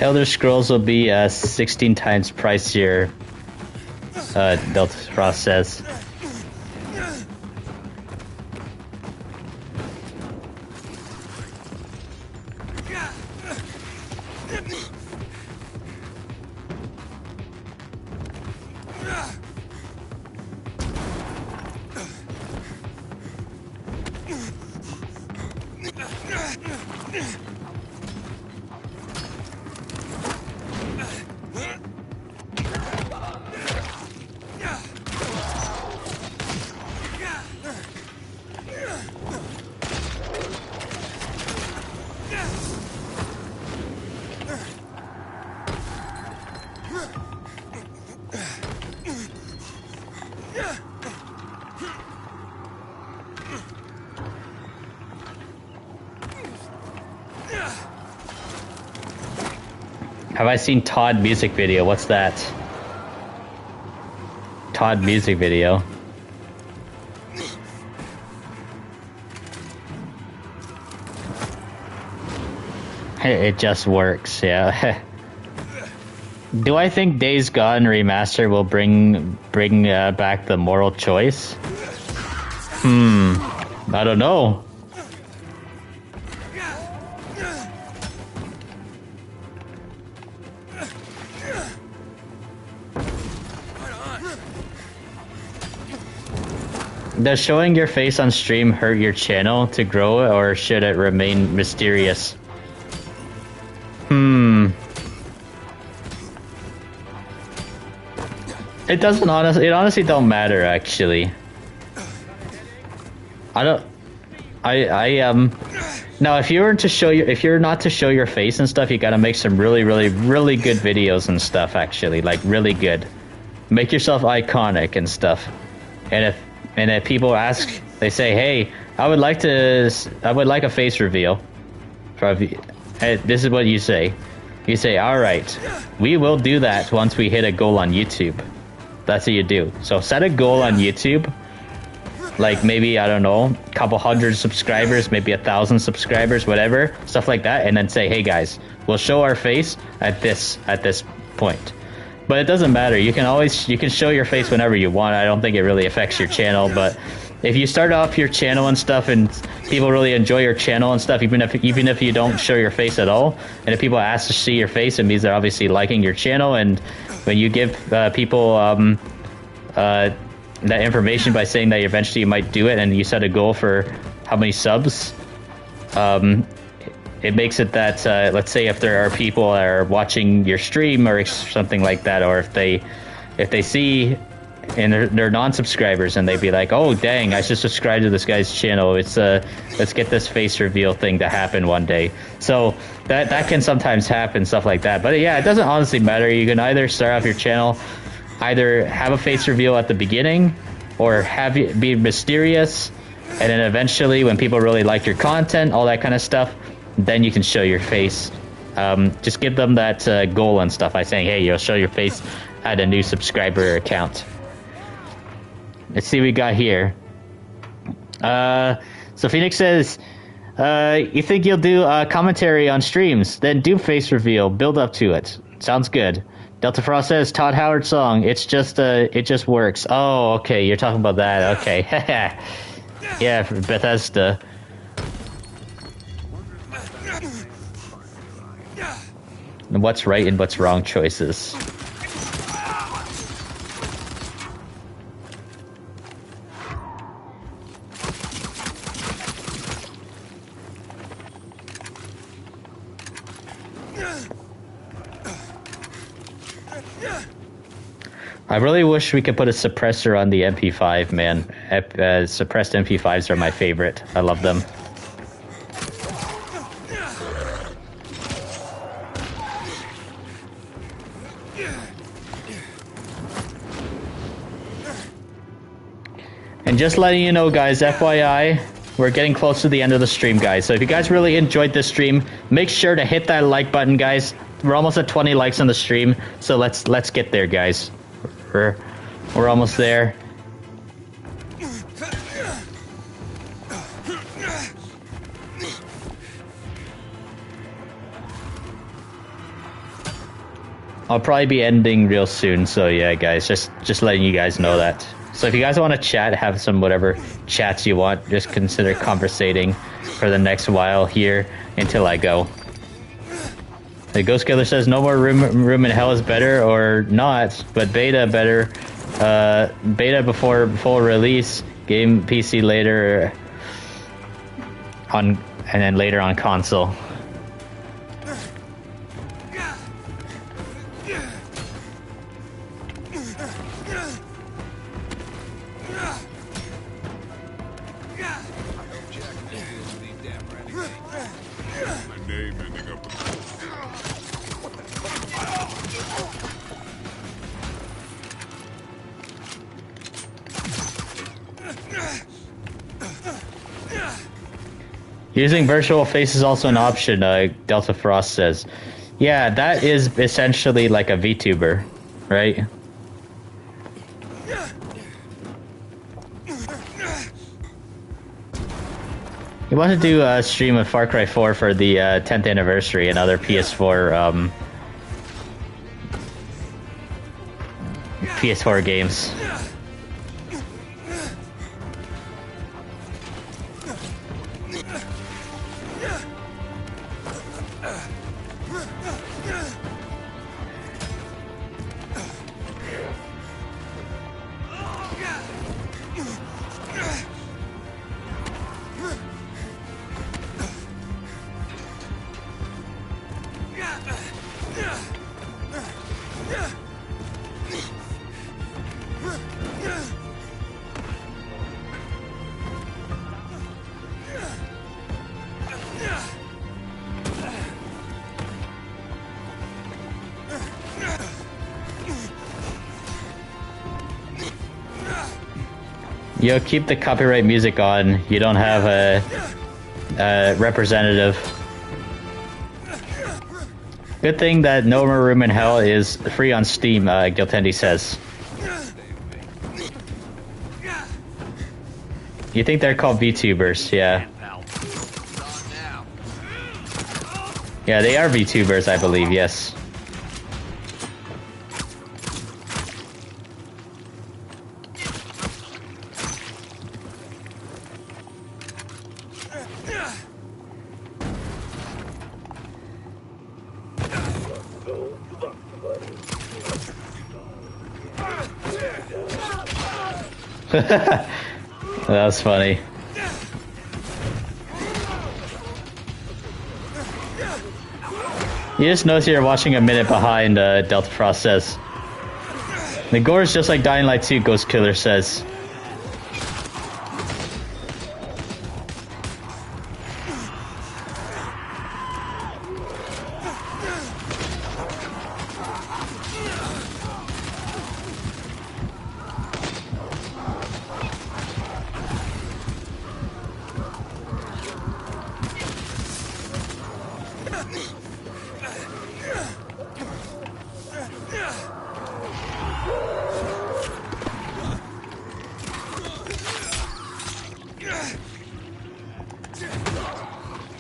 Speaker 1: Elder Scrolls will be 16 times pricier. Delta Frost says. Have I seen Todd music video? What's that? Todd music video. It just works, yeah. Do I think Days Gone Remaster will bring back the moral choice? I don't know. Does showing your face on stream hurt your channel to grow, or should it remain mysterious? It doesn't honestly. It honestly don't matter actually. Now if you're not to show your face and stuff, you gotta make some really good videos and stuff. Actually, like really good. Make yourself iconic and stuff. And if people ask, they say, "Hey, I would like a face reveal." Hey, this is what you say. You say, "All right, we will do that once we hit a goal on YouTube." That's what you do. So set a goal on YouTube, like maybe, I don't know, a couple hundred subscribers, maybe 1,000 subscribers, whatever, stuff like that, and then say, "Hey guys, we'll show our face at this point." But it doesn't matter. You can show your face whenever you want. I don't think it really affects your channel. But if you start off your channel and stuff, and people really enjoy your channel and stuff, even if you don't show your face at all, and if people ask to see your face, it means they're obviously liking your channel. And when you give people that information by saying that eventually you might do it, and you set a goal for how many subs, it makes it that, let's say if there are people that are watching your stream or something like that, or if they see and they're non-subscribers and they'd be like, "Oh dang, I should subscribe to this guy's channel. It's let's get this face reveal thing to happen one day." So that can sometimes happen, stuff like that. But yeah, it doesn't honestly matter. You can either start off your channel, either have a face reveal at the beginning, or have it be mysterious, and then eventually when people really like your content, all that kind of stuff, then you can show your face. Just give them that goal and stuff by saying, "Hey, you'll show your face at a new subscriber account." Let's see what we got here. So Phoenix says, "You think you'll do commentary on streams? Then do face reveal. Build up to it. Sounds good." Delta Frost says, "Todd Howard song. It just works." Oh, okay. You're talking about that. Okay. Yeah, for Bethesda. And what's right and what's wrong choices. I really wish we could put a suppressor on the MP5, man. Suppressed MP5s are my favorite. I love them. And just letting you know, guys, FYI, we're getting close to the end of the stream, guys. So if you guys really enjoyed this stream, make sure to hit that like button, guys. We're almost at 20 likes on the stream, so let's get there, guys. We're almost there. I'll probably be ending real soon, so yeah, guys, just letting you guys know that. So if you guys want to chat, have some whatever chats you want, just consider conversating for the next while here until I go. The Ghost Killer says no more room in hell is better or not, but beta better. Beta before full release, game PC later on, and then later on console. Using virtual face is also an option, Delta Frost says. Yeah, that is essentially like a VTuber, right? You want to do a stream of Far Cry 4 for the 10th anniversary and other PS4 PS4 games. Yo, keep the copyright music on. You don't have a representative. Good thing that No More Room in Hell is free on Steam, Giltendi says. You think they're called VTubers, yeah. Yeah, they are VTubers, I believe, yes. That was funny. You just notice you're watching a minute behind, Delta Frost says. The gore is just like Dying Light 2, Ghost Killer says.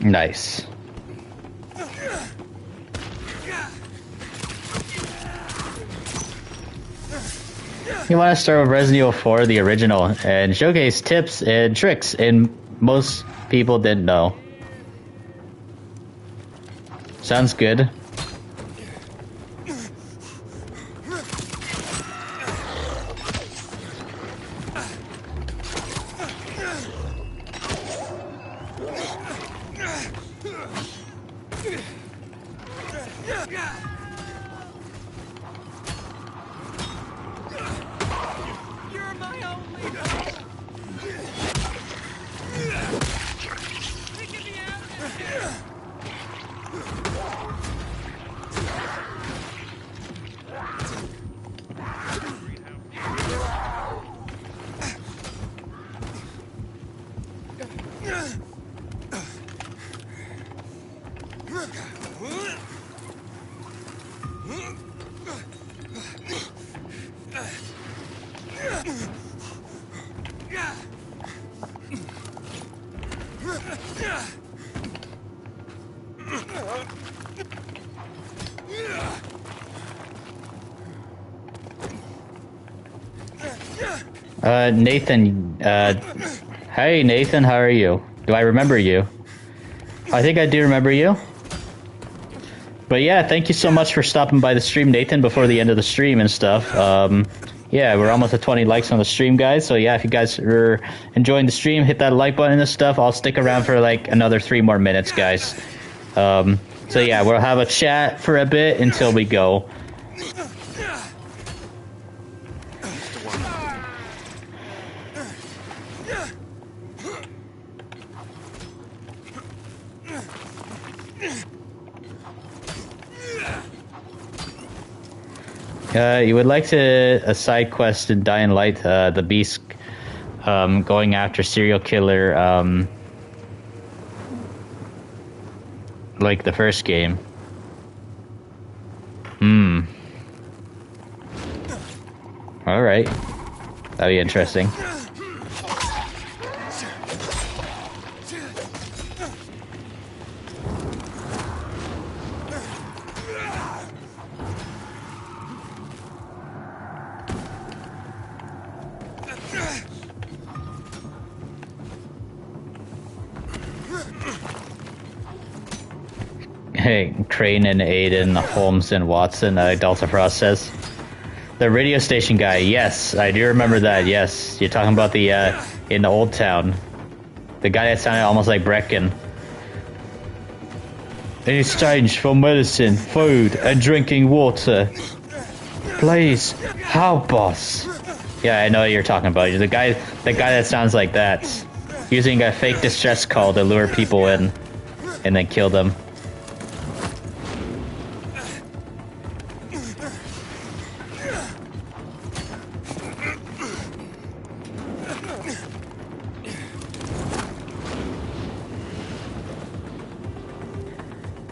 Speaker 1: Nice. You want to start with Resident Evil 4, the original, and showcase tips and tricks, and most people didn't know. Sounds good. Nathan, hey Nathan, how are you? Do I remember you? I think I do remember you. But yeah, thank you so much for stopping by the stream, Nathan, before the end of the stream and stuff. Yeah, we're almost at 20 likes on the stream, guys. So yeah, if you guys are enjoying the stream, hit that like button and stuff. I'll stick around for like another 3 more minutes, guys. So yeah, we'll have a chat for a bit until we go. You would like to a side quest in Dying Light, the Beast going after serial killer, like the first game. Alright. That'd be interesting. Hey, Crane and Aiden, Holmes and Watson, Delta Frost says. The radio station guy, yes, I do remember that, yes. You're talking about the, in the Old Town. The guy that sounded almost like Brecken. In exchange for medicine, food, and drinking water. Please, how, boss? Yeah, I know what you're talking about. The guy that sounds like that. Using a fake distress call to lure people in, and then kill them.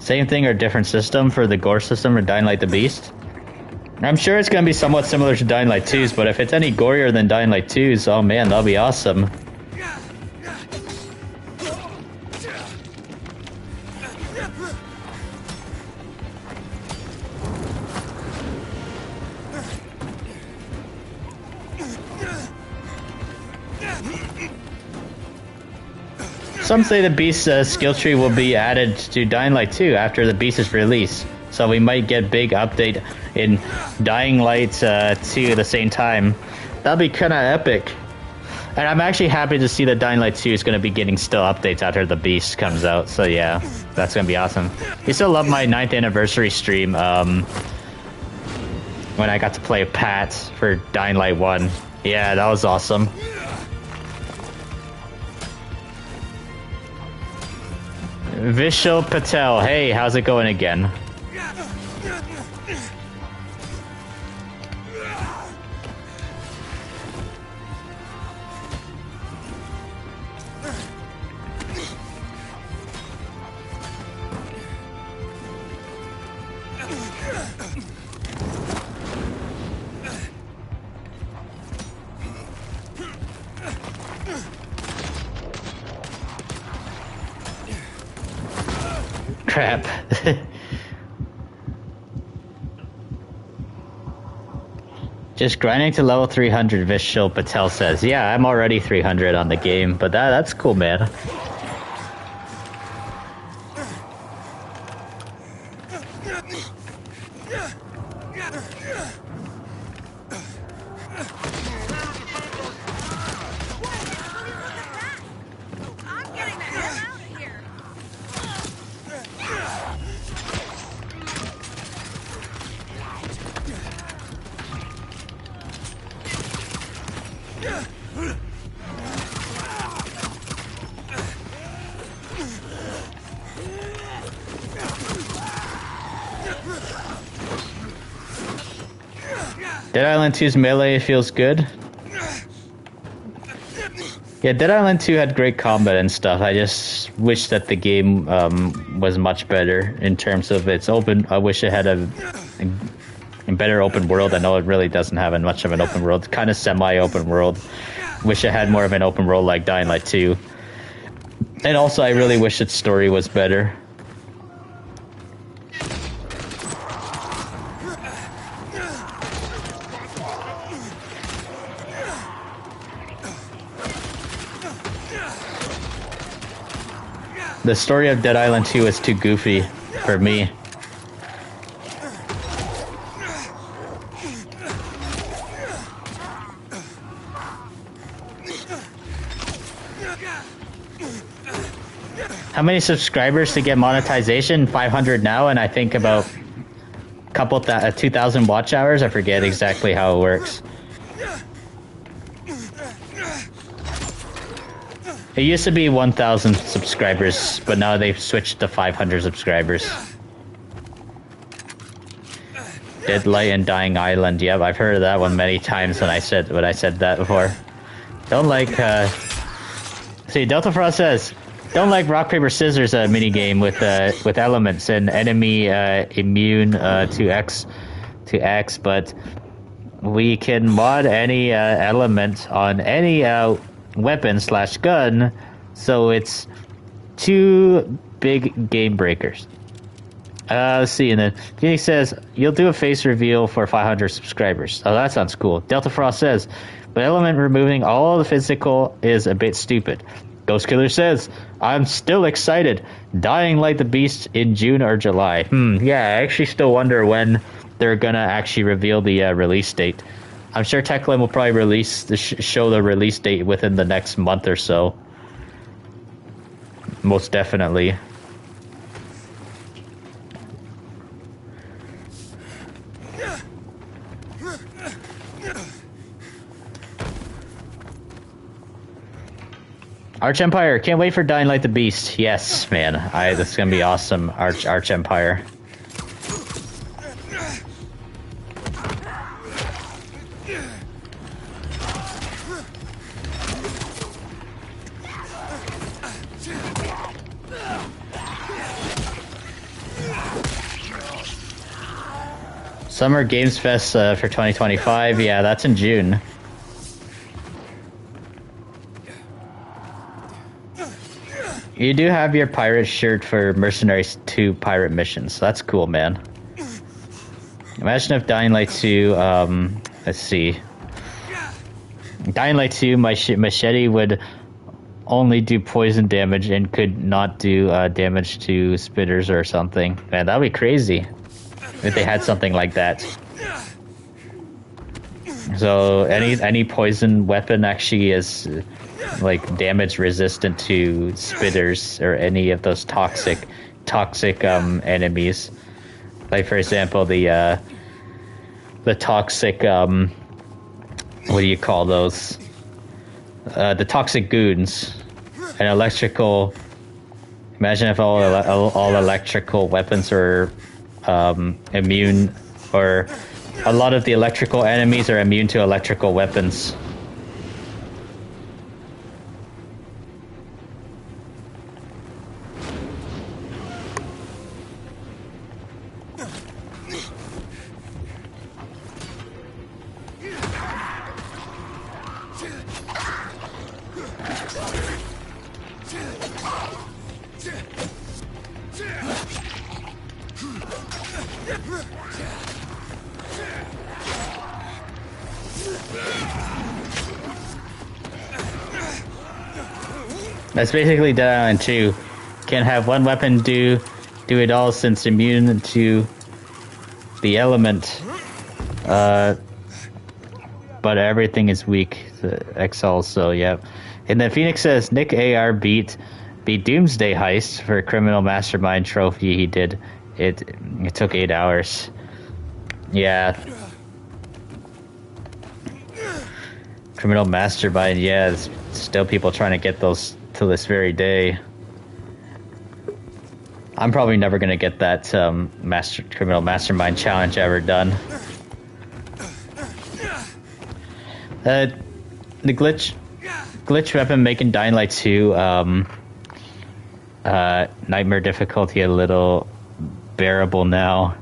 Speaker 1: Same thing or different system for the gore system for Dying Light the Beast? I'm sure it's going to be somewhat similar to Dying Light 2's, but if it's any gorier than Dying Light 2's, oh man, that'll be awesome. Some say the Beast's skill tree will be added to Dying Light 2 after the Beast is released, so we might get big update in Dying Light 2 at the same time. That'd be kind of epic. And I'm actually happy to see that Dying Light 2 is going to be getting still updates after the Beast comes out, so yeah, that's going to be awesome. You still love my 9th anniversary stream, when I got to play Pat for Dying Light 1. Yeah, that was awesome. Vishal Patel, hey, how's it going again? Crap. Just grinding to level 300, Vishal Patel says. Yeah, I'm already 300 on the game, but that's cool, man. Dead Island 2's melee feels good. Yeah, Dead Island 2 had great combat and stuff. I just wish that the game was much better in terms of its open. I wish it had a better open world. I know it really doesn't have much of an open world. Kind of semi-open world. Wish it had more of an open world like Dying Light 2. And also, I really wish its story was better. The story of Dead Island 2 is too goofy for me. How many subscribers to get monetization? 500 now, and I think about a couple 2,000 watch hours. I forget exactly how it works. It used to be 1,000 subscribers, but now they've switched to 500 subscribers. Deadlight and Dying Island. Yep, I've heard of that one many times when I said that before. Don't like. See, Delta Frost says, don't like rock paper scissors mini game with elements and enemy immune to X, but we can mod any element on any weapon/gun, so it's 2 big game breakers. Let's see, and then Phoenix says, you'll do a face reveal for 500 subscribers. Oh, that sounds cool. Delta Frost says, but element removing all the physical is a bit stupid. Ghost Killer says, I'm still excited. Dying Like the Beast in June or July. Yeah, I actually still wonder when they're gonna actually reveal the release date. I'm sure Techland will probably release show the release date within the next month or so. Most definitely. Arch Empire, can't wait for Dying Like the Beast. Yes, man, this is gonna be awesome. Arch Empire. Summer Games Fest for 2025. Yeah, that's in June. You do have your pirate shirt for Mercenaries 2 pirate missions. That's cool, man. Imagine if Dying Light 2, let's see. Dying Light 2, my machete would only do poison damage and could not do damage to spitters or something. Man, that'd be crazy if they had something like that. So any poison weapon actually is like damage resistant to spitters or any of those toxic enemies. Like for example, the toxic what do you call those? The toxic goons and electrical. Imagine if all electrical weapons are immune, or a lot of the electrical enemies are immune to electrical weapons. That's basically Dead Island 2. Can't have one weapon do it all since immune to the element. But everything is weak. The X also, yeah. And then Phoenix says Nick AR beat Doomsday Heist for Criminal Mastermind trophy he did. It took 8 hours. Yeah. Criminal Mastermind, yeah, there's still people trying to get those to this very day. I'm probably never going to get that Criminal Mastermind challenge ever done. The glitch weapon making Dying Light 2 nightmare difficulty a little bearable now.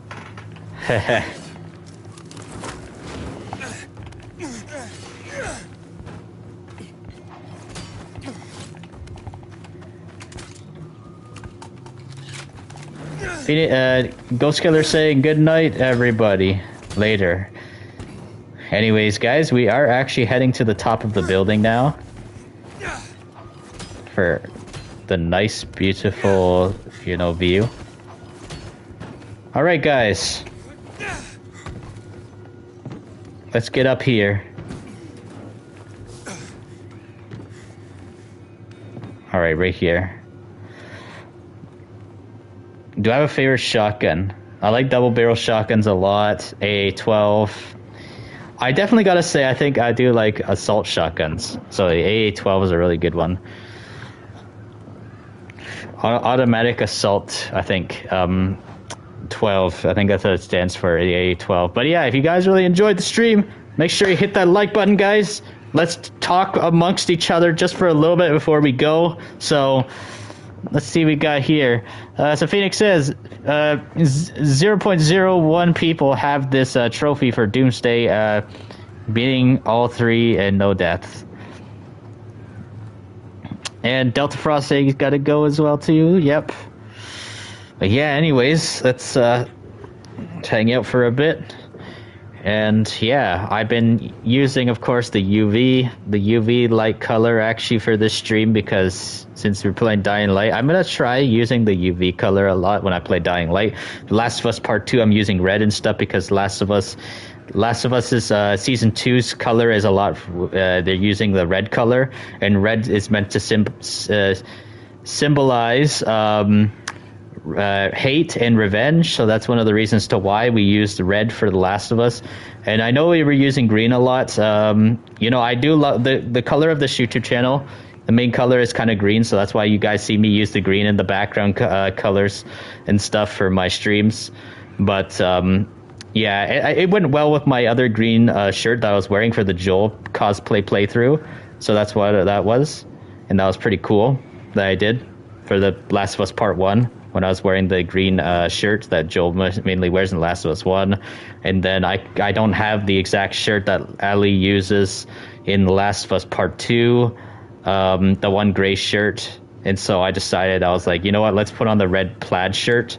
Speaker 1: Ghost Killer saying good night, everybody. Later. Anyways, guys, we are actually heading to the top of the building now. For the nice, beautiful, view. All right, guys. Let's get up here. All right here. Do I have a favorite shotgun? I like double barrel shotguns a lot. AA-12. I definitely gotta say, I think I do like assault shotguns. So the AA-12 is a really good one. Automatic assault, I think. 12. I think that's what it stands for, the AA-12. But yeah, if you guys really enjoyed the stream, make sure you hit that like button, guys. Let's talk amongst each other just for a little bit before we go. So let's see what we got here. So Phoenix says 0.01 people have this trophy for Doomsday, beating all 3 and no deaths. And Delta Frost saying he's got to go as well too. Yep. But yeah, anyways, let's hang out for a bit. And yeah, I've been using, of course, the UV light color actually for this stream, because since we're playing Dying Light, I'm going to try using the UV color a lot when I play Dying Light. Last of Us Part 2, I'm using red and stuff because Last of Us is Season 2's color is a lot, they're using the red color, and red is meant to symbolize hate and revenge, so that's one of the reasons to why we used red for The Last of Us. And I know we were using green a lot. I do love the color of this YouTube channel. The main color is kind of green, so that's why you guys see me use the green in the background colors and stuff for my streams. But yeah, it went well with my other green shirt that I was wearing for the Joel cosplay playthrough, so that's what that was, and that was pretty cool that I did for The Last of Us Part 1. When I was wearing the green shirt that Joel mainly wears in Last of Us 1. And then I don't have the exact shirt that Ellie uses in The Last of Us Part 2, the one gray shirt. And so I decided, I was like, you know what, let's put on the red plaid shirt,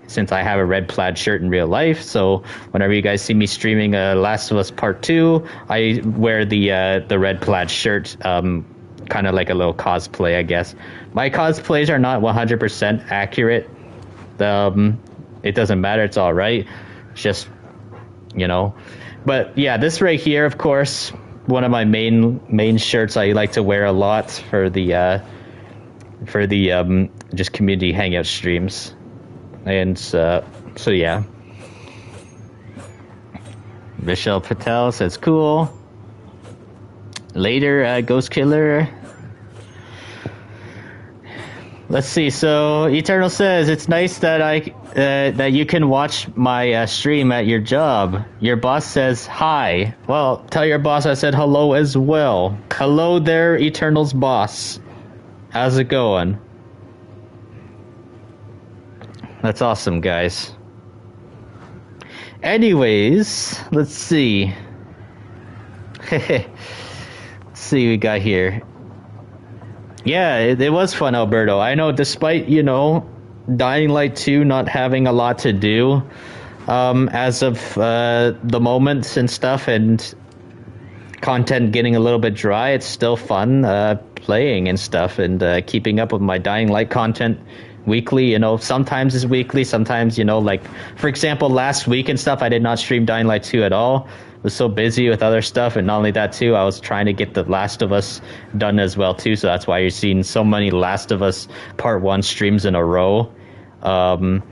Speaker 1: since I have a red plaid shirt in real life. So whenever you guys see me streaming Last of Us Part 2, I wear the red plaid shirt, kind of like a little cosplay, I guess. My cosplays are not 100% accurate. It doesn't matter. It's all right. It's just, But yeah, this right here, of course, one of my main shirts I like to wear a lot for the just community hangout streams. And so yeah. Vishal Patel says cool. Later, Ghost Killer. Let's see. So Eternal says it's nice that that you can watch my stream at your job. Your boss says hi. Well, tell your boss I said hello as well. Hello there, Eternal's boss. How's it going? That's awesome, guys. Anyways, let's see. Let's see what we got here. Yeah, it was fun, Alberto. I know, despite, Dying Light 2 not having a lot to do as of the moment and stuff, and content getting a little bit dry, it's still fun playing and stuff, and keeping up with my Dying Light content weekly. Sometimes it's weekly, sometimes, like, for example, last week and stuff, I did not stream Dying Light 2 at all. Was so busy with other stuff, and not only that too, I was trying to get The Last of Us done as well too, so that's why you're seeing so many Last of Us Part 1 streams in a row. I'm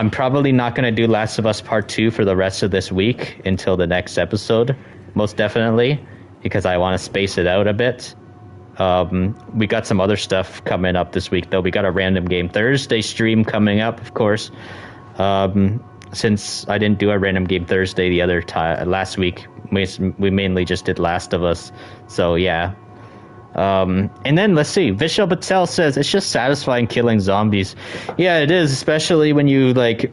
Speaker 1: probably not going to do Last of Us Part 2 for the rest of this week until the next episode, most definitely, because I want to space it out a bit. We got some other stuff coming up this week though. We got a Random Game Thursday stream coming up, of course. Since I didn't do a Random Game Thursday the other time last week, we mainly just did Last of Us. So yeah. And then let's see. Vishal Patel says it's just satisfying killing zombies. Yeah, it is, especially when you like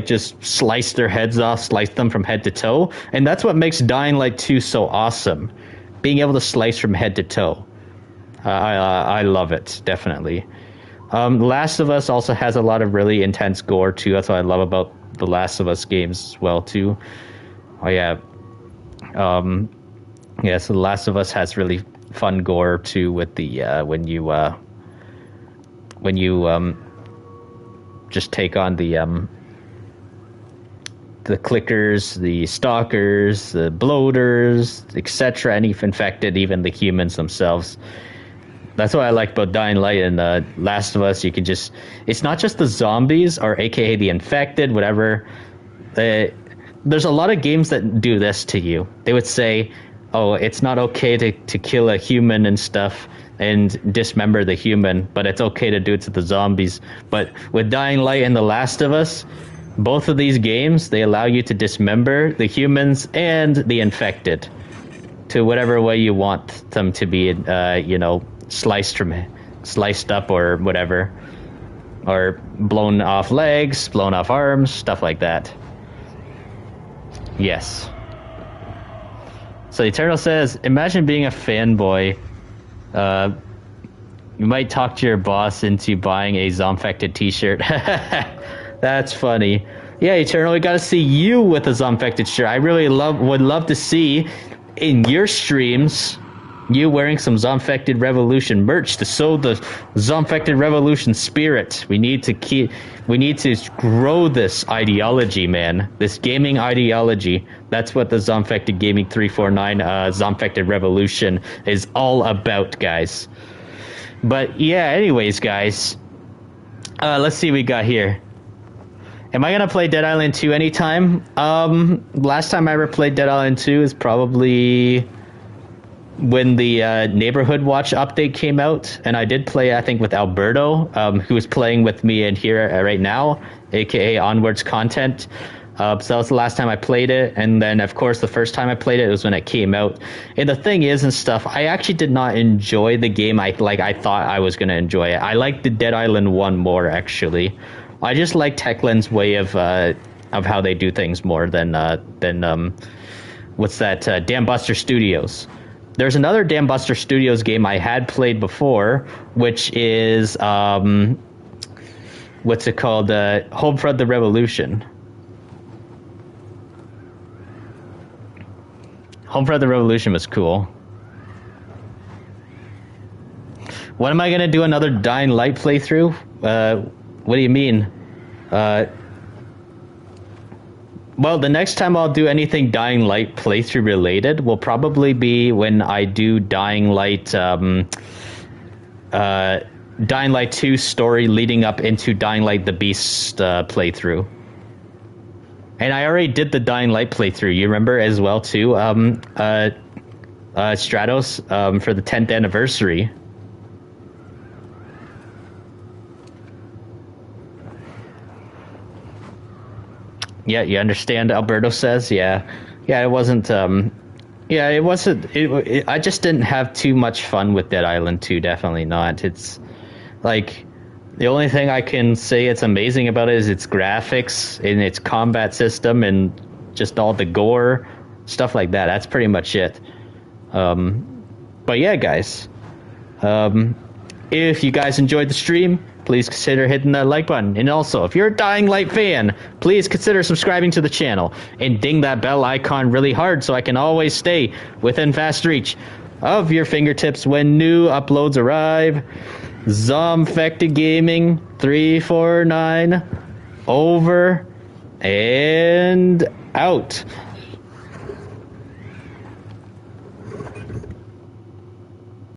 Speaker 1: just slice their heads off, slice them from head to toe, and that's what makes Dying Light 2 so awesome. Being able to slice from head to toe. I love it, definitely. Last of Us also has a lot of really intense gore too. That's what I love about the Last of Us games as well too. Oh yeah. So The Last of Us has really fun gore too with the when you just take on the clickers, the stalkers, the bloaters, etc., any infected, even the humans themselves. That's what I like about Dying Light and Last of Us. You can just, it's not just the zombies, or aka the infected, whatever. There's a lot of games that do this to you. They would say, oh, it's not okay to kill a human and stuff and dismember the human, but it's okay to do it to the zombies. But with Dying Light and The Last of Us, both of these games, they allow you to dismember the humans and the infected to whatever way you want them to be, sliced up or whatever, or blown off legs, blown off arms, stuff like that. Yes. So Eternal says, imagine being a fanboy. You might talk to your boss into buying a Zombfected t-shirt. That's funny. Yeah, Eternal, we got to see you with a Zombfected shirt. I really would love to see in your streams you wearing some Zombfected Revolution merch to sow the Zombfected Revolution spirit. We need to grow this ideology, man. This gaming ideology. That's what the Zombfected Gaming 349 Zombfected Revolution is all about, guys. But yeah, anyways, guys. Let's see what we got here. Am I gonna play Dead Island 2 anytime? Last time I ever played Dead Island 2 is probably when the Neighborhood Watch update came out, and I did play, I think, with Alberto, who is playing with me in here right now, aka Onwards Content. So that was the last time I played it, and then, of course, the first time I played it was when it came out. And the thing is and stuff, I actually did not enjoy the game I thought I was going to enjoy it. I liked the Dead Island 1 more, actually. I just like Techland's way of how they do things more than what's that, Dam Buster Studios. There's another Dam Buster Studios game I had played before, which is what's it called? Homefront: The Revolution. Homefront: The Revolution was cool. When am I gonna do another Dying Light playthrough? What do you mean? Well, the next time I'll do anything Dying Light playthrough related will probably be when I do Dying Light 2 story leading up into Dying Light the Beast playthrough. And I already did the Dying Light playthrough, you remember, as well, too, Stratos, for the 10th anniversary. Yeah, you understand, Alberto says? Yeah, it wasn't, I just didn't have too much fun with Dead Island 2, definitely not. It's, like, the only thing I can say it's amazing about it is its graphics and its combat system and just all the gore, stuff like that. That's pretty much it. But yeah, guys, if you guys enjoyed the stream, please consider hitting that like button. And also, if you're a Dying Light fan, please consider subscribing to the channel and ding that bell icon really hard so I can always stay within fast reach of your fingertips when new uploads arrive. Zombfected Gaming 349 over and out.